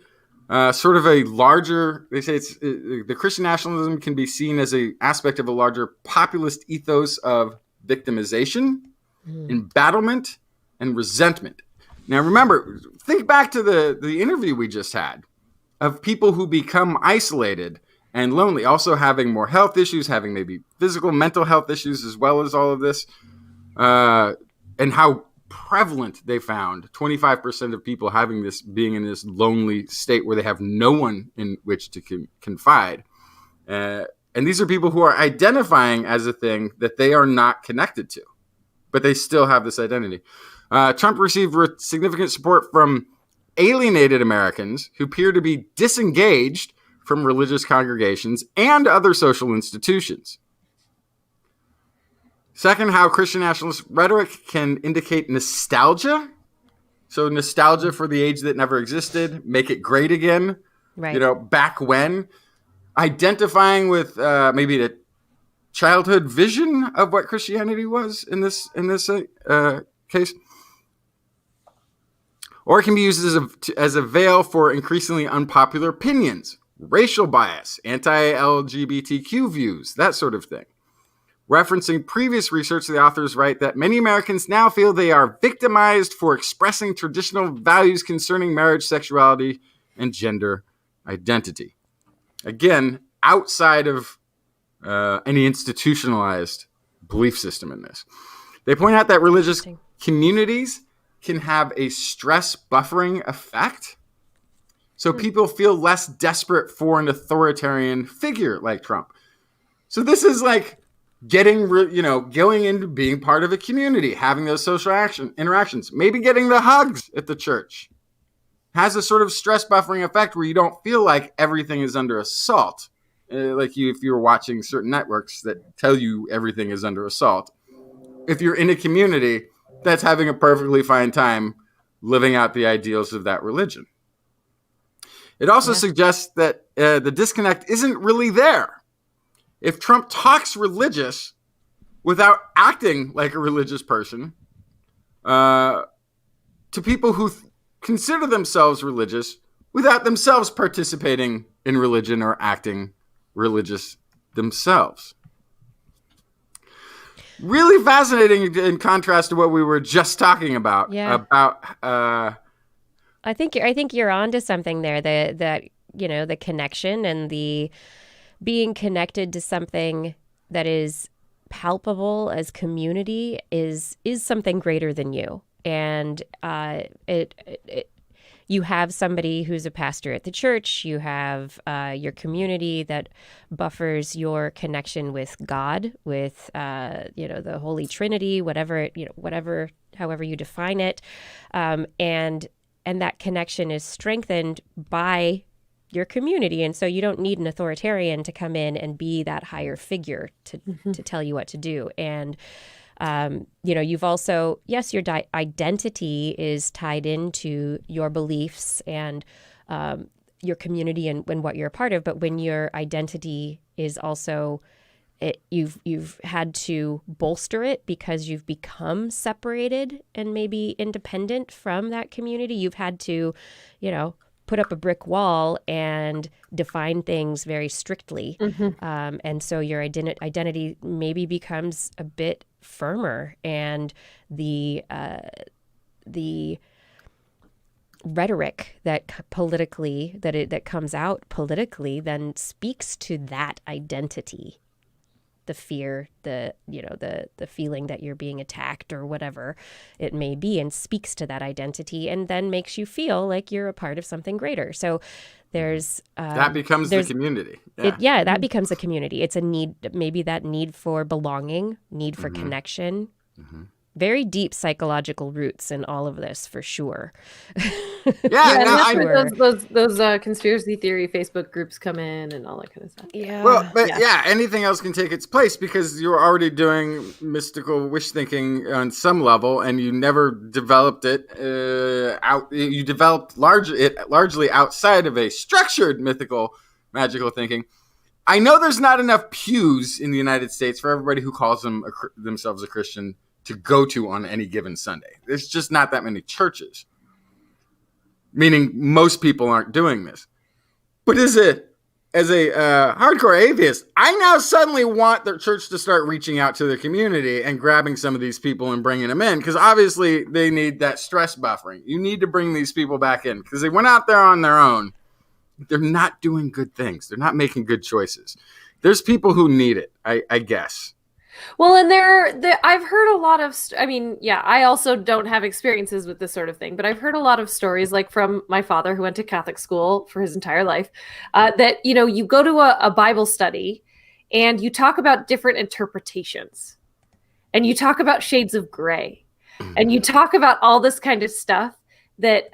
sort of a larger, they say the Christian nationalism can be seen as an aspect of a larger populist ethos of victimization, embattlement, and resentment. Now remember, think back to the interview we just had of people who become isolated and lonely, also having more health issues, having maybe physical, mental health issues, as well as all of this, and how prevalent they found 25% of people having this, being in this lonely state where they have no one in which to confide. And And these are people who are identifying as a thing that they are not connected to, but they still have this identity. Trump received significant support from alienated Americans who appear to be disengaged from religious congregations and other social institutions. Second, how Christian nationalist rhetoric can indicate nostalgia. So nostalgia for the age that never existed, make it great again. Right. You know, back when. Identifying with maybe the childhood vision of what Christianity was in this case. Or it can be used as a veil for increasingly unpopular opinions, racial bias, anti-LGBTQ views, that sort of thing. Referencing previous research, the authors write that many Americans now feel they are victimized for expressing traditional values concerning marriage, sexuality, and gender identity. Again, outside of any institutionalized belief system in this. They point out that religious communities can have a stress buffering effect. So people feel less desperate for an authoritarian figure like Trump. So this is like going into being part of a community, having those social interactions, maybe getting the hugs at the church. Has a sort of stress buffering effect where you don't feel like everything is under assault. If you're watching certain networks that tell you everything is under assault. If you're in a community that's having a perfectly fine time living out the ideals of that religion. It also suggests that the disconnect isn't really there. If Trump talks religious without acting like a religious person, to people who consider themselves religious without themselves participating in religion or acting religious themselves. Really fascinating in contrast to what we were just talking about. Yeah. I think you're onto something there. The connection and the being connected to something that is palpable as community is something greater than you. And you have somebody who's a pastor at the church. You have your community that buffers your connection with God, with the Holy Trinity, however you define it, and that connection is strengthened by your community. And so you don't need an authoritarian to come in and be that higher figure to tell you what to do. And you've also, yes, your identity is tied into your beliefs and your community and what you're a part of. But when your identity is also, you've had to bolster it because you've become separated and maybe independent from that community. You've had to, put up a brick wall and define things very strictly. And so your identity maybe becomes a bit firmer, and the rhetoric that comes out politically then speaks to that identity. The fear, the feeling that you're being attacked or whatever it may be, and speaks to that identity, and then makes you feel like you're a part of something greater. So there's that becomes the community. That becomes a community. It's a need, maybe that need for belonging, need for connection. Very deep psychological roots in all of this, for sure. That's where those conspiracy theory Facebook groups come in and all that kind of stuff. Anything else can take its place because you're already doing mystical wish thinking on some level, and you never developed it You developed largely outside of a structured mythical magical thinking. I know there's not enough pews in the United States for everybody who calls themselves a Christian to go to on any given Sunday. There's just not that many churches. Meaning most people aren't doing this. But as a hardcore atheist, I now suddenly want the church to start reaching out to the community and grabbing some of these people and bringing them in, because obviously they need that stress buffering. You need to bring these people back in because they went out there on their own. They're not doing good things. They're not making good choices. There's people who need it, I guess. Well, and I've heard a lot of, I also don't have experiences with this sort of thing, but I've heard a lot of stories, like from my father who went to Catholic school for his entire life, that, you go to a Bible study and you talk about different interpretations, and you talk about shades of gray, and you talk about all this kind of stuff that,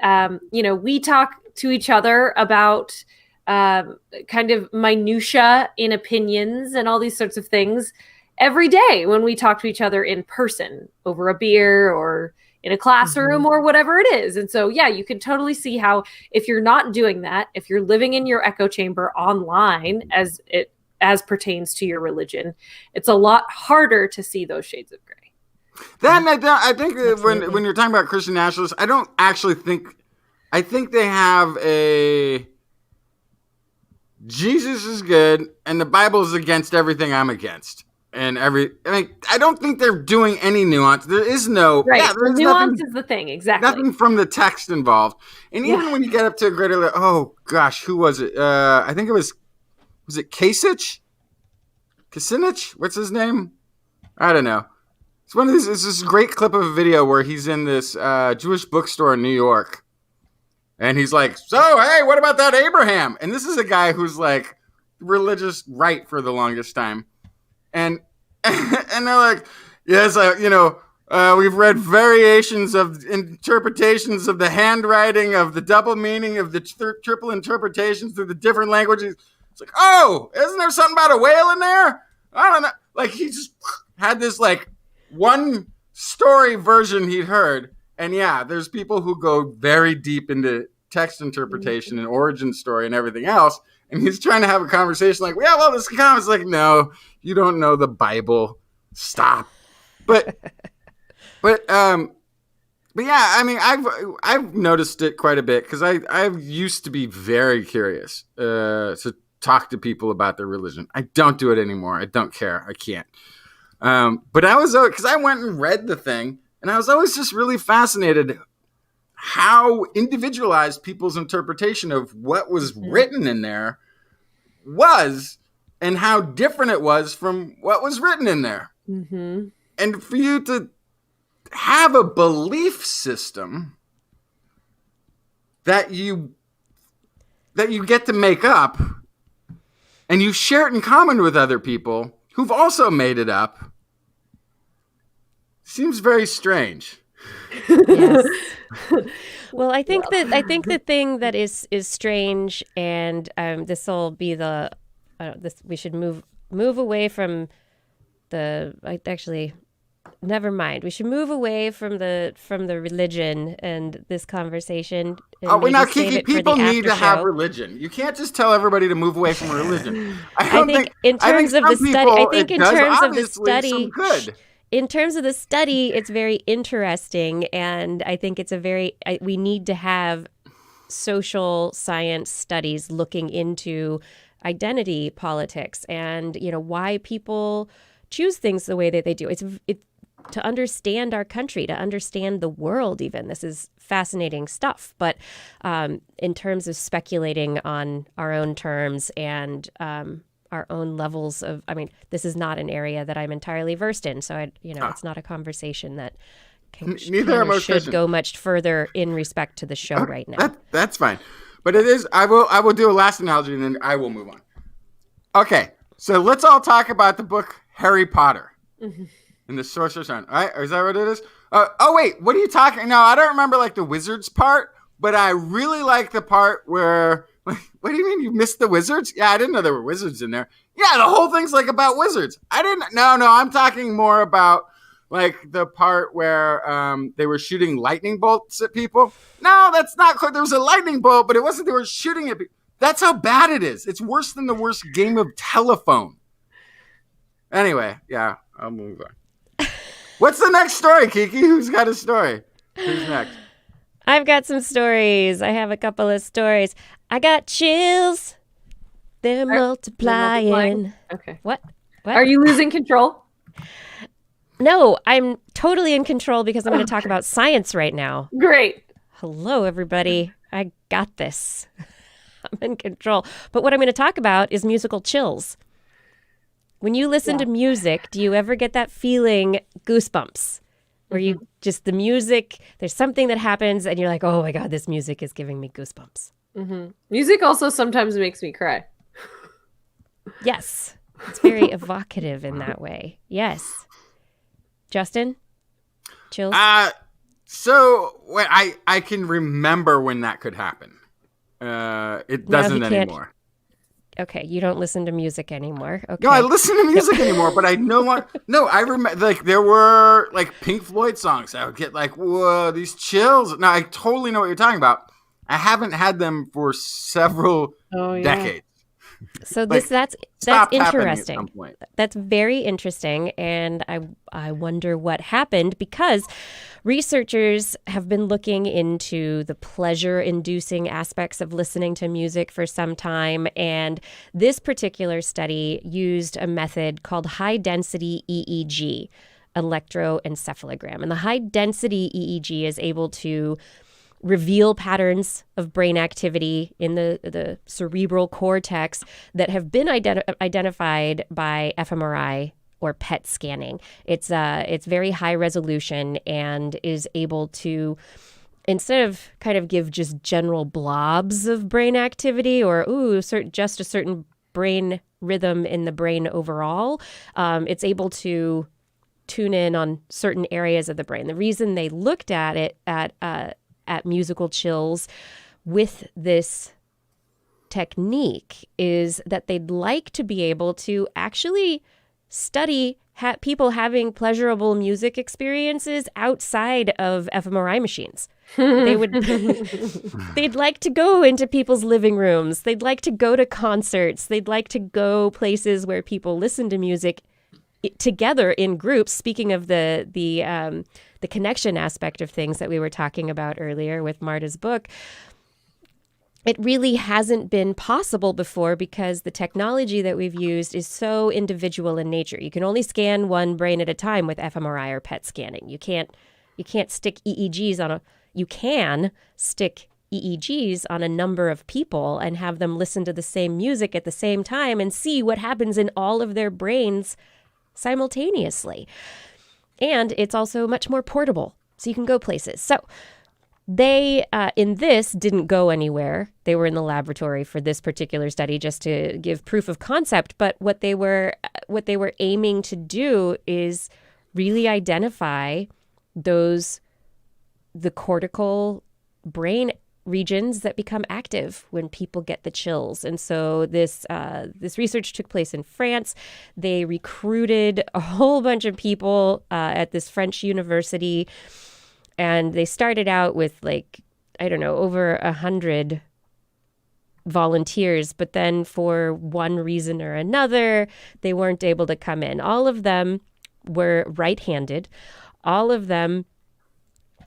we talk to each other about kind of minutia in opinions and all these sorts of things every day when we talk to each other in person over a beer or in a classroom or whatever it is. And so, yeah, you can totally see how if you're not doing that, if you're living in your echo chamber online as pertains to your religion, it's a lot harder to see those shades of gray. Then I think when you're talking about Christian nationalists, I don't actually think, I think they have a Jesus is good and the Bible is against everything I'm against. And I don't think they're doing any nuance. There is no the nuance is the thing, exactly. Nothing from the text involved. And even when you get up to a greater level, oh gosh, who was it? I think was it Kasich? Kasinich? What's his name? I don't know. It's one of these. It's this great clip of a video where he's in this Jewish bookstore in New York, and he's like, "So, hey, what about that Abraham?" And this is a guy who's like religious right for the longest time. And they're like, yes, we've read variations of interpretations of the handwriting, of the double meaning, of the triple interpretations through the different languages. It's like, oh, isn't there something about a whale in there? I don't know. Like, he just had this, like, one story version he'd heard. And, yeah, there's people who go very deep into text interpretation and origin story and everything else. And he's trying to have a conversation like, yeah, well, this comment's like, no, you don't know the Bible. Stop. But yeah, I mean, I've noticed it quite a bit because I used to be very curious to talk to people about their religion. I don't do it anymore. I don't care. I can't. But I was, because I went and read the thing, and I was always just really fascinated how individualized people's interpretation of what was written in there was, and how different it was from what was written in there. Mm-hmm. And for you to have a belief system that you get to make up, and you share it in common with other people who've also made it up, seems very strange. Yes. Well, I think the thing that is strange, and this will be the we should move away from never mind. We should move away from the religion and this conversation. Oh, we're not Kiki. People need to have religion. You can't just tell everybody to move away from religion. I think in terms of the study, in terms of the study, it's very interesting, and I think it's we need to have social science studies looking into identity politics and why people choose things the way that they do. It's to understand our country, to understand the world. Even this is fascinating stuff. But in terms of speculating on our own terms and our own levels of, this is not an area that I'm entirely versed in. So it's not a conversation that should go much further in respect to the show right now. That's fine. But it is, I will do a last analogy and then I will move on. Okay. So let's all talk about the book Harry Potter and the Sorcerer's Stone. All right? Is that what it is? Oh, wait. What are you talking? No, I don't remember like the wizards part, but I really like the part where, what do you mean you missed the wizards? Yeah, I didn't know there were wizards in there. Yeah, the whole thing's like about wizards. No, I'm talking more about like the part where they were shooting lightning bolts at people. No, that's not quite. There was a lightning bolt, but it wasn't. They were shooting at people. That's how bad it is. It's worse than the worst game of telephone. Anyway, yeah, I'll move on. What's the next story, Kiki? Who's got a story? Who's next? I've got some stories. I have a couple of stories. I got chills. They're multiplying. Okay. What? Are you losing control? No, I'm totally in control because I'm going to talk about science right now. Great. Hello, everybody. I got this. I'm in control. But what I'm going to talk about is musical chills. When you listen to music, do you ever get that feeling, goosebumps? Where you just, the music, there's something that happens and you're like, oh my God, this music is giving me goosebumps. Mm-hmm. Music also sometimes makes me cry. Yes. It's very evocative in that way. Yes. Justin? Chills? So I can remember when that could happen. It doesn't he can't. anymore. Okay, you don't listen to music anymore. Okay. No, I listen to music anymore, but I no longer. No, I remember like there were like Pink Floyd songs. I would get like, whoa, these chills. Now I totally know what you're talking about. I haven't had them for several decades. So Like, that's stopped happening at interesting. some point. That's very interesting, and I wonder what happened, because researchers have been looking into the pleasure-inducing aspects of listening to music for some time, and this particular study used a method called high-density EEG, electroencephalogram. And the high-density EEG is able to reveal patterns of brain activity in the cerebral cortex that have been identified by fMRI or PET scanning. It's very high resolution and is able to, instead of kind of give just general blobs of brain activity or just a certain brain rhythm in the brain overall, it's able to tune in on certain areas of the brain. The reason they looked at it at musical chills with this technique is that they'd like to be able to actually study people having pleasurable music experiences outside of fMRI machines. They'd like to go into people's living rooms. They'd like to go to concerts. They'd like to go places where people listen to music together in groups. Speaking of the connection aspect of things that we were talking about earlier with Marta's book, it really hasn't been possible before because the technology that we've used is so individual in nature. You can only scan one brain at a time with fMRI or PET scanning. You can't stick EEGs on you can stick EEGs on a number of people and have them listen to the same music at the same time and see what happens in all of their brains simultaneously. And it's also much more portable, so you can go places. So they, in this, didn't go anywhere. They were in the laboratory for this particular study just to give proof of concept. But what they were aiming to do is really identify the cortical brain regions that become active when people get the chills. And so this research took place in France. They recruited a whole bunch of people at this French university, and they started out with over 100 volunteers, but then for one reason or another, they weren't able to come in. All of them were right-handed. All of them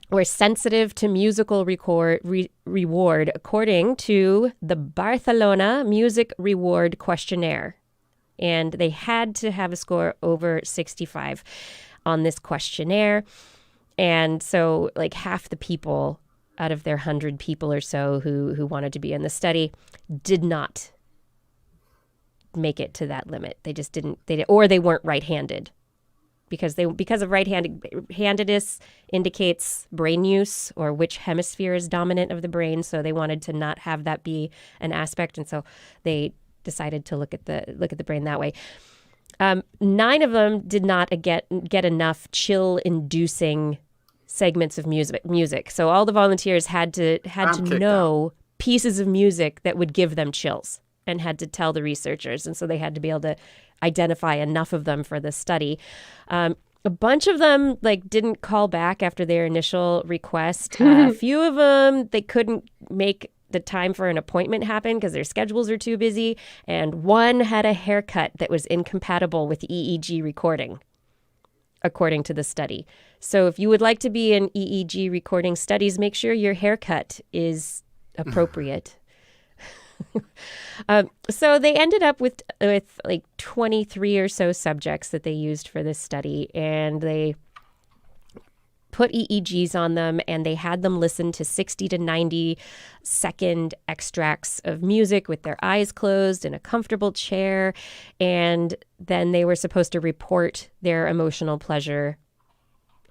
were sensitive to musical reward according to the Barcelona Music Reward Questionnaire. And they had to have a score over 65 on this questionnaire. And so half the people out of their 100 people or so who wanted to be in the study did not make it to that limit. They just didn't, or they weren't right-handed. Because of right-handedness indicates brain use or which hemisphere is dominant of the brain, so they wanted to not have that be an aspect, and so they decided to look at the brain that way. 9 of them did not get enough chill-inducing segments of music. So all the volunteers had to know pieces of music that would give them chills, and had to tell the researchers, and so they had to be able to identify enough of them for the study. A bunch of them didn't call back after their initial request. A few of them, they couldn't make the time for an appointment happen because their schedules are too busy. And one had a haircut that was incompatible with EEG recording, according to the study. So if you would like to be in EEG recording studies, make sure your haircut is appropriate. So they ended up with 23 or so subjects that they used for this study, and they put EEGs on them, and they had them listen to 60 to 90 second extracts of music with their eyes closed in a comfortable chair, and then they were supposed to report their emotional pleasure.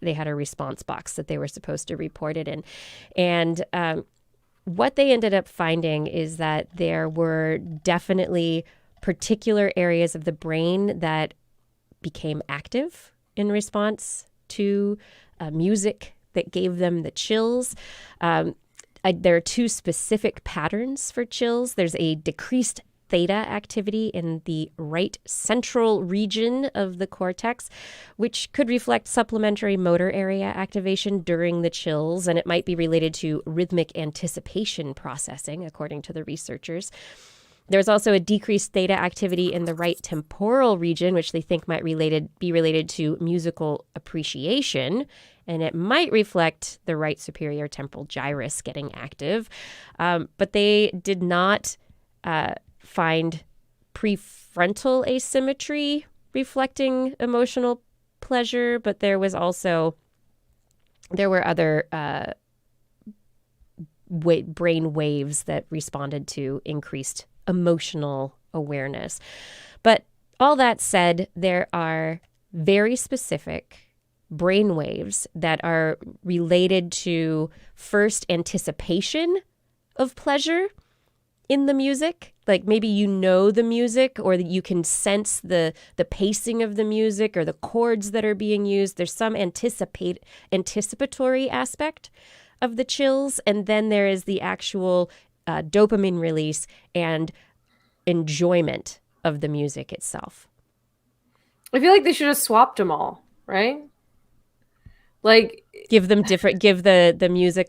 They had a response box that they were supposed to report it in, and what they ended up finding is that there were definitely particular areas of the brain that became active in response to music that gave them the chills. There are two specific patterns for chills. There's a decreased theta activity in the right central region of the cortex, which could reflect supplementary motor area activation during the chills, and it might be related to rhythmic anticipation processing, according to the researchers. There's also a decreased theta activity in the right temporal region, which they think might be related to musical appreciation, and it might reflect the right superior temporal gyrus getting active. But they did not find prefrontal asymmetry reflecting emotional pleasure, but there were other brain waves that responded to increased emotional awareness. But all that said, there are very specific brain waves that are related to first anticipation of pleasure in the music. Like maybe you know the music, or you can sense the pacing of the music or the chords that are being used. There's some anticipatory aspect of the chills, and then there is the actual dopamine release and enjoyment of the music itself. I feel like they should have swapped them all, right? Like give the music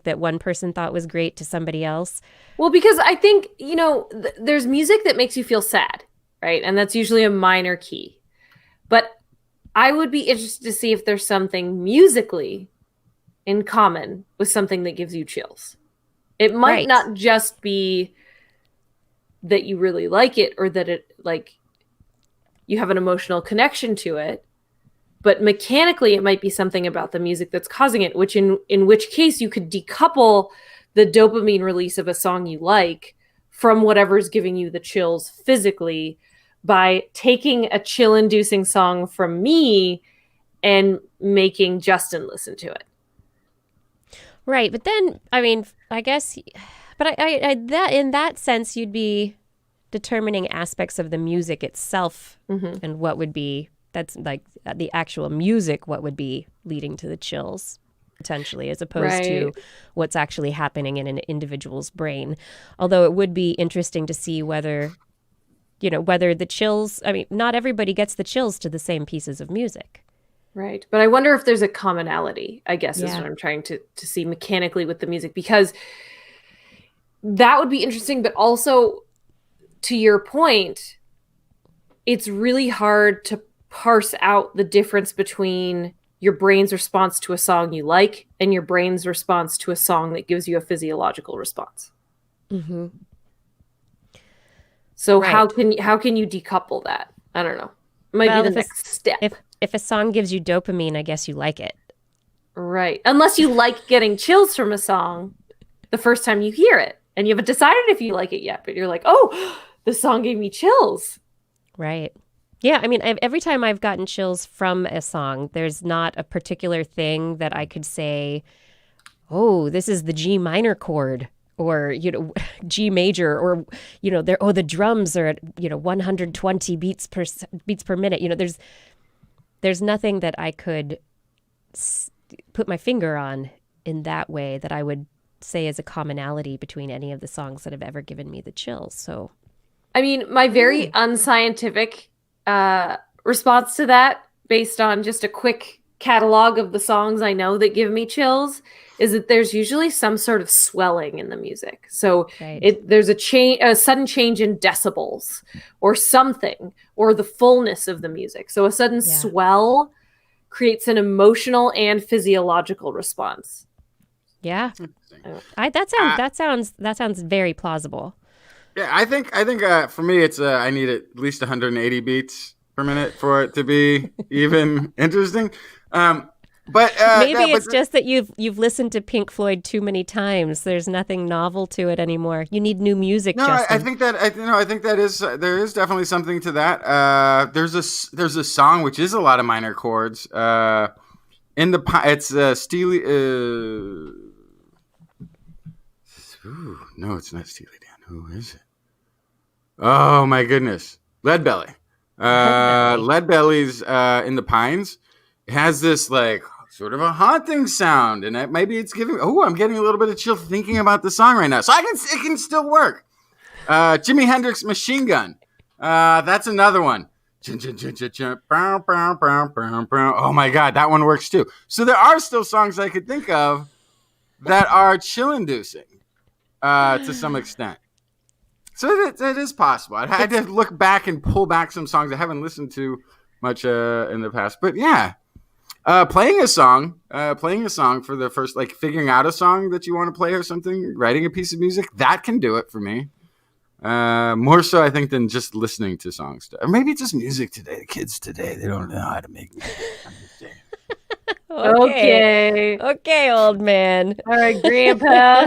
that one person thought was great to somebody else. Well, because I think, there's music that makes you feel sad, right? And that's usually a minor key. But I would be interested to see if there's something musically in common with something that gives you chills. It might not just be that you really like it, or that it, like, you have an emotional connection to it. But mechanically, it might be something about the music that's causing it, which in which case you could decouple the dopamine release of a song you like from whatever's giving you the chills physically by taking a chill-inducing song from me and making Justin listen to it. Right, but then, I mean, I guess, but I that in that sense, you'd be determining aspects of the music itself, and what would be. That's like the actual music, what would be leading to the chills, potentially, as opposed to what's actually happening in an individual's brain. Although it would be interesting to see whether the chills, I mean, not everybody gets the chills to the same pieces of music. Right. But I wonder if there's a commonality, I guess, is what I'm trying to see mechanically with the music, because that would be interesting. But also, to your point, it's really hard to parse out the difference between your brain's response to a song you like and your brain's response to a song that gives you a physiological response. Mm-hmm. So how can you decouple that? I don't know. It might be the next step. If a song gives you dopamine, I guess you like it. Right. Unless you like getting chills from a song the first time you hear it, and you haven't decided if you like it yet, but you're like, oh, the song gave me chills. Right. Yeah, I mean, every time I've gotten chills from a song, there's not a particular thing that I could say, oh, this is the G minor chord, or, G major, or, the drums are at, 120 beats per minute. There's nothing that I could put my finger on in that way that I would say is a commonality between any of the songs that have ever given me the chills. So, I mean, my very unscientific response to that, based on just a quick catalog of the songs I know that give me chills, is that there's usually some sort of swelling in the music. So there's a sudden change in decibels or something, or the fullness of the music. So a sudden swell creates an emotional and physiological response. Yeah, that sounds very plausible. Yeah, I think for me it's I need at least 180 beats per minute for it to be even interesting. But maybe it's just that you've listened to Pink Floyd too many times. There's nothing novel to it anymore. You need new music. No, Justin. I think that there is definitely something to that. There's a song which is a lot of minor chords. It's Steely. No, it's not Steely Dan. Who is it? Oh my goodness, Leadbelly. Leadbelly's in the Pines. It has this like sort of a haunting sound, and maybe it's giving. Oh, I'm getting a little bit of chill thinking about the song right now. So it can still work. Jimi Hendrix Machine Gun. That's another one. Oh my God, that one works too. So there are still songs I could think of that are chill-inducing to some extent. So it is possible. I had to look back and pull back some songs I haven't listened to much in the past. But yeah, playing a song for the first, like figuring out a song that you want to play or something, writing a piece of music, that can do it for me. More so, I think, than just listening to songs. Or maybe just music today. The kids today, they don't know how to make music. Okay, old man. All right, Grandpa.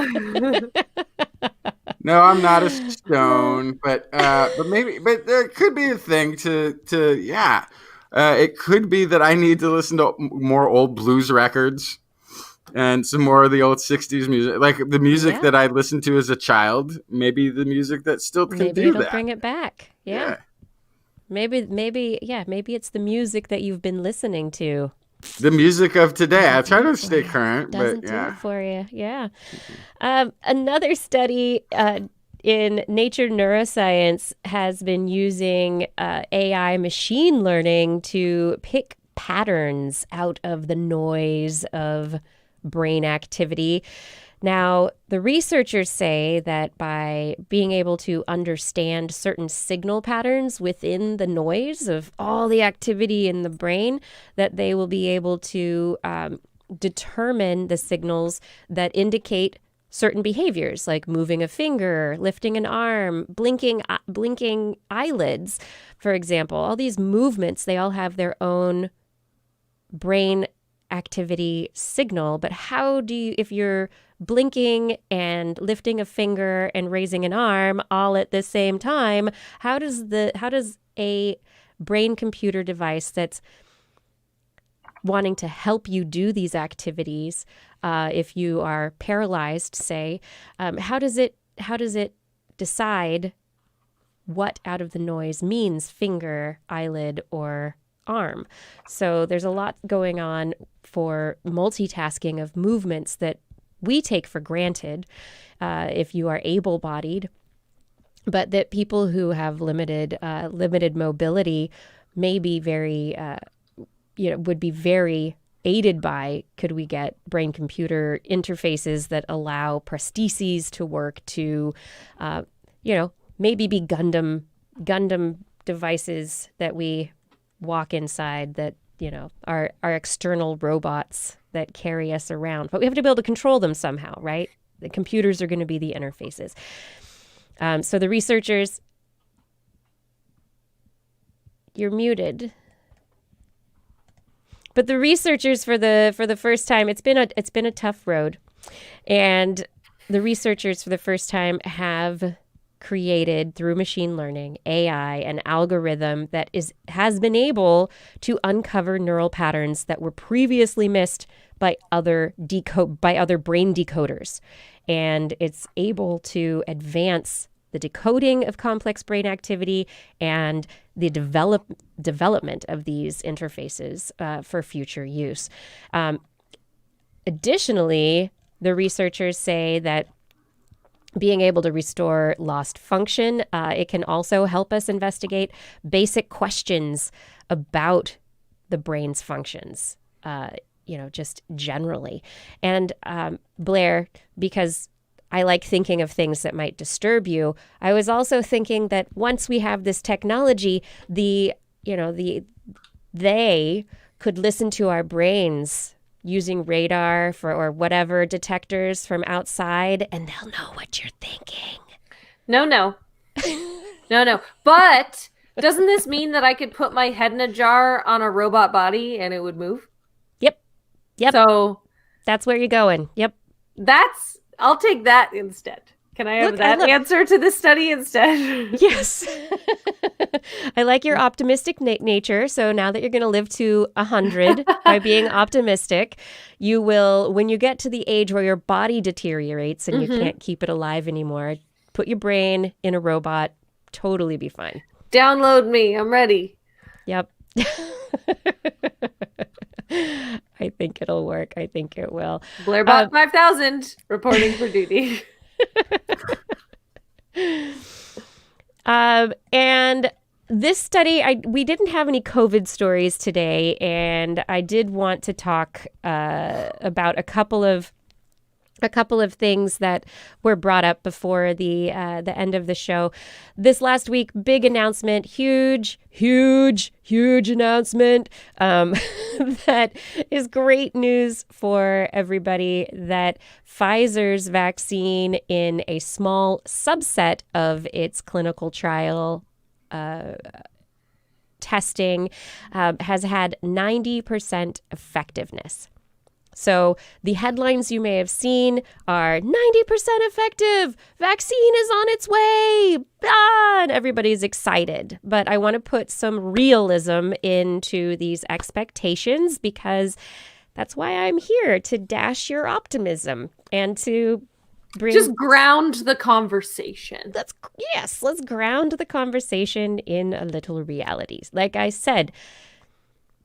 No, I'm not a stone, but there could be a thing to yeah. It could be that I need to listen to more old blues records and some more of the old 60s music, like the music that I listened to as a child. Maybe the music that still can maybe do it'll that. Bring it back. Yeah. Maybe it's the music that you've been listening to. The music of today. I try to stay current, Doesn't but do it for you. Yeah. Another study in Nature Neuroscience has been using AI machine learning to pick patterns out of the noise of brain activity. Now, the researchers say that by being able to understand certain signal patterns within the noise of all the activity in the brain, that they will be able to determine the signals that indicate certain behaviors, like moving a finger, lifting an arm, blinking eyelids, for example. All these movements, they all have their own brain activity signal. But how do you, if you're blinking and lifting a finger and raising an arm all at the same time, how does a brain computer device that's wanting to help you do these activities, if you are paralyzed, say, how does it decide what out of the noise means finger, eyelid, or arm? So there's a lot going on for multitasking of movements that we take for granted if you are able-bodied, but that people who have limited mobility may be very, would be very aided by. Could we get brain-computer interfaces that allow prostheses to work to, maybe be Gundam devices that we walk inside that, are external robots that carry us around. But we have to be able to control them somehow, right? The computers are going to be the interfaces. So the researchers, you're muted. But the researchers for the first time, it's been a tough road, and the researchers for the first time have created through machine learning, AI, an algorithm that has been able to uncover neural patterns that were previously missed by other brain decoders, and it's able to advance the decoding of complex brain activity and the development of these interfaces for future use. Additionally, the researchers say that being able to restore lost function, it can also help us investigate basic questions about the brain's functions, just generally. And Blair, because I like thinking of things that might disturb you, I was also thinking that once we have this technology, they could listen to our brains using radar or whatever detectors from outside, and they'll know what you're thinking. No. But doesn't this mean that I could put my head in a jar on a robot body and it would move? Yep. So that's where you're going. Yep. I'll take that instead. Can I have answer to this study instead? Yes. I like your optimistic nature. So now that you're going to live to 100 by being optimistic, you will, when you get to the age where your body deteriorates and you can't keep it alive anymore, put your brain in a robot, totally be fine. Download me. I'm ready. Yep. I think it'll work. I think it will. Blairbot 5000 reporting for duty. And this study, we didn't have any COVID stories today, and I did want to talk about a couple of things that were brought up before the end of the show. This last week, big announcement, huge announcement that is great news for everybody, that Pfizer's vaccine in a small subset of its clinical trial testing has had 90% effectiveness. So the headlines you may have seen are 90% effective, vaccine is on its way, and everybody's excited. But I want to put some realism into these expectations, because that's why I'm here, to dash your optimism and to just ground the conversation. Let's ground the conversation in a little realities. Like I said,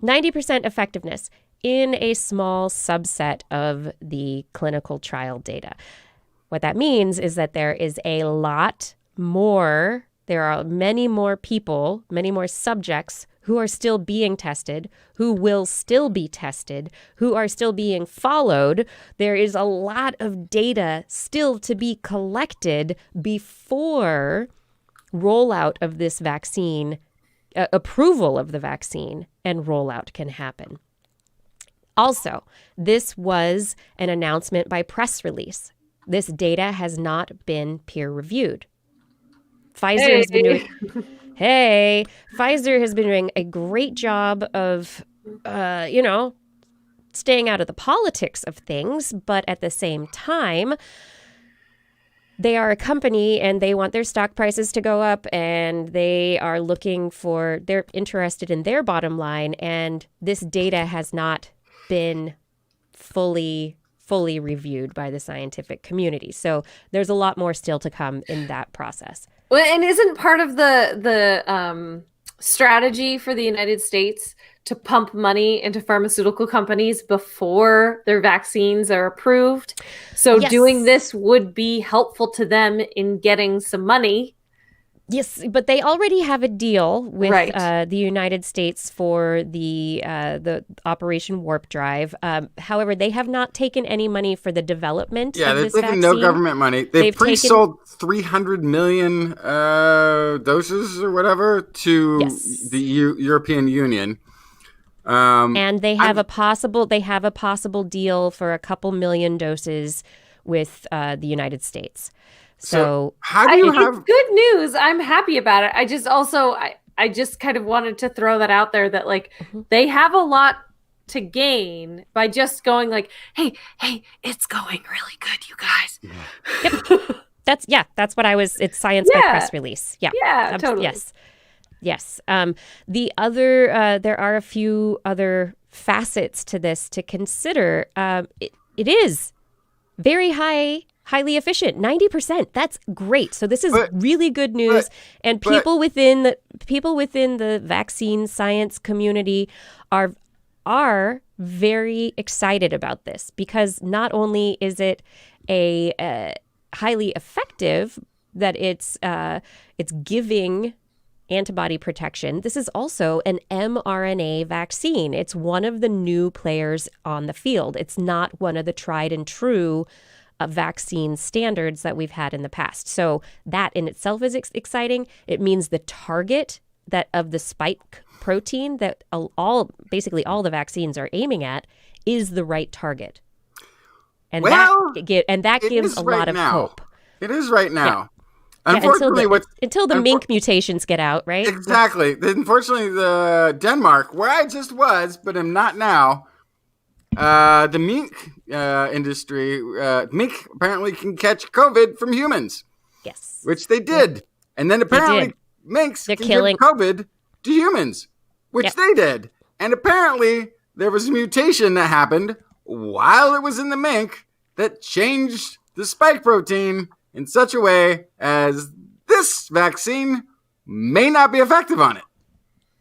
90% effectiveness in a small subset of the clinical trial data. What that means is that there is a lot more, there are many more people, many more subjects who are still being tested, who will still be tested, who are still being followed. There is a lot of data still to be collected before rollout of this vaccine, approval of the vaccine, and rollout can happen. Also, this was an announcement by press release. This data has not been peer-reviewed. Pfizer has been doing a great job of, staying out of the politics of things, but at the same time, they are a company and they want their stock prices to go up, and they're interested in their bottom line, and this data has not been fully reviewed by the scientific community. So there's a lot more still to come in that process. Well, and isn't part of the strategy for the United States to pump money into pharmaceutical companies before their vaccines are approved? So Yes. Doing this would be helpful to them in getting some money. Yes, but they already have a deal with Right. The United States for the Operation Warp Drive. However, they have not taken any money for the development Yeah, of they've this taken vaccine. no government money. They've pre-sold 300 million doses or whatever to Yes. the European Union. And they have a possible deal for a couple million doses with the United States. So how do you have... It's good news. I'm happy about it. I just also, I just kind of wanted to throw that out there that they have a lot to gain by just going hey, it's going really good, you guys. Yep. That's what I was. It's science by press release. Yeah. Yeah, totally. Yes. The other, there are a few other facets to this to consider. It is very highly efficient, 90%. That's great. So this is really good news. And people within the vaccine science community are very excited about this, because not only is it a highly effective, that it's giving antibody protection. This is also an mRNA vaccine. It's one of the new players on the field. It's not one of the tried and true vaccine standards that we've had in the past. So that in itself is exciting. It means the target that of the spike protein that basically all the vaccines are aiming at is the right target. And that gives a lot of hope. It is right now. Yeah. Unfortunately, until the mink mutations get out, right? Exactly. Unfortunately, the Denmark, where I just was, but am not now, the mink industry, mink apparently can catch COVID from humans. Yes. Which they did. And then apparently minks can give COVID to humans, which they did. And apparently there was a mutation that happened while it was in the mink that changed the spike protein in such a way as this vaccine may not be effective on it.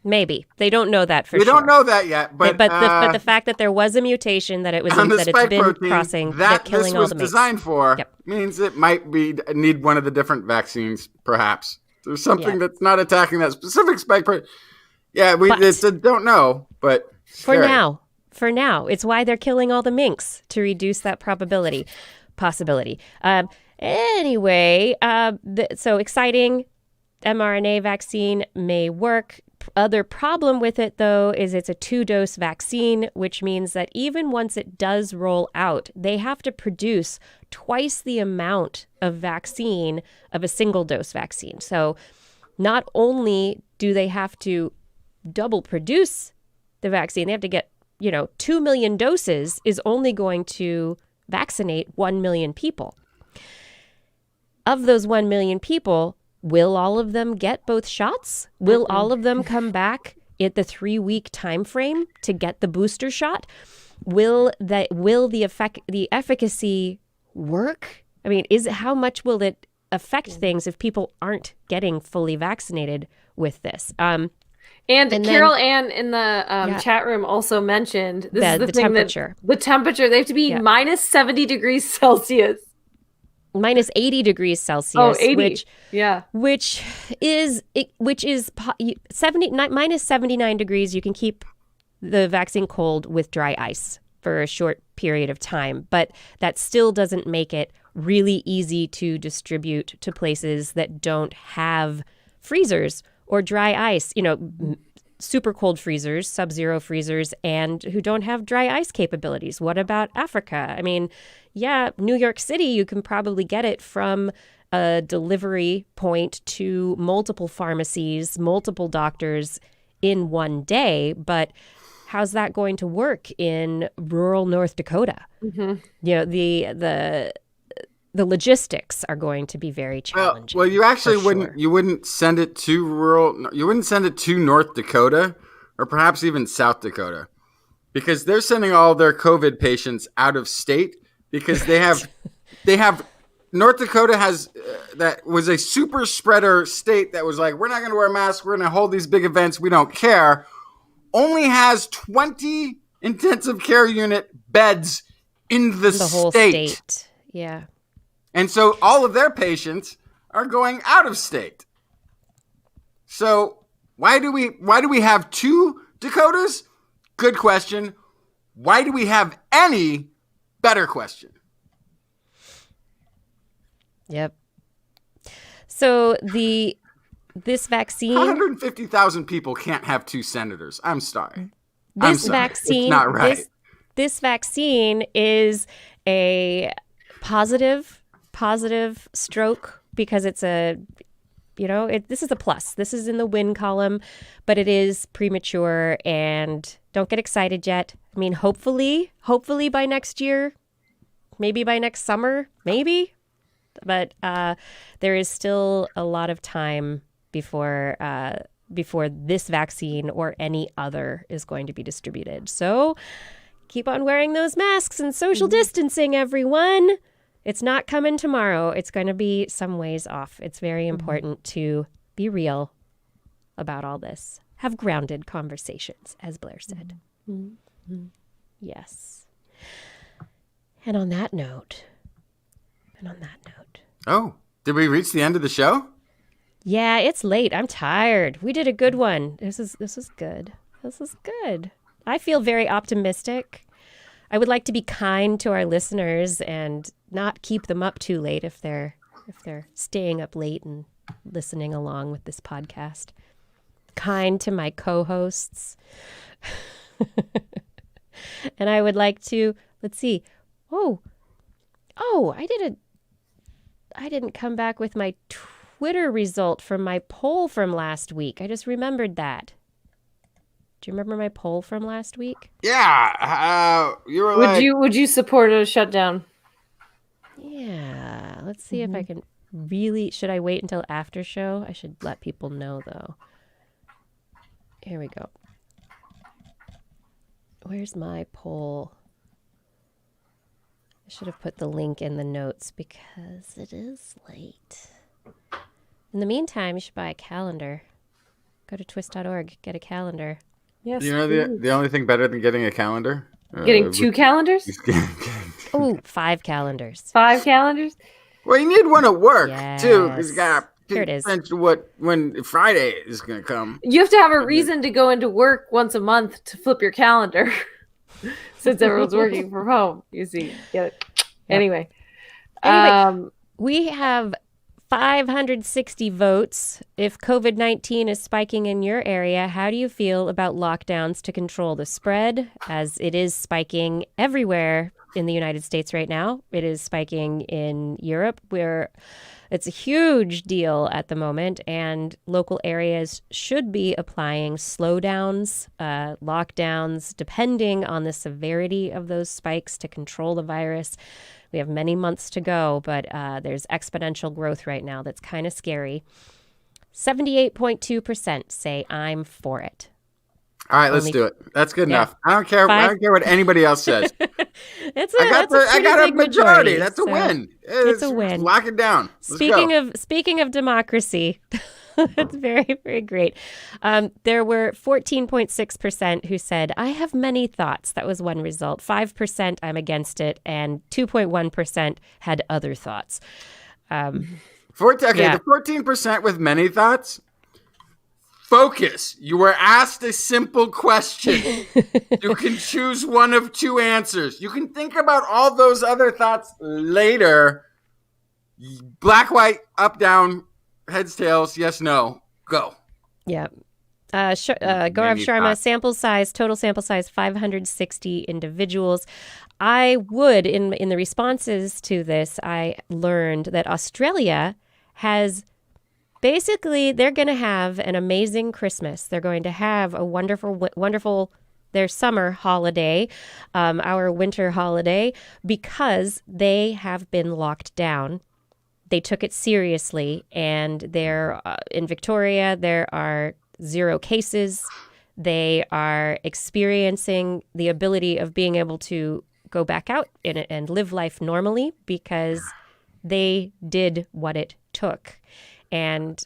Maybe. They don't know that for We sure. don't know that yet, but the fact that there was a mutation, that it was on the that it's spike been protein crossing, that they're this killing all was the minks. designed for Yep. means it might need one of the different vaccines, perhaps. There's something Yeah. that's not attacking that specific spike protein. Yeah, But- it's a don't know, but For scary. now. It's why they're killing all the minks, to reduce that possibility. Anyway, so exciting. mRNA vaccine may work. Other problem with it, though, is it's a 2-dose vaccine, which means that even once it does roll out, they have to produce twice the amount of vaccine of a single-dose vaccine. So not only do they have to double produce the vaccine, they have to get, 2 million doses is only going to vaccinate 1 million people. Of those 1 million people, will all of them get both shots? Will all of them come back at the 3-week time frame to get the booster shot? Will the efficacy work? I mean, how much will it affect things if people aren't getting fully vaccinated with this? And then- Carol Ann in the chat room also mentioned this is the thing temperature. The temperature, they have to be minus 70 degrees Celsius. Minus 80 degrees Celsius. Oh, 80. Which is minus 79 degrees. You can keep the vaccine cold with dry ice for a short period of time, but that still doesn't make it really easy to distribute to places that don't have freezers or dry ice, super cold freezers, sub-zero freezers, and who don't have dry ice capabilities. What about Africa? I mean, New York City, you can probably get it from a delivery point to multiple pharmacies, multiple doctors in one day, but how's that going to work in rural North Dakota? Mm-hmm. The logistics are going to be very challenging. Well, you actually wouldn't send it to you wouldn't send it to North Dakota or perhaps even South Dakota, because they're sending all their COVID patients out of state because they have North Dakota has that was a super spreader state that was like, we're not going to wear masks, we're going to hold these big events, we don't care. Only has 20 intensive care unit beds in the whole state. Yeah. And so all of their patients are going out of state. So why do we have 2 Dakotas? Good question. Why do we have any? Better question. Yep. So this vaccine, 150,000 people can't have 2 senators. I'm sorry. Vaccine, it's not right. This vaccine is a positive stroke because it's this is a plus. This is in the win column, but it is premature, and don't get excited yet. I mean, hopefully by next year, maybe by next summer, maybe, but there is still a lot of time before this vaccine or any other is going to be distributed. So keep on wearing those masks and social distancing, everyone. It's not coming tomorrow. It's going to be some ways off. It's very important to be real about all this. Have grounded conversations, as Blair said. Mm-hmm. Yes. And on that note. Oh, did we reach the end of the show? Yeah, it's late. I'm tired. We did a good one. This is good. This is good. I feel very optimistic. I would like to be kind to our listeners and not keep them up too late if they're staying up late and listening along with this podcast. Kind to my co-hosts. And I would like to, let's see. Oh, I didn't come back with my Twitter result from my poll from last week. I just remembered that. Do you remember my poll from last week? Yeah. You were Would you support a shutdown? Yeah. Let's see if I can really. Should I wait until after show? I should let people know, though. Here we go. Where's my poll? I should have put the link in the notes because it is late. In the meantime, you should buy a calendar. Go to twist.org, get a calendar. Yes. You know the only thing better than getting a calendar? Getting 2 calendars? Oh, 5 calendars. 5 calendars? Well, you need one at work too. Yes. Because you got Here it is. when Friday is going to come. You have to have a reason to go into work once a month to flip your calendar. Since everyone's working from home, you see. Get it? Anyway. We have 560 votes. If COVID-19 is spiking in your area, how do you feel about lockdowns to control the spread? As it is spiking everywhere in the United States right now. It is spiking in Europe, where it's a huge deal at the moment, and local areas should be applying slowdowns, lockdowns, depending on the severity of those spikes to control the virus. We have many months to go, but there's exponential growth right now that's kind of scary. 78.2% say I'm for it. All right, let's do it. That's good enough. I don't care. I don't care what anybody else says. I got a majority. That's a win. It's a win. Lock it down. Speaking of democracy, it's very, very great. There were 14.6% who said, I have many thoughts. That was one result. 5% I'm against it, and 2.1% had other thoughts. The 14% with many thoughts. Focus. You were asked a simple question. You can choose one of 2 answers. You can think about all those other thoughts later. Black, white, up, down, heads, tails, yes, no, go. Yeah. Gaurav Sharma, total sample size, 560 individuals. I would, in the responses to this, I learned that Australia has basically, they're going to have an amazing Christmas. They're going to have a wonderful, their summer holiday, our winter holiday, because they have been locked down. They took it seriously, and they're in Victoria, there are 0 cases. They are experiencing the ability of being able to go back out in it and live life normally because they did what it took. And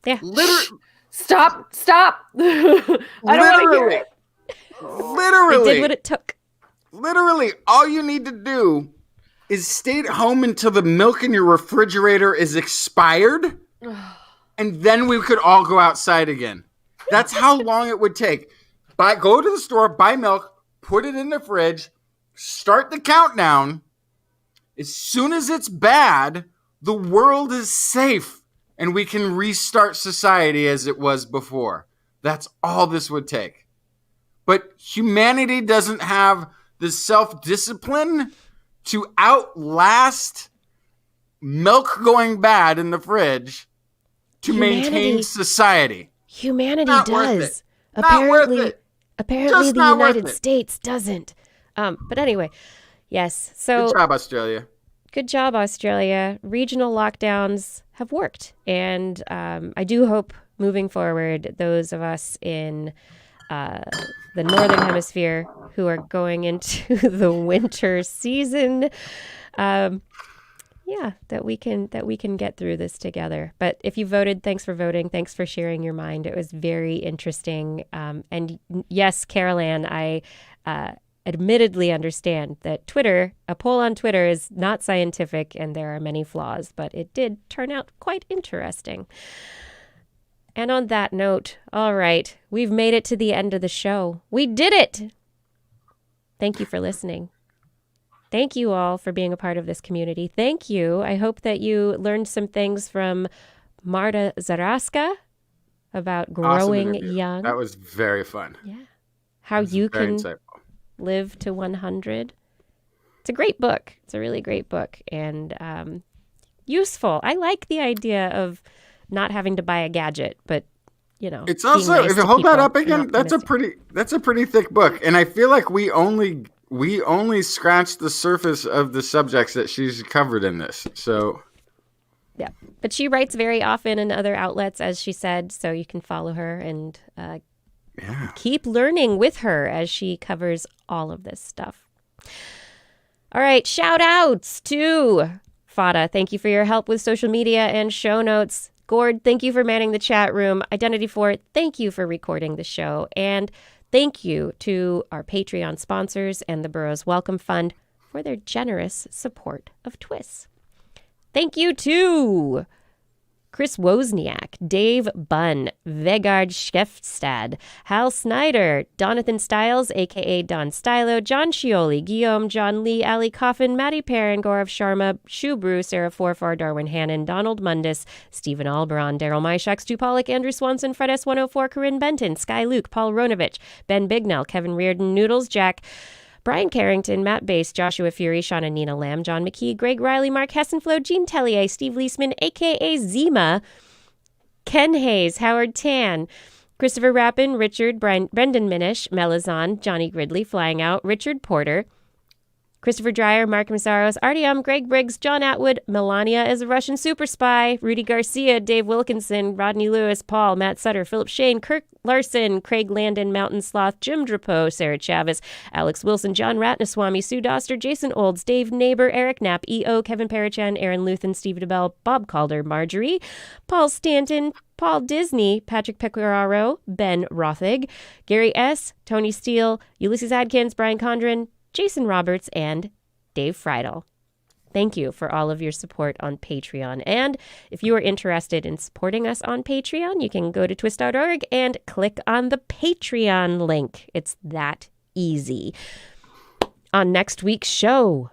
literally, stop! I don't want to hear it. Literally, they did what it took. Literally, all you need to do is stay at home until the milk in your refrigerator is expired, and then we could all go outside again. That's how long it would take. Go to the store, buy milk, put it in the fridge, start the countdown. As soon as it's bad, the world is safe. And we can restart society as it was before. That's all this would take. But humanity doesn't have the self-discipline to outlast milk going bad in the fridge to maintain society. Humanity Not does. worth it. Apparently the United States doesn't. But anyway, yes. So good job, Australia. Good job, Australia. Regional lockdowns have worked. And I do hope moving forward, those of us in the Northern Hemisphere who are going into the winter season, that we can get through this together. But if you voted, thanks for voting. Thanks for sharing your mind. It was very interesting. And yes, Carol Ann, I admittedly understand that a poll on Twitter is not scientific and there are many flaws, but it did turn out quite interesting. And on that note, all right, we've made it to the end of the show. We did it! Thank you for listening. Thank you all for being a part of this community. Thank you. I hope that you learned some things from Marta Zaraska about growing young. That was very fun. Yeah. How you can live to 100. It's a great book. It's a really great book and useful. I like the idea of not having to buy a gadget, but it's also nice if you hold that up again. That's a pretty thick book, and I feel like we only scratched the surface of the subjects that she's covered in this. So yeah, but she writes very often in other outlets, as she said, so you can follow her and keep learning with her as she covers all of this stuff. All right, shout outs to Fada. Thank you for your help with social media and show notes. Gord, thank you for manning the chat room. Identity4, thank you for recording the show. And thank you to our Patreon sponsors and the Burroughs Welcome Fund for their generous support of TWIS. Thank you to Chris Wozniak, Dave Bunn, Vegard Schefstad, Hal Snyder, Donathan Stiles, a.k.a. Don Stylo, John Scioli, Guillaume, John Lee, Ali Coffin, Maddie Perrin, Gaurav Sharma, Shubru, Sarah Forfar, Darwin Hannon, Donald Mundis, Stephen Alberon, Daryl Myshak, Stu Pollock, Andrew Swanson, Fred S104, Corinne Benton, Sky Luke, Paul Ronovich, Ben Bignell, Kevin Reardon, Noodles, Jack, Brian Carrington, Matt Bass, Joshua Fury, Shauna Nina Lamb, John McKee, Greg Riley, Mark Hessenflow, Gene Tellier, Steve Leisman, a.k.a. Zima, Ken Hayes, Howard Tan, Christopher Rappin, Richard, Brendan Minish, Melazon, Johnny Gridley, Flying Out, Richard Porter, Christopher Dreyer, Mark Masaros, Artyom, Greg Briggs, John Atwood, Melania as a Russian super spy, Rudy Garcia, Dave Wilkinson, Rodney Lewis, Paul, Matt Sutter, Philip Shane, Kirk Larson, Craig Landon, Mountain Sloth, Jim Drapeau, Sarah Chavez, Alex Wilson, John Ratnaswamy, Sue Doster, Jason Olds, Dave Neighbor, Eric Knapp, E.O., Kevin Parachan, Aaron Luthen, Steve DeBell, Bob Calder, Marjorie, Paul Stanton, Paul Disney, Patrick Pecoraro, Ben Rothig, Gary S., Tony Steele, Ulysses Adkins, Brian Condren, Jason Roberts, and Dave Friedel. Thank you for all of your support on Patreon. And if you are interested in supporting us on Patreon, you can go to twist.org and click on the Patreon link. It's that easy. On next week's show,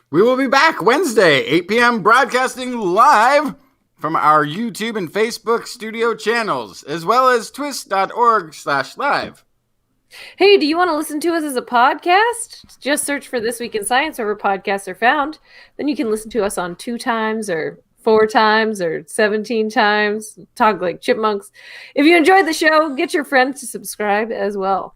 we will be back Wednesday, 8 p.m., broadcasting live from our YouTube and Facebook studio channels, as well as twist.org/live. Hey, do you want to listen to us as a podcast? Just search for This Week in Science wherever podcasts are found. Then you can listen to us on 2 times or 4 times or 17 times. Talk like chipmunks. If you enjoyed the show, get your friends to subscribe as well.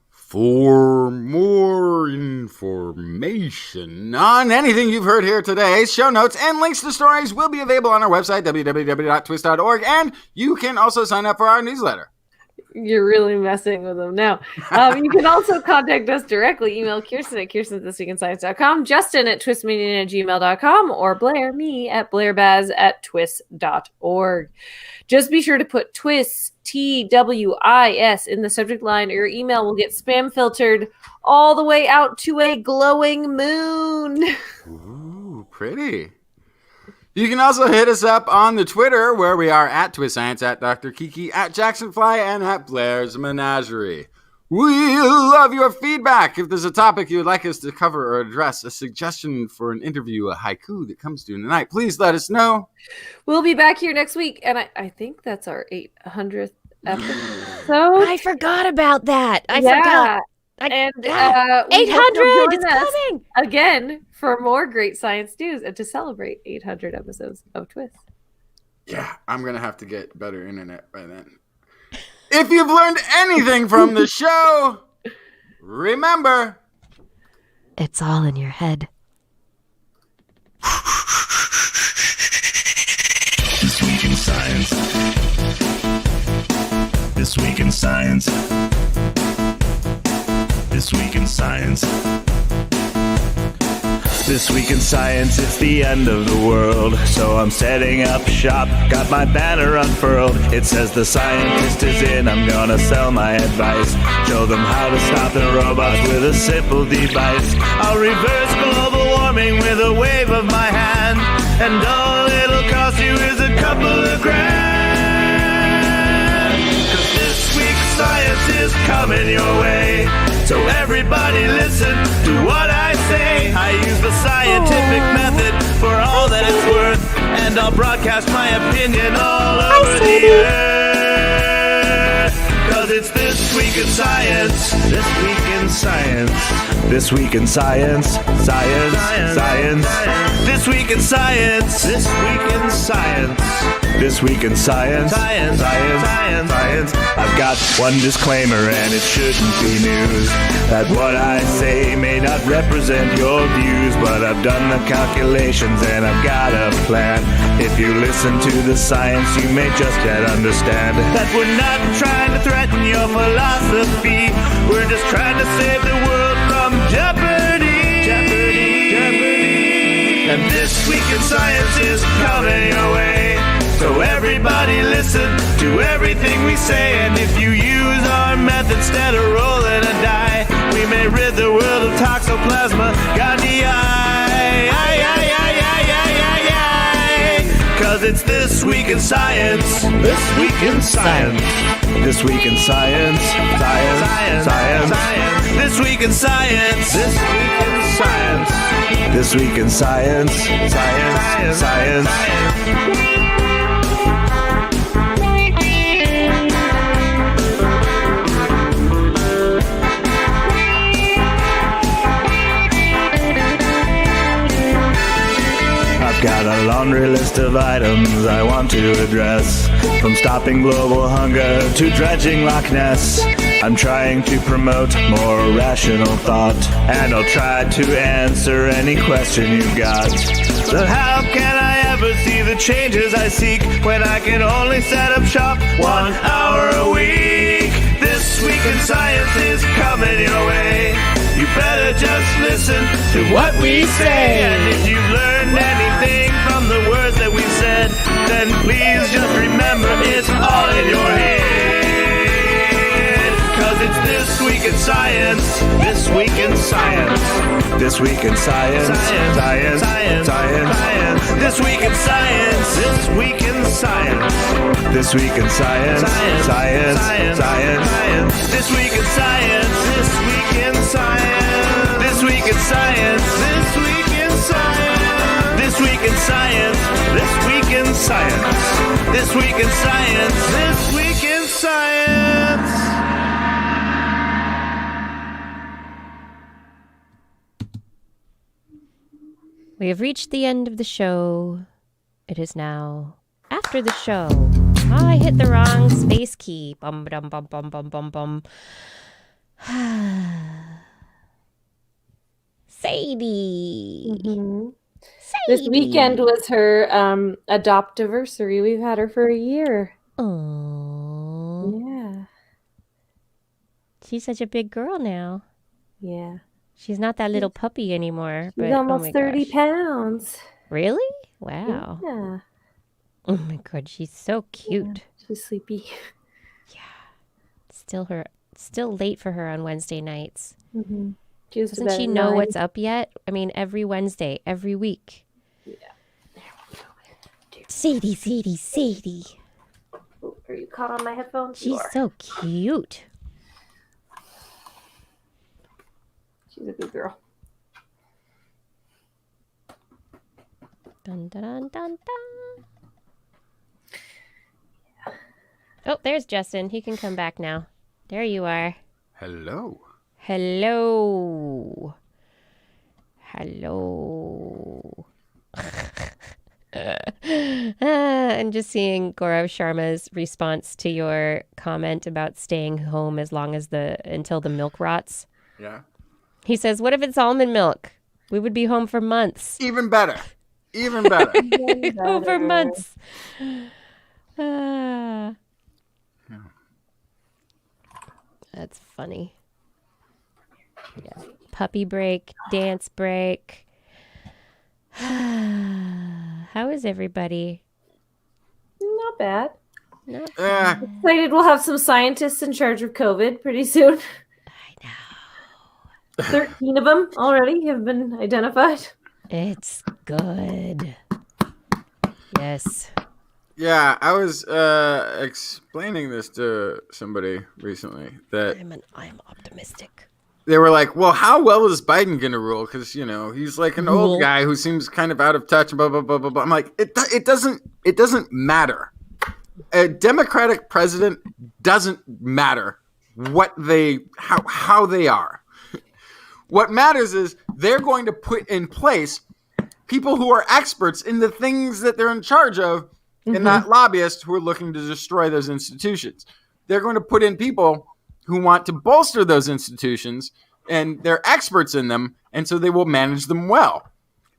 For more information on anything you've heard here today, show notes and links to stories will be available on our website, www.twist.org, and you can also sign up for our newsletter. You're really messing with them now. You can also contact us directly. Email Kirsten at kirsten@thisweekinscience.com, Justin at twistmedia@gmail.com, or Blair, me, at blairbaz@twist.org. Just be sure to put TWIS, TWIS, in the subject line, or your email will get spam filtered all the way out to a glowing moon. Ooh, pretty. You can also hit us up on the Twitter, where we are at TWIS Science, at Dr. Kiki, at JacksonFly, and at Blair's Menagerie. We love your feedback. If there's a topic you would like us to cover or address, a suggestion for an interview, a haiku that comes due tonight, please let us know. We'll be back here next week, and I think that's our 800th episode. I forgot about that. I forgot. And 800, it's coming again for more great science news and to celebrate 800 episodes of TWIS. Yeah, I'm going to have to get better internet by then. If you've learned anything from the show, remember, it's all in your head. This Week in Science. This Week in Science. This Week in Science. This Week in Science, it's the end of the world. So I'm setting up shop, got my banner unfurled. It says the scientist is in, I'm gonna sell my advice. Show them how to stop the robots with a simple device. I'll reverse global warming with a wave of my hand. And all it'll cost you is a couple of grand. 'Cause this week's science is coming your way. So everybody listen to what I say. I use the scientific method for all that it's worth. And I'll broadcast my opinion all over the earth. 'Cause it's This Week in Science. This Week in Science. This Week in Science. Science. Science. This Week in Science. This Week in Science. This Week in Science. Science. Science. Science. Science. I've got one disclaimer and it shouldn't be news. That what I say may not represent your views. But I've done the calculations and I've got a plan. If you listen to the science, you may just yet understand that we're not trying to threaten your philosophy. We're just trying to save the world from jeopardy. Jeopardy. Jeopardy. And And this week in science is coming your way. So everybody listen to everything we say. And if you use our method instead of rolling a die, we may rid the world of toxoplasma gondii. Cause it's This Week in Science. This Week in Science. This Week in Science. Science. Science. This Week in Science. This Week in Science. This Week in Science. Science. Science. Got a laundry list of items I want to address, from stopping global hunger to dredging Loch Ness. I'm trying to promote more rational thought, and I'll try to answer any question you've got. So how can I ever see the changes I seek when I can only set up shop 1 hour a week? This Week in Science is coming your way. You better just listen to what we say. And if you've learned anything from the words that we said, then please just remember it's all in your head. Cause it's This Week in Science. This Week in Science. This Week in Science. Science. Science. Science. This Week in Science. This Week in Science. This Week in Science. Science. Science. This Week in Science. This Week in Science. This Week in Science. This Week in Science. This Week in Science. This Week in Science. This Week in Science. This Week in Science. We have reached the end of the show. It is now after the show. Oh, I hit the wrong space key. Bum bum bum bum bum bum bum. Sadie. Mm-hmm. Sadie. This weekend was her adoptiversary. We've had her for a year. Oh. Yeah. She's such a big girl now. Yeah. She's not that little puppy anymore. She's but almost oh my 30 gosh. pounds. Really? Wow. Yeah. Oh my god, she's so cute. She's sleepy. Still late for her on Wednesday nights. Mm-hmm. She was Doesn't she know what's up yet? I mean, every Wednesday, every week. Yeah. Sadie, Sadie, Sadie. Oh, are you caught on my headphones? She's so cute. She's a good girl. Dun, dun, dun, dun, dun. Oh, there's Justin. He can come back now. There you are. Hello. Hello. Hello. And just seeing Gaurav Sharma's response to your comment about staying home as long as until the milk rots. Yeah. He says, what if it's almond milk? We would be home for months. Even better. Even better. Home for months. Ah. That's funny. Yeah. Puppy break, dance break. How is everybody? Not bad. Not Excited we'll have some scientists in charge of COVID pretty soon. I know. 13 of them already have been identified. It's good. Yes. Yeah, I was explaining this to somebody recently that I'm optimistic. they were like, well, how well is Biden going to rule? Because, you know, he's like an old guy who seems kind of out of touch, blah, blah, blah, blah, blah. I'm like, it doesn't matter. A Democratic president doesn't matter how they are. What matters is they're going to put in place people who are experts in the things that they're in charge of, and not lobbyists who are looking to destroy those institutions. They're going to put in people who want to bolster those institutions, and they're experts in them, and so they will manage them well.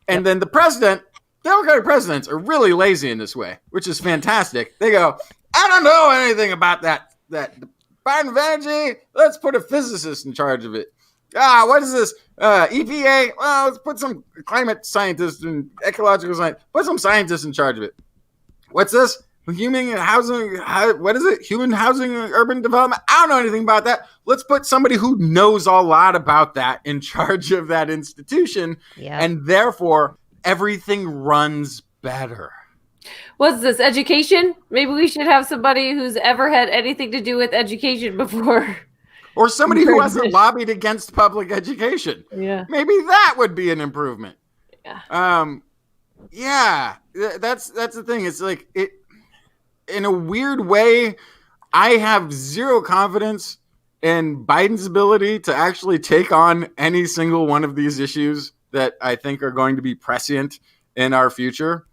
And then the president, Democratic presidents are really lazy in this way, which is fantastic. They go, I don't know anything about that Department of Energy. Let's put a physicist in charge of it. What is this? EPA? Well, let's put some climate scientists and ecological scientists. Put some scientists in charge of it. What's this? Human housing? What is it? Human housing, urban development? I don't know anything about that. Let's put somebody who knows a lot about that in charge of that institution, and therefore everything runs better. What's this, education? Maybe we should have somebody who's ever had anything to do with education before. Or somebody who hasn't lobbied against public education. Yeah. Maybe that would be an improvement. Yeah. That's the thing. It's like, it, in a weird way, I have zero confidence in Biden's ability to actually take on any single one of these issues that I think are going to be prescient in our future.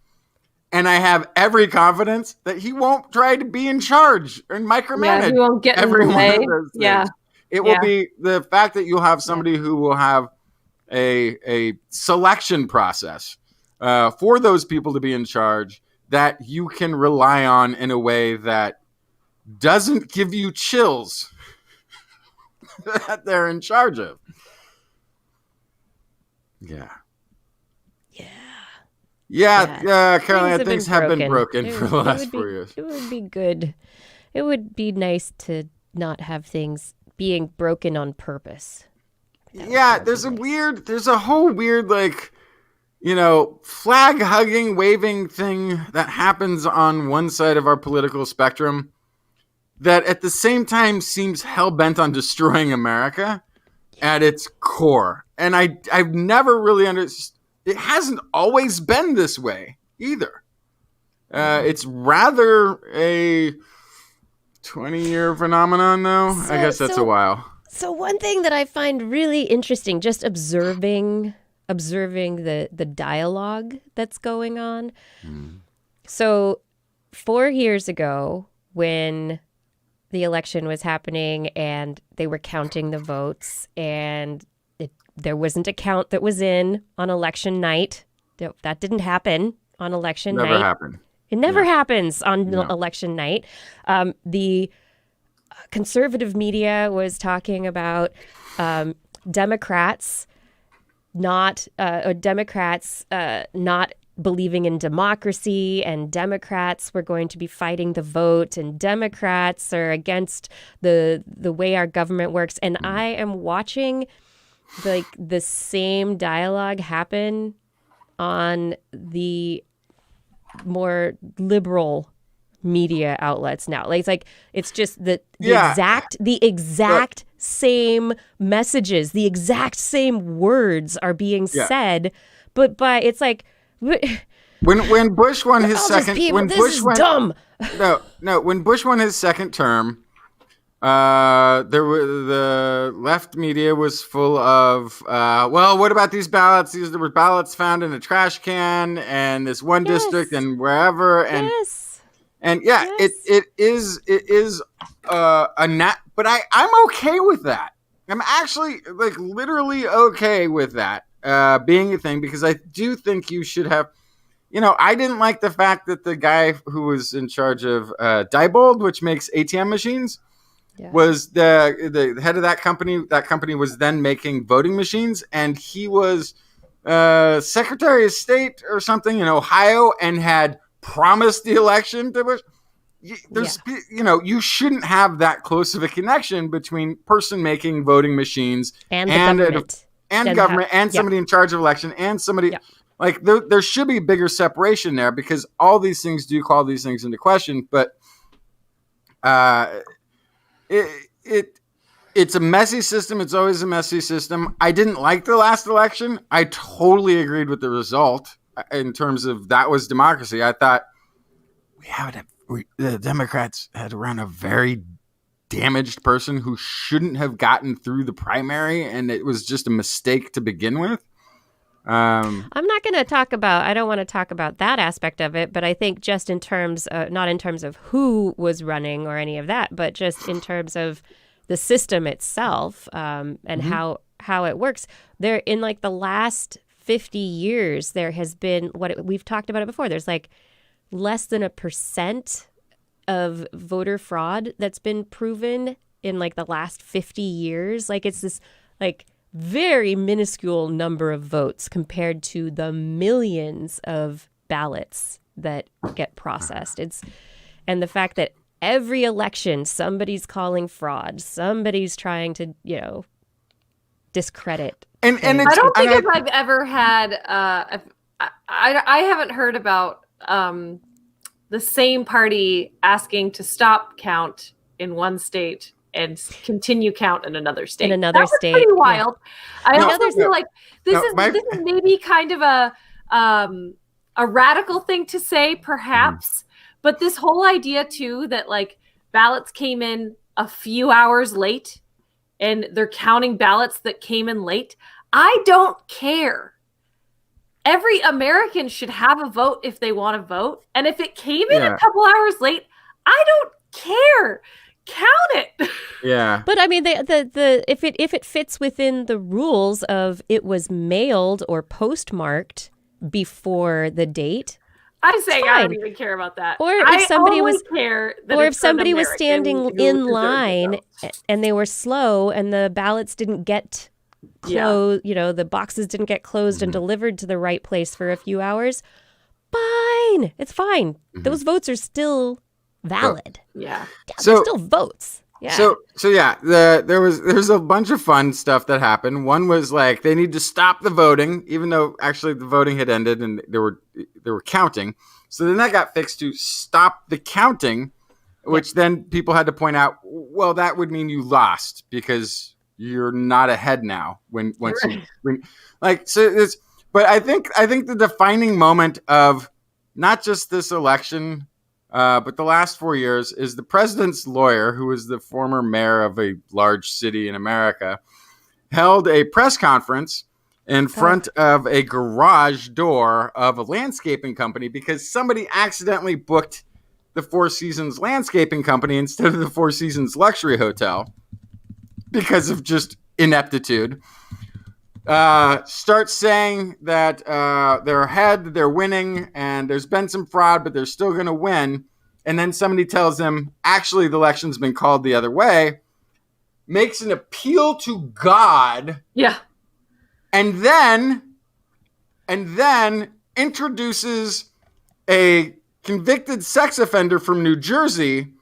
And I have every confidence that he won't try to be in charge and micromanage he won't get every in the one way. of those things. Yeah. It will be the fact that you'll have somebody who will have a selection process for those people to be in charge that you can rely on in a way that doesn't give you chills that they're in charge of. Caroline, things have been broken for the last 4 years. It would be good. It would be nice to not have things being broken on purpose. There's a whole weird, like, flag hugging, waving thing that happens on one side of our political spectrum that at the same time seems hell-bent on destroying America at its core. And I've never really understood. It hasn't always been this way either. It's rather a 20-year phenomenon, though. I guess that's a while. So one thing that I find really interesting, just observing the dialogue that's going on. So 4 years ago, when the election was happening and they were counting the votes, and there wasn't a count that was in on election night. That didn't happen on election night. Never happened. It never happens on election night. The conservative media was talking about Democrats not believing in democracy, and Democrats were going to be fighting the vote, and Democrats are against the way our government works. And I am watching the same dialogue happen on the more liberal media outlets now. It's just the exact same messages, the exact same words are being said, but it's like when Bush won his second when Bush won his second term, the left media was full of what about these ballots? There were ballots found in a trash can and this one district and wherever, and it is but I'm okay with that. I'm actually literally okay with that being a thing, because I do think you should have. I didn't like the fact that the guy who was in charge of Diebold, which makes ATM machines, was the head of that company. That company was then making voting machines, and he was Secretary of State or something in Ohio and had promised the election to Bush. You shouldn't have that close of a connection between person making voting machines and government. Somebody in charge of election and somebody there should be bigger separation there, because all these things do call these things into question. But it's a messy system. It's always a messy system. I didn't like the last election. I totally agreed with the result in terms of that was democracy. I thought the Democrats had around a very damaged person who shouldn't have gotten through the primary, and it was just a mistake to begin with. I'm not going to talk about, I don't want to talk about that aspect of it, but I think just in terms, not in terms of who was running or any of that, but just in terms of the system itself and how it works. There, in the last 50 years, there has been, we've talked about it before, there's less than 1% of voter fraud that's been proven in the last 50 years. It's this very minuscule number of votes compared to the millions of ballots that get processed. And the fact that every election somebody's calling fraud, somebody's trying to, discredit. And I don't think I've ever had. I haven't heard about the same party asking to stop count in one state and continue count in another state. In another state, pretty wild. Yeah. I also feel like this is maybe kind of a radical thing to say, perhaps. But this whole idea too that like ballots came in a few hours late, and they're counting ballots that came in late. I don't care. Every American should have a vote if they want to vote. And if it came in a couple hours late, I don't care. Count it. Yeah. But I mean, if it fits within the rules of it was mailed or postmarked before the date, I say I don't even care about that. Or if somebody was standing in line and they were slow and the ballots didn't get closed, the boxes didn't get closed and delivered to the right place for a few hours, fine. It's fine. Those votes are still valid. Yeah. They're still votes. Yeah. So yeah, there's a bunch of fun stuff that happened. One was like they need to stop the voting, even though actually the voting had ended and they were counting. So then that got fixed to stop the counting, which then people had to point out, well, that would mean you lost because you're not ahead now. But I think the defining moment of not just this election. But the last 4 years is the president's lawyer, who was the former mayor of a large city in America, held a press conference in front of a garage door of a landscaping company because somebody accidentally booked the Four Seasons landscaping company instead of the Four Seasons luxury hotel because of just ineptitude. Starts saying that they're ahead, they're winning, and there's been some fraud, but they're still going to win. And then somebody tells them, actually, the election's been called the other way, makes an appeal to God. Yeah. And then introduces a convicted sex offender from New Jersey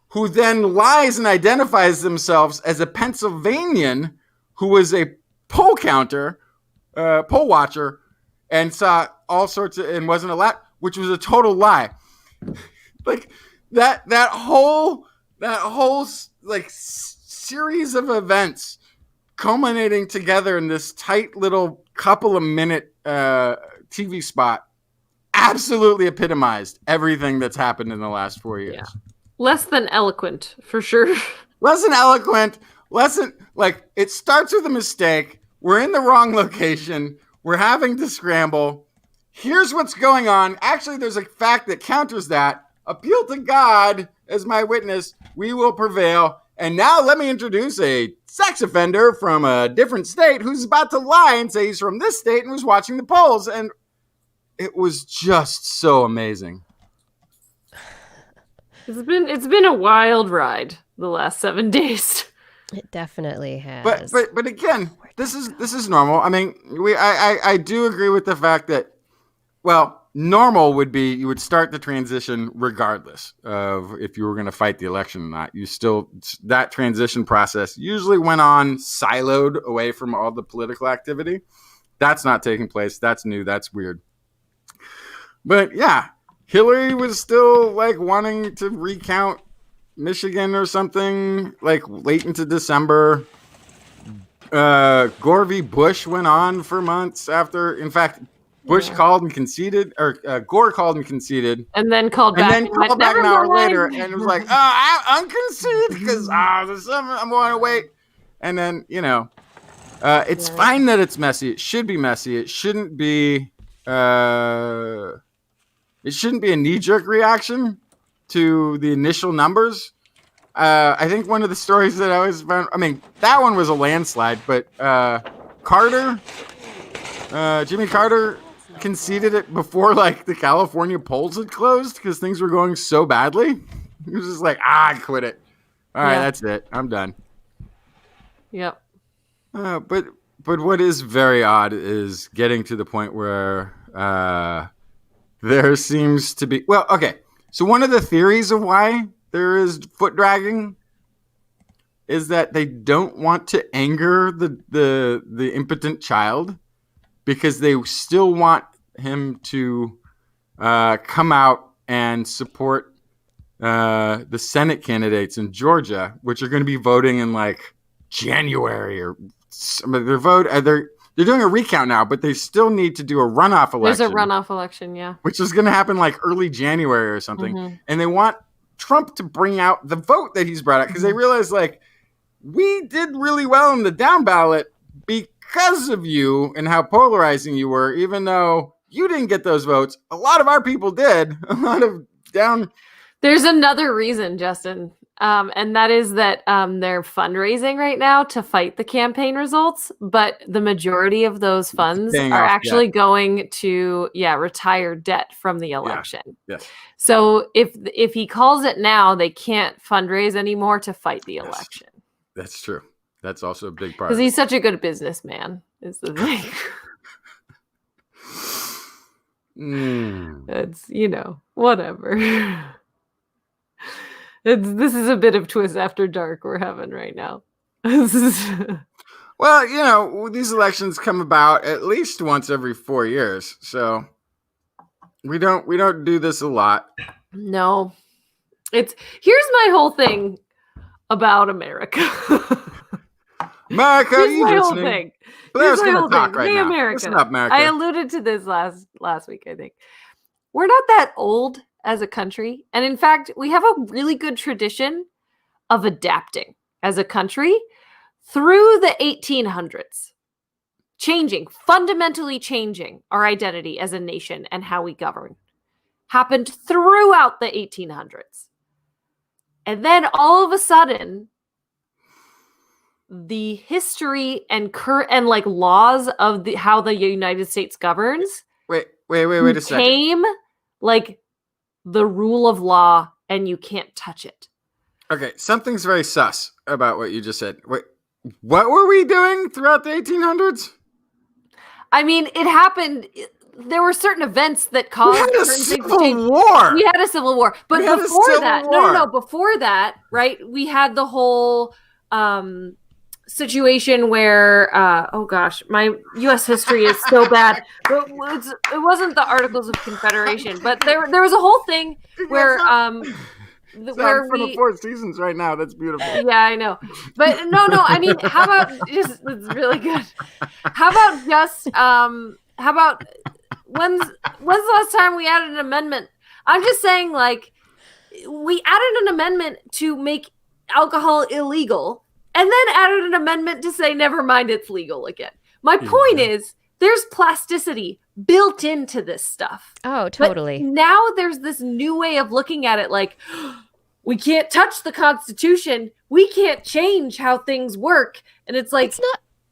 who then lies and identifies themselves as a Pennsylvanian who was a poll watcher, and saw all sorts of, and wasn't allowed, which was a total lie. Like that whole like series of events culminating together in this tight little couple of minute TV spot absolutely epitomized everything that's happened in the last 4 years. Yeah. Less than eloquent, for sure. Less than eloquent. Like it starts with a mistake. We're in the wrong location. We're having to scramble. Here's what's going on. Actually, there's a fact that counters that. Appeal to God as my witness. We will prevail. And now let me introduce a sex offender from a different state who's about to lie and say he's from this state and was watching the polls. And it was just so amazing. It's been a wild ride the last 7 days. It definitely has. But again, this is normal. I mean, I do agree with the fact that, well, normal would be you would start the transition regardless of if you were going to fight the election or not. That transition process usually went on siloed away from all the political activity. That's not taking place. That's new. That's weird. But yeah, Hillary was still like wanting to recount Michigan or something like late into December. Gore v. Bush went on for months after. In fact, Bush called and conceded, or Gore called and conceded, and then called back. And then called back an hour later, and was like, "I'm conceded because there's something I'm going to wait." And then it's fine that it's messy. It should be messy. It shouldn't be. It shouldn't be a knee-jerk reaction to the initial numbers. I think one of the stories that I always found, I mean, that one was a landslide, but Jimmy Carter conceded it before like the California polls had closed because things were going so badly. He was just like, I quit it. All right, that's it. I'm done. Yep. But But what is very odd is getting to the point where there seems to be... Well, okay. So one of the theories of why there is foot dragging is that they don't want to anger the impotent child because they still want him to come out and support the Senate candidates in Georgia, which are going to be voting in like January or they're doing a recount now, but they still need to do a runoff election. There's a runoff election, yeah, which is going to happen like early January or something, and they want Trump to bring out the vote that he's brought out because they realize like we did really well in the down ballot because of you and how polarizing you were, even though you didn't get those votes. A lot of our people did. A lot of down. There's another reason, Justin. And that is that they're fundraising right now to fight the campaign results, but the majority of those funds are actually going to retire debt from the election. Yeah. Yes. So if he calls it now, they can't fundraise anymore to fight the election. That's true. That's also a big part. Because he's such a good businessman, is the thing. It's, whatever. This is a bit of TWIS After Dark we're having right now. Well, these elections come about at least once every 4 years, so we don't do this a lot. No, here's my whole thing about America. America, here's you my listening? whole thing. Blair's going to talk right hey, now. America. Listen up, America. I alluded to this last week. I think we're not that old as a country. And in fact, we have a really good tradition of adapting as a country through the 1800s, fundamentally changing our identity as a nation and how we govern. Happened throughout the 1800s. And then all of a sudden, the history and like laws of how the United States governs Wait a second. Became like the rule of law, and you can't touch it. Okay, something's very sus about what you just said. Wait, what were we doing throughout the 1800s? I mean, it happened. There were certain events that caused certain things to change. War. We had a civil war, but before that, no. Before that, right? We had the whole situation where, my U.S. history is so bad. But it wasn't the Articles of Confederation, but there was a whole thing where where from the Four Seasons right now. That's beautiful. Yeah, I know. But no. I mean, how about just? It's really good. How about when's the last time we added an amendment? I'm just saying, like, we added an amendment to make alcohol illegal, and then added an amendment to say, never mind, it's legal again. My point is, there's plasticity built into this stuff. Oh, totally. But now there's this new way of looking at it, like, we can't touch the Constitution. We can't change how things work. And it's like...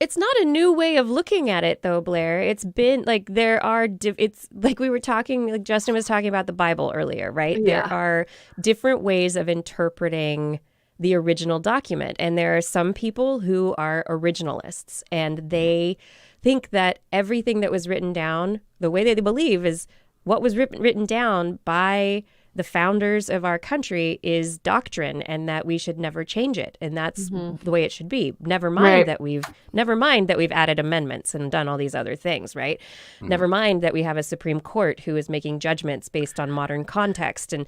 It's not a new way of looking at it, though, Blair. It's been like it's like we were talking, like Justin was talking about the Bible earlier, right? Yeah. There are different ways of interpreting the original document. And there are some people who are originalists, and they think that everything that was written down, the way that they believe is what was written down by the founders of our country is doctrine, and that we should never change it, and that's the way it should be. Never mind that we've added amendments and done all these other things, right? Never mind that we have a Supreme Court who is making judgments based on modern context, and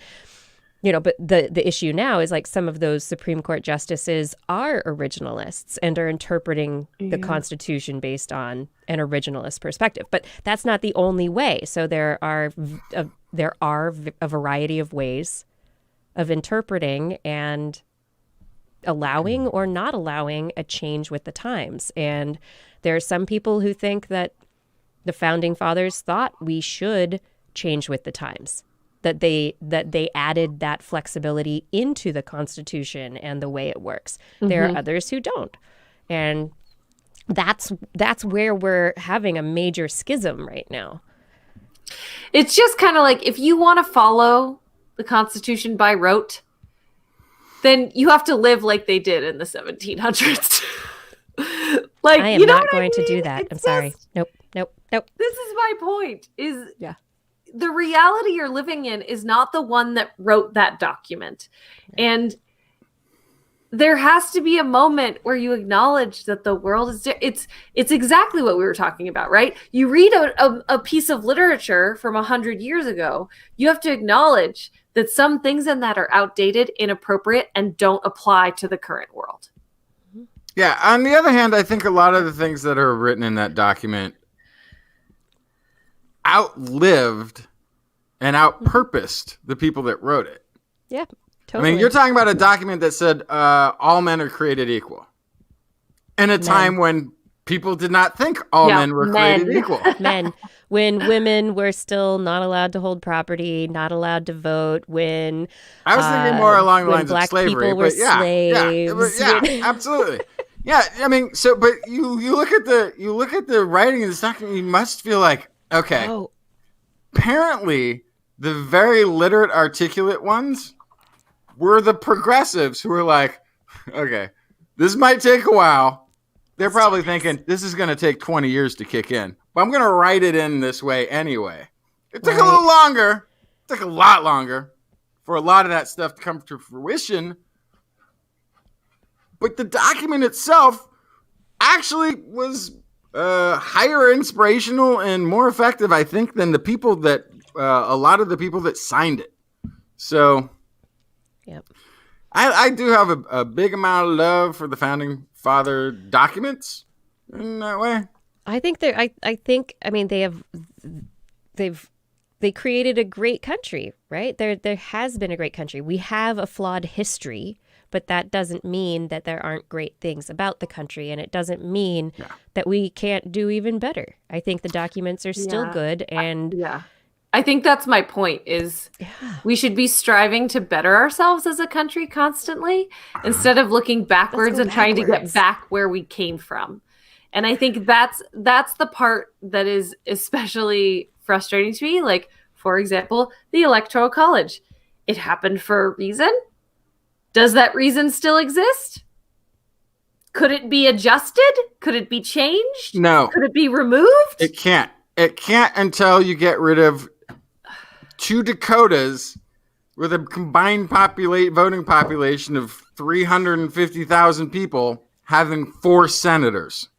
but the issue now is like some of those Supreme Court justices are originalists and are interpreting the Constitution based on an originalist perspective. But that's not the only way. So there are a variety of ways of interpreting and allowing or not allowing a change with the times. And there are some people who think that the founding fathers thought we should change with the times, that they added that flexibility into the Constitution and the way it works. There are others who don't. And that's where we're having a major schism right now. It's just kind of like, if you want to follow the Constitution by rote, then you have to live like they did in the 1700s. Like, I am you know not what going I to mean? do that. It's I'm sorry. just- Nope. This is my point, is Yeah. the reality you're living in is not the one that wrote that document. And there has to be a moment where you acknowledge that the world is it's exactly what we were talking about, right? You read a piece of literature from 100 years ago, you have to acknowledge that some things in that are outdated, inappropriate, and don't apply to the current world. Yeah, on the other hand, I think a lot of the things that are written in that document outlived and outpurposed the people that wrote it. Yeah. I Totally. mean, you're talking about a document that said all men are created equal in a time when people did not think all men were created equal. Men, when women were still not allowed to hold property, not allowed to vote, when I was thinking more along the when lines black of slavery, people were but yeah, slaves. absolutely. Yeah, I mean, so but you look at the writing of this document, you must feel like, okay, Oh, apparently the very literate, articulate ones were the progressives who were like, okay, this might take a while. They're probably thinking this is going to take 20 years to kick in, but I'm going to write it in this way anyway. It took a little longer. It took a lot longer for a lot of that stuff to come to fruition. But the document itself actually was higher inspirational and more effective, I think, than the people that a lot of the people that signed it. So, yep. I do have a big amount of love for the founding father documents in that way. I think they created a great country, right? There has been a great country. We have a flawed history, but that doesn't mean that there aren't great things about the country, and it doesn't mean that we can't do even better. I think the documents are still good, and I think that's my point, is we should be striving to better ourselves as a country constantly instead of looking backwards and trying to get back where we came from. And I think that's the part that is especially frustrating to me. Like, for example, the Electoral College. It happened for a reason. Does that reason still exist? Could it be adjusted? Could it be changed? No. Could it be removed? It can't. It can't until you get rid of 2 Dakotas with a combined voting population of 350,000 people having 4 senators.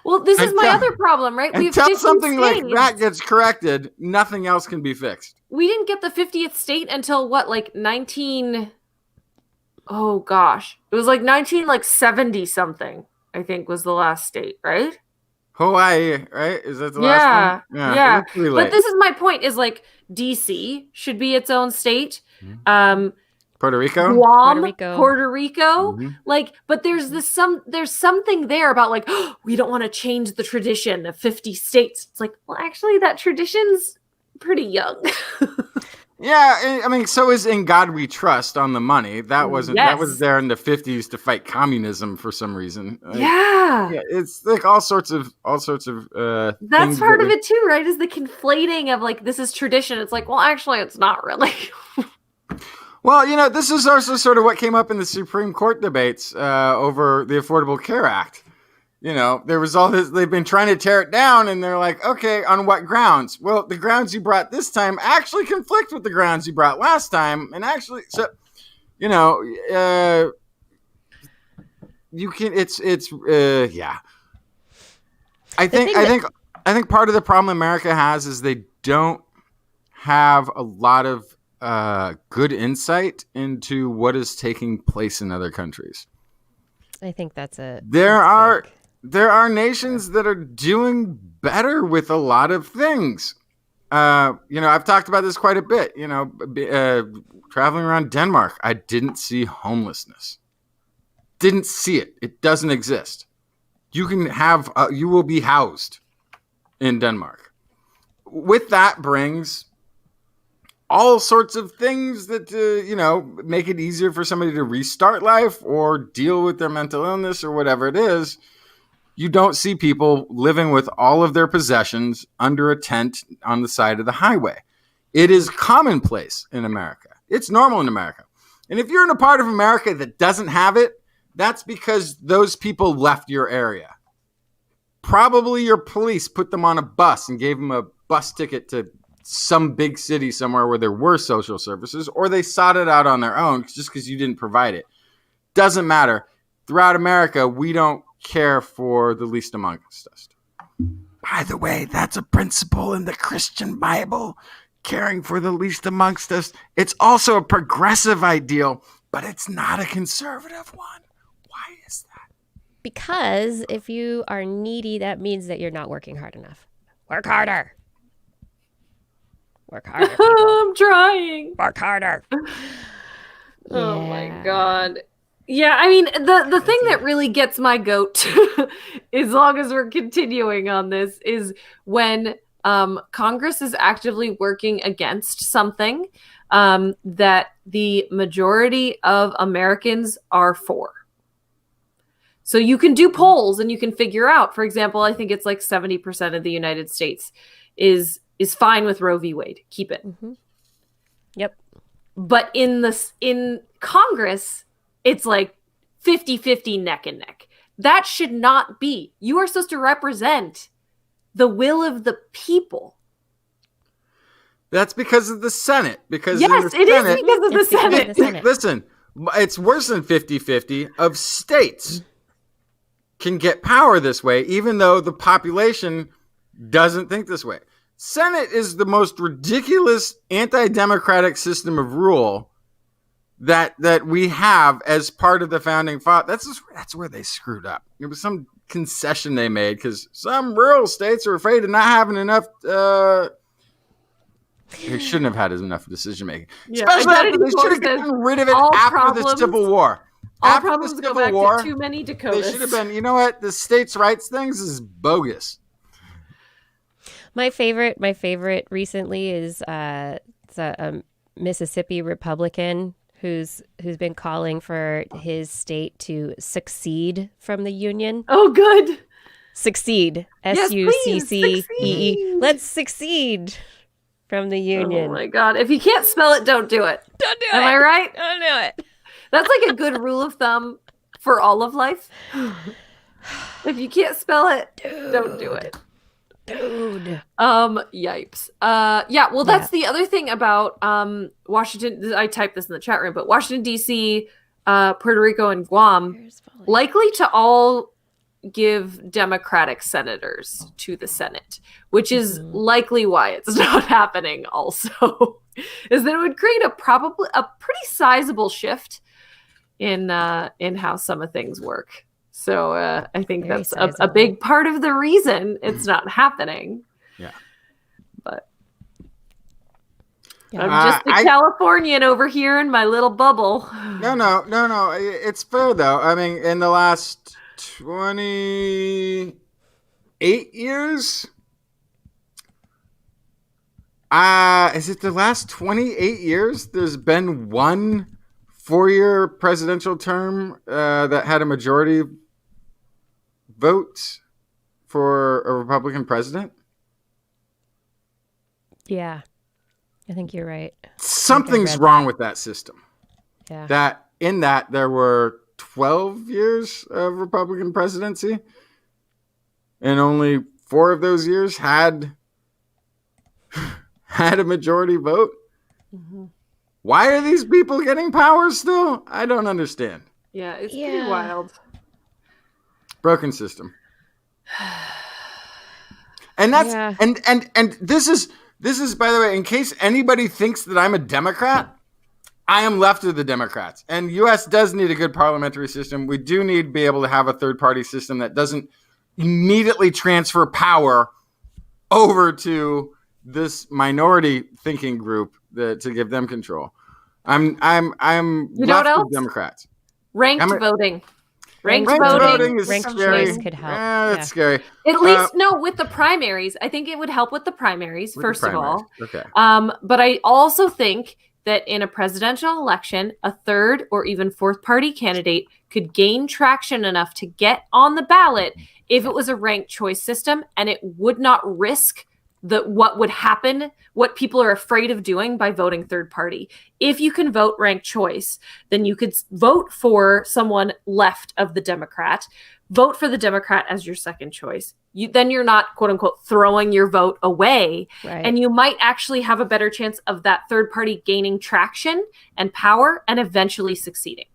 Well, this is my other problem, right? Until something like that gets corrected, nothing else can be fixed. We didn't get the 50th state until what, like 19... Oh gosh, it was like 1970 something. I think was the last state, right? Hawaii, right? Is that the last one? Yeah. But this is my point: is like DC should be its own state. Puerto Rico, Guam, Puerto Rico. Like, but there's something there about like, oh, we don't want to change the tradition of 50 states. It's like, well, actually, that tradition's pretty young. Yeah, I mean, so is In God We Trust on the money. That that was there in the 50s to fight communism for some reason. Like, yeah, it's like all sorts of that's part of it too, right? Is the conflating of like, this is tradition. It's like, well, actually, it's not really. Well, this is also sort of what came up in the Supreme Court debates over the Affordable Care Act. There was all this, they've been trying to tear it down, and they're like, okay, on what grounds? Well, the grounds you brought this time actually conflict with the grounds you brought last time. And actually, so, you can, yeah. I think part of the problem America has is they don't have a lot of good insight into what is taking place in other countries. I think that's There are nations that are doing better with a lot of things. I've talked about this quite a bit. Traveling around Denmark, I didn't see homelessness. Didn't see it. It doesn't exist. You will be housed in Denmark. With that brings all sorts of things that, make it easier for somebody to restart life or deal with their mental illness or whatever it is. You don't see people living with all of their possessions under a tent on the side of the highway. It is commonplace in America. It's normal in America. And if you're in a part of America that doesn't have it, that's because those people left your area. Probably your police put them on a bus and gave them a bus ticket to some big city somewhere where there were social services, or they sought it out on their own just because you didn't provide it. Doesn't matter. Throughout America, we don't care for the least amongst us. By the way, that's a principle in the Christian Bible, caring for the least amongst us. It's also a progressive ideal, but it's not a conservative one. Why is that? Because if you are needy, that means that you're not working hard enough. Work harder. Work harder, people. I'm trying. Work harder. Oh my God. Yeah, I mean, the thing that really gets my goat, as long as we're continuing on this, is when Congress is actively working against something that the majority of Americans are for. So you can do polls and you can figure out, for example, I think it's like 70% of the United States is fine with Roe v. Wade. Keep it. Mm-hmm. Yep. But in Congress, it's like 50-50 neck and neck. That should not be. You are supposed to represent the will of the people. That's because of the Senate. Because yes, it is Senate, because of the Senate. Listen, it's worse than 50-50 of states can get power this way, even though the population doesn't think this way. Senate is the most ridiculous anti-democratic system of rule that we have as part of the founding thought. That's where they screwed up. It was some concession they made because some rural states are afraid of not having enough. They shouldn't have had enough decision making. Yeah, especially after they should have gotten rid of it after the Civil War. All After problems the go Civil back War, to too many Dakotas. they should have been. You know what? The states' rights things is bogus. My favorite recently is it's a Mississippi Republican who's been calling for his state to succeed from the Union. Oh, good. Succeed. Yes, SUCCEE. Let's succeed from the Union. Oh my God. If you can't spell it, don't do it. Don't do it. Am I right? Don't do it. That's like a good rule of thumb for all of life. If you can't spell it, don't do it. Dude. Yipes. Yeah, well, that's the other thing about Washington. I typed this in the chat room, but Washington, D.C., Puerto Rico, and Guam likely to all give Democratic senators to the Senate, which is likely why it's not happening also, is that it would create a pretty sizable shift in how some of things work. So I think Very that's sizable. a big part of the reason it's not happening. Yeah. But Yeah. I'm just a Californian over here in my little bubble. No. It's fair, though. I mean, in the last 28 years, is it the last 28 years? There's been one 4-year presidential term that had a majority vote for a Republican president. Yeah. I think you're right. Something's wrong with that system. Yeah. That there were 12 years of Republican presidency, and only 4 of those years had a majority vote. Mm-hmm. Why are these people getting power still? I don't understand. Yeah, it's pretty wild. Broken system. And that's and this is by the way, in case anybody thinks that I'm a Democrat, I am left of the Democrats. And US does need a good parliamentary system. We do need to be able to have a third party system that doesn't immediately transfer power over to this minority thinking group to give them control. I'm left with Democrats. Ranked voting. Ranked voting is ranked scary. choice could help. That's scary. At least with the primaries. I think it would help with the primaries, first of all. Okay. But I also think that in a presidential election, a third or even fourth party candidate could gain traction enough to get on the ballot if it was a ranked choice system and it would not risk what would happen, what people are afraid of doing by voting third party. If you can vote ranked choice, then you could vote for someone left of the Democrat, vote for the Democrat as your second choice. Then you're not, quote unquote, throwing your vote away. Right. And you might actually have a better chance of that third party gaining traction and power and eventually succeeding.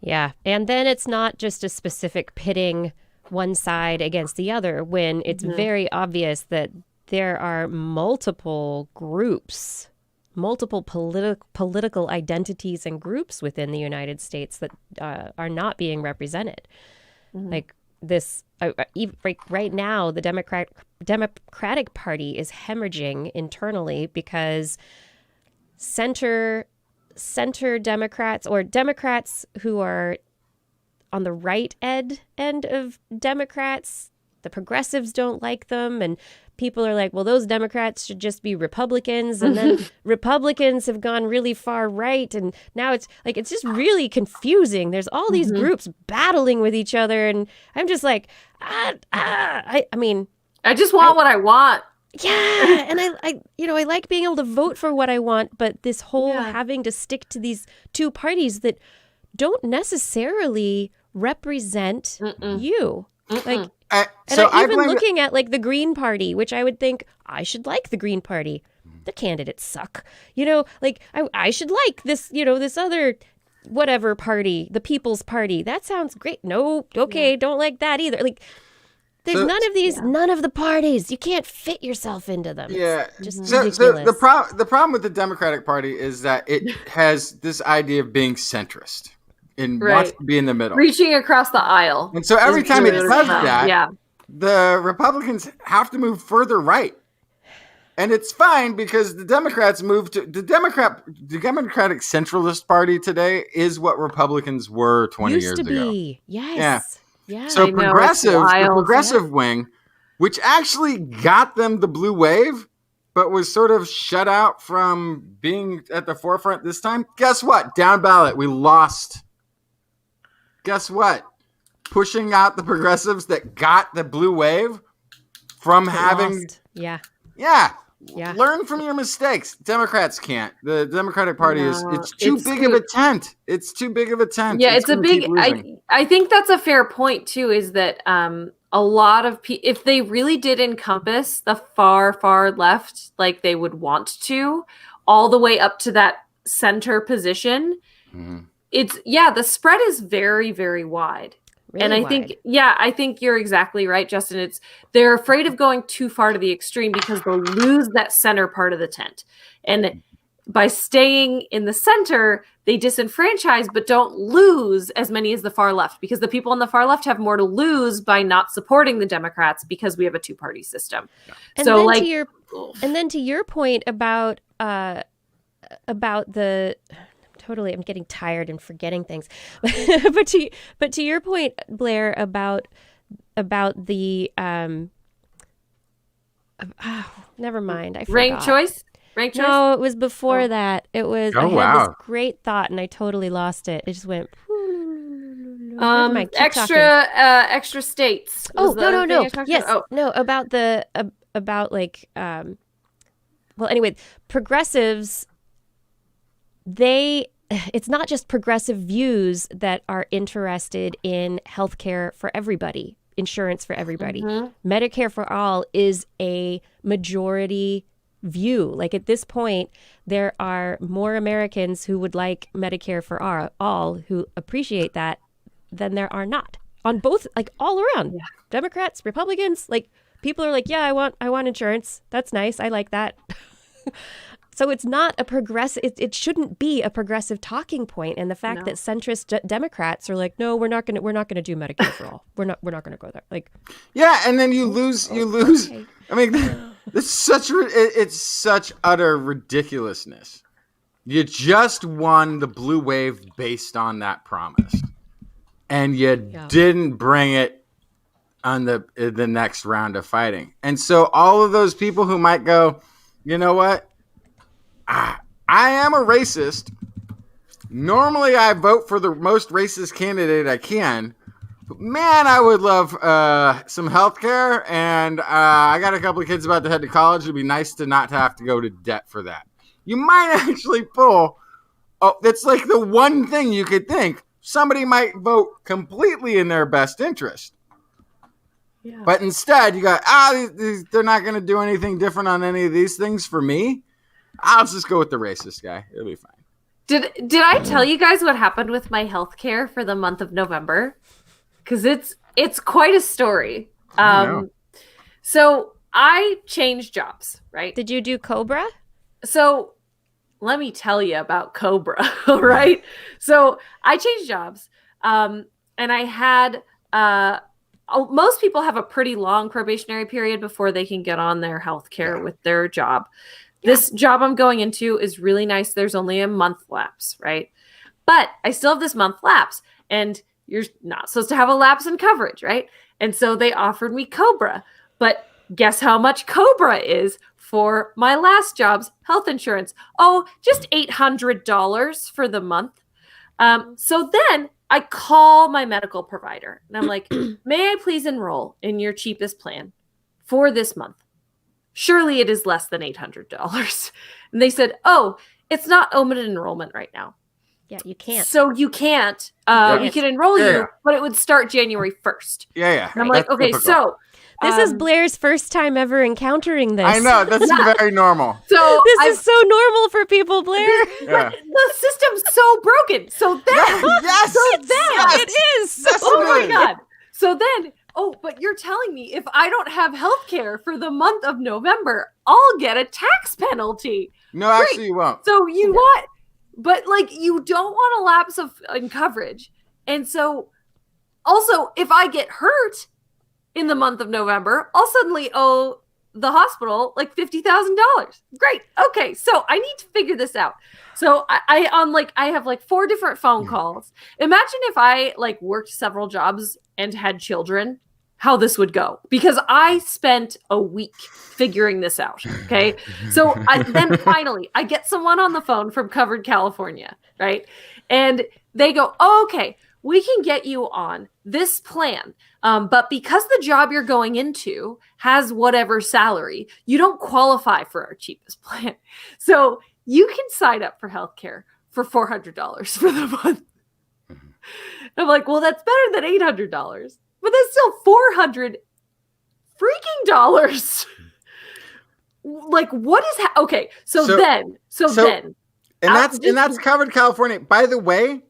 Yeah. And then it's not just a specific pitting one side against the other when it's very obvious that there are multiple groups, multiple political identities and groups within the United States that are not being represented. Like this, right now, the Democratic Party is hemorrhaging internally because center Democrats or Democrats who are on the right end of Democrats, the progressives don't like them, and people are like, well, those Democrats should just be Republicans, and then Republicans have gone really far right, and now it's just really confusing. There's all these groups battling with each other, and I'm just like, I mean, I just want what I want. Yeah, and I like being able to vote for what I want, but this whole having to stick to these two parties that don't necessarily represent you. Like, even looking at like the Green Party, which I would think I should like the Green Party. The candidates suck. Like I should like this, this other whatever party, the People's Party. That sounds great. No, okay, don't like that either. Like there's none of the parties. You can't fit yourself into them. Yeah. It's just So ridiculous. the problem with the Democratic Party is that it has this idea of being centrist and wants to be in the middle. Reaching across the aisle. And so every time it does that, Yeah. the Republicans have to move further right. And it's fine because the Democrats move to the Democratic Centralist Party today is what Republicans were 20 Used years to ago. be. Yes. Yeah. So I know, it's the wild. progressive wing, which actually got them the blue wave, but was sort of shut out from being at the forefront this time. Guess what? Down ballot, we lost. Guess what? Pushing out the progressives that got the blue wave from having... Lost. Yeah. Learn from your mistakes. Democrats can't. The Democratic Party it's too big of a tent. It's too big of a tent. Yeah, it's a big... I think that's a fair point, too, is that a lot of people, if they really did encompass the far, far left, like they would want to, all the way up to that center position, the spread is very, very wide. Really and I wide. I think you're exactly right, Justin. They're afraid of going too far to the extreme because they'll lose that center part of the tent. And by staying in the center, they disenfranchise, but don't lose as many as the far left because the people on the far left have more to lose by not supporting the Democrats because we have a two-party system. And so, then to your point about the. Totally, I'm getting tired and forgetting things. but to your point, Blair, about the never mind. I forgot. Rank choice. No, it was before that. It was. I had this great thought and I totally lost it. It just went. Never mind, keep talking. Extra states. Oh no. Yes. Oh. No, about like well, anyway, progressives. It's not just progressive views that are interested in healthcare for everybody, insurance for everybody. Medicare for all is a majority view. Like at this point, there are more Americans who would like Medicare for all who appreciate that than there are not on both, like all around. Yeah. Democrats, Republicans, like people are like, yeah, I want insurance. That's nice. I like that. So it's not a progressive. It shouldn't be a progressive talking point. And the fact that centrist Democrats are like, no, we're not gonna do Medicare for all. We're not gonna go there. Like, yeah, and then you lose. Okay. I mean, it's such utter ridiculousness. You just won the blue wave based on that promise, and you didn't bring it on the next round of fighting. And so all of those people who might go, you know what? I am a racist. Normally, I vote for the most racist candidate I can, Man, I would love some healthcare, and I got a couple of kids about to head to college. It'd be nice to not have to go to debt for that. You might actually pull. Oh, that's like the one thing you could think. Somebody might vote completely in their best interest. Yeah. But instead, you got, they're not going to do anything different on any of these things for me. I'll just go with the racist guy. It'll be fine. Did I tell you guys what happened with my healthcare for the month of November? Because it's quite a story. So I changed jobs, right? Did you do Cobra? So let me tell you about Cobra, right? So I changed jobs, and I had most people have a pretty long probationary period before they can get on their health care with their job. Yeah. This job I'm going into is really nice. There's only a month lapse, right? But I still have this month lapse, and you're not supposed to have a lapse in coverage, right? And so they offered me Cobra, but guess how much Cobra is for my last job's health insurance? Oh, just $800 for the month. So then I call my medical provider and I'm like, may I please enroll in your cheapest plan for this month? Surely it is less than $800. And they said, oh, it's not open enrollment right now. Yeah, you can't. So you can't. We can enroll you, but it would start January 1st. Yeah. And I'm like, okay, typical. So this is Blair's first time ever encountering this. I know. That's very normal. So this is so normal for people, Blair. But the system's so broken. So then, it is. Oh my God. So then, but you're telling me if I don't have health care for the month of November, I'll get a tax penalty. No, actually you won't. So you what? But like, you don't want a lapse in coverage. And so also, if I get hurt in the month of November, I'll suddenly owe the hospital like $50,000. Great. Okay. So I need to figure this out. So I have like 4 different phone calls. Imagine if I like worked several jobs and had children, how this would go, because I spent a week figuring this out. Okay. So then finally I get someone on the phone from Covered California. Right. And they go, oh, okay, we can get you on this plan. But because the job you're going into has whatever salary, you don't qualify for our cheapest plan. So you can sign up for healthcare for $400 for the month. I'm like, well, that's better than $800, but that's still $400 freaking dollars. Like, what is okay? So then, and that's Covered California. By the way,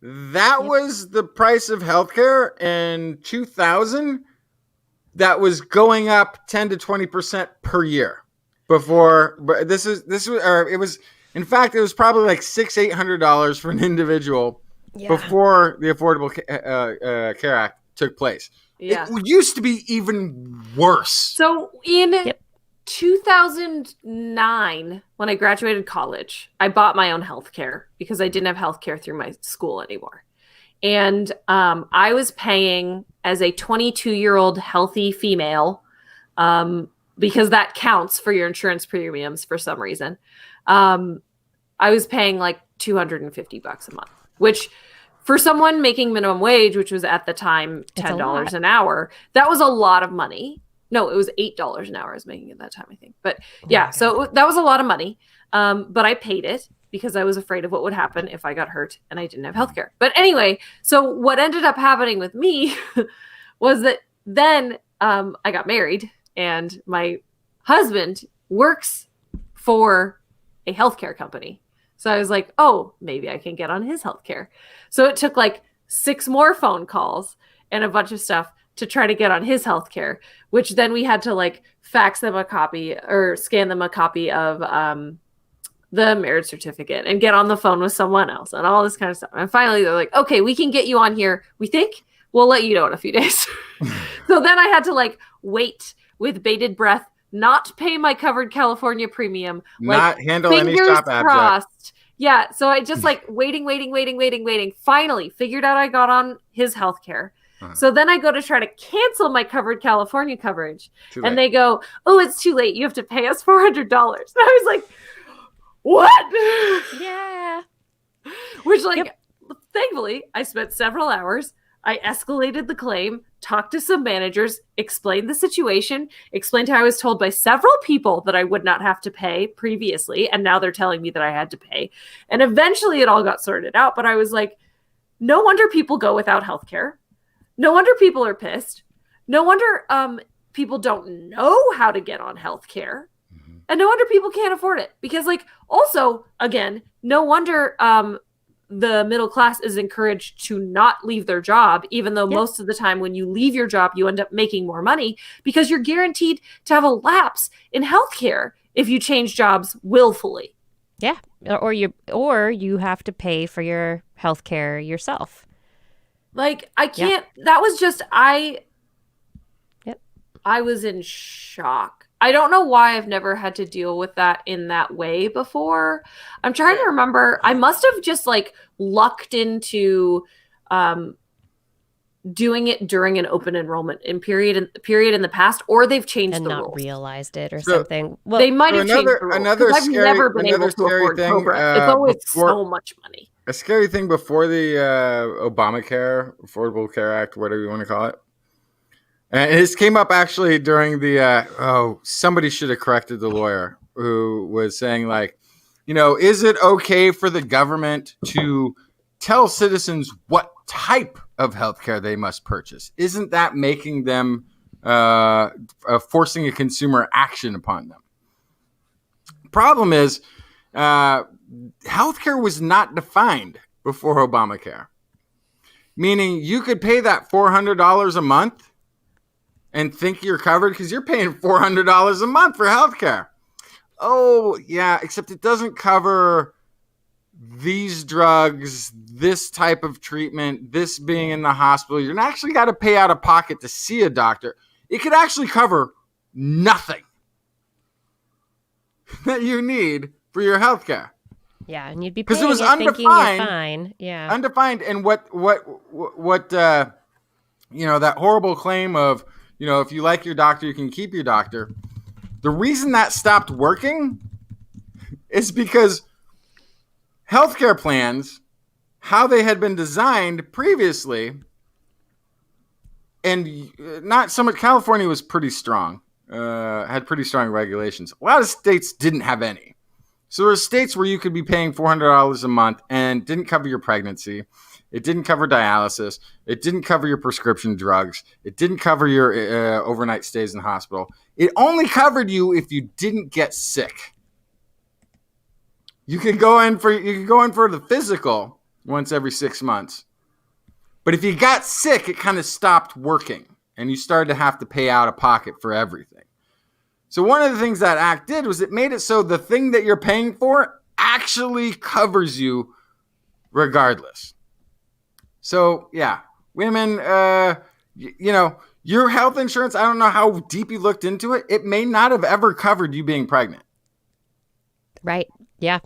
that was the price of healthcare in 2000. That was going up 10 to 20% per year. Before it was probably like $600-800 for an individual before the Affordable Care Act took place. Yeah. It used to be even worse. So in 2009, when I graduated college, I bought my own healthcare because I didn't have healthcare through my school anymore. And I was paying as a 22-year-old healthy female, because that counts for your insurance premiums for some reason. I was paying like $250 a month, which for someone making minimum wage, which was at the time $10 an hour, that was a lot of money. No, it was $8 an hour I was making at that time, I think. But so that was a lot of money. But I paid it because I was afraid of what would happen if I got hurt and I didn't have healthcare. But anyway, so what ended up happening with me was that then I got married and my husband works for a healthcare company. So I was like, oh, maybe I can get on his healthcare. So it took like 6 more phone calls and a bunch of stuff to try to get on his healthcare, which then we had to like fax them a copy or scan them a copy of the marriage certificate and get on the phone with someone else and all this kind of stuff. And finally they're like, okay, we can get you on here. We think we'll let you know in a few days. So then I had to like wait with bated breath, not pay my Covered California premium, not handle any stop crossed. Yeah. So I just like waiting. Finally figured out I got on his healthcare. So then I go to try to cancel my Covered California coverage. And they go, oh, it's too late. You have to pay us $400. And I was like, what? Yeah. Which thankfully I spent several hours I escalated the claim, talked to some managers, explained the situation, explained how I was told by several people that I would not have to pay previously, and now they're telling me that I had to pay. And eventually it all got sorted out, but I was like, no wonder people go without healthcare. No wonder people are pissed. No wonder people don't know how to get on healthcare. And no wonder people can't afford it. Because, like, also, again, no wonder the middle class is encouraged to not leave their job, even though most of the time when you leave your job, you end up making more money because you're guaranteed to have a lapse in healthcare if you change jobs willfully. Yeah. Or you have to pay for your healthcare yourself. Like, I can't, that was just, I was in shock. I don't know why I've never had to deal with that in that way before. I'm trying to remember. I must have just like lucked into doing it during an open enrollment period in the past, or they've changed the rules. And not realized it or something. Well, they might have changed the rules. I've never been able to afford Cobra. It's always so much money. A scary thing before the Obamacare, Affordable Care Act, whatever you want to call it. And this came up actually during the, somebody should have corrected the lawyer who was saying, like, you know, is it okay for the government to tell citizens what type of healthcare they must purchase? Isn't that making them, forcing a consumer action upon them? Problem is, healthcare was not defined before Obamacare, meaning you could pay that $400 a month and think you're covered because you're paying $400 a month for healthcare. Oh, yeah, except it doesn't cover these drugs, this type of treatment, this being in the hospital. You're not actually got to pay out of pocket to see a doctor. It could actually cover nothing that you need for your healthcare. Yeah, and you'd be paying because it was undefined. You're fine. Yeah, undefined. And what that horrible claim of, you know, if you like your doctor, you can keep your doctor. The reason that stopped working is because healthcare plans, how they had been designed previously, and not so much. California was pretty strong, had pretty strong regulations. A lot of states didn't have any. So there were states where you could be paying $400 a month and didn't cover your pregnancy. It didn't cover dialysis. It didn't cover your prescription drugs. It didn't cover your overnight stays in the hospital. It only covered you if you didn't get sick. You could go in for the physical once every 6 months. But if you got sick, it kind of stopped working and you started to have to pay out of pocket for everything. So one of the things that act did was it made it so the thing that you're paying for actually covers you regardless. So, yeah, women, your health insurance, I don't know how deep you looked into it. It may not have ever covered you being pregnant. Right. Yeah.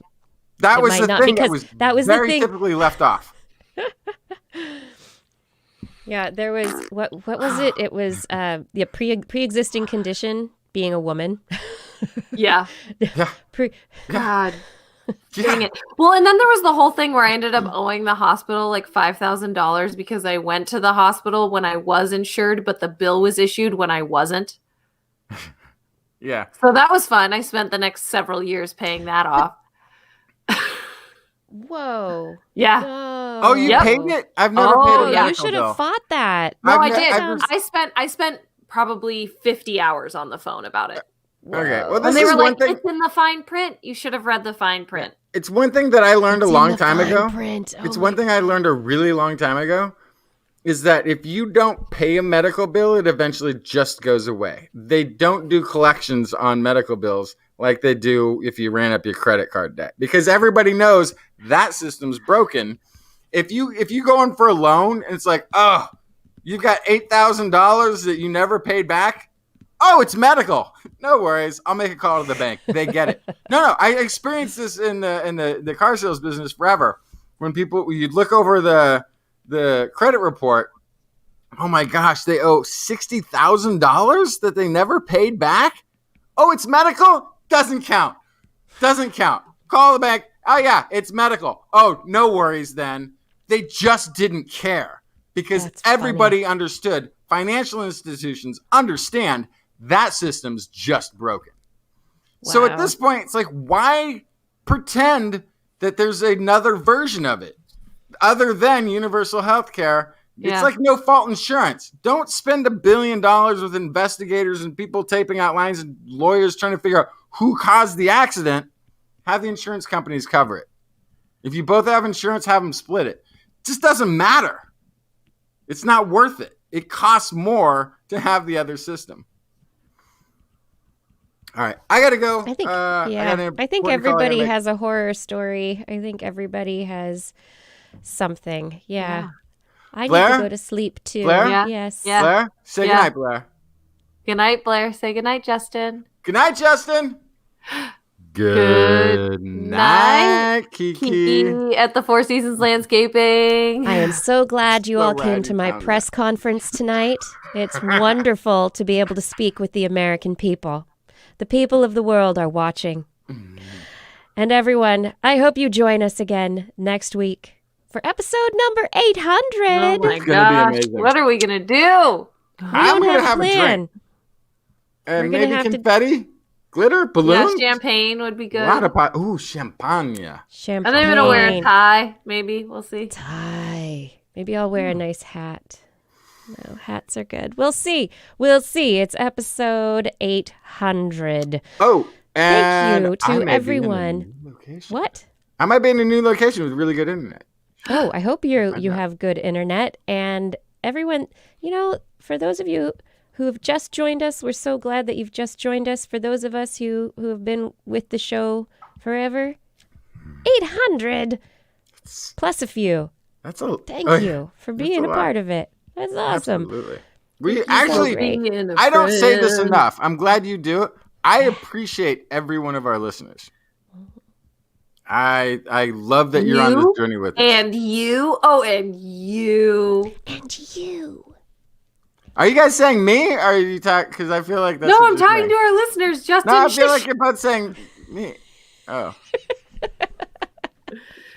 That was the thing that was very typically left off. Yeah, there was, what was it? It was pre-existing condition, being a woman. Yeah. God. Dang it. Well, and then there was the whole thing where I ended up owing the hospital like $5,000 because I went to the hospital when I was insured, but the bill was issued when I wasn't. Yeah. So that was fun. I spent the next several years paying that off. Whoa. Yeah. Oh, you paid it? I've never paid a medical you should have fought that. No, I did. I spent probably 50 hours on the phone about it. Whoa. Okay. Well, and they were like, it's in the fine print. You should have read the fine print. It's one thing that I learned a long time ago. It's one thing I learned a really long time ago is that if you don't pay a medical bill, it eventually just goes away. They don't do collections on medical bills like they do if you ran up your credit card debt, because everybody knows that system's broken. If you go in for a loan and it's like, oh, you've got $8,000 that you never paid back. Oh, it's medical. No worries. I'll make a call to the bank. They get it. No. I experienced this in the car sales business forever. When you'd look over the credit report. Oh my gosh, they owe $60,000 that they never paid back. Oh, it's medical? Doesn't count. Call the bank. Oh yeah, it's medical. Oh, no worries then. They just didn't care. because That's everybody understood, financial institutions understand that system's just broken. So at Wow. this point, it's like, why pretend that there's another version of it other than universal health care? It's Yeah. like no fault insurance. Don't spend $1 billion with investigators and people taping out lines and lawyers trying to figure out who caused the accident. Have the insurance companies cover it. If you both have insurance, have them split it. It just doesn't matter. It's not worth it. It costs more to have the other system. All right, I gotta go. I think, I I think everybody has a horror story. I think everybody has something. Yeah. I need Blair? to go to sleep too. Blair? Yeah. Yes. Yeah. Blair, say Yeah. goodnight, Blair. Good night, Blair. Say good night, Justin. Good night, Justin. Good night, Kiki. Kiki at the Four Seasons Landscaping. I am so glad you So all glad came you to my found press conference tonight. It's wonderful to be able to speak with the American people. The people of the world are watching. And everyone, I hope you join us again next week for episode number 800. Oh my It's gonna be gosh. amazing. What are we going to do? We I'm don't gonna have have a a plan. drink. And We're gonna maybe have to- confetti, glitter, Yeah, balloons. champagne would be A good. lot of pot. Ooh, champagne. Champagne. And I'm going to wear a tie, maybe. We'll see. Tie. Maybe I'll wear a nice hat. No, hats are good. We'll see. We'll see. It's episode 800. Oh, and you to I may be in a everyone. new location. What? I might be in a new location with really good internet. Oh, I hope you not. have good internet. And everyone, for those of you who have just joined us, we're so glad that you've just joined us. For those of us who have been with the show forever, 800 plus a few. That's a Thank oh, you for that's being a lot. part of it. That's awesome. Absolutely. We so actually, great. I don't say this enough. I'm glad you do it. I appreciate every one of our listeners. I love that you're on this journey with us. And you. Oh, and you. And you. Are you guys saying me, or are you talking? Because I feel like that's No, what I'm you're talking saying. to our listeners, Justin. No, I feel Shush. like you're both saying me. Oh,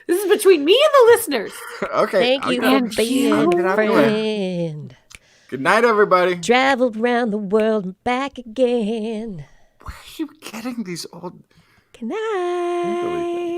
This is between me and the listeners. okay. Thank I'll you go. for being I'll get a out of the way. friend. Good night, everybody. Traveled around the world and back again. Where are you getting these old? Good night.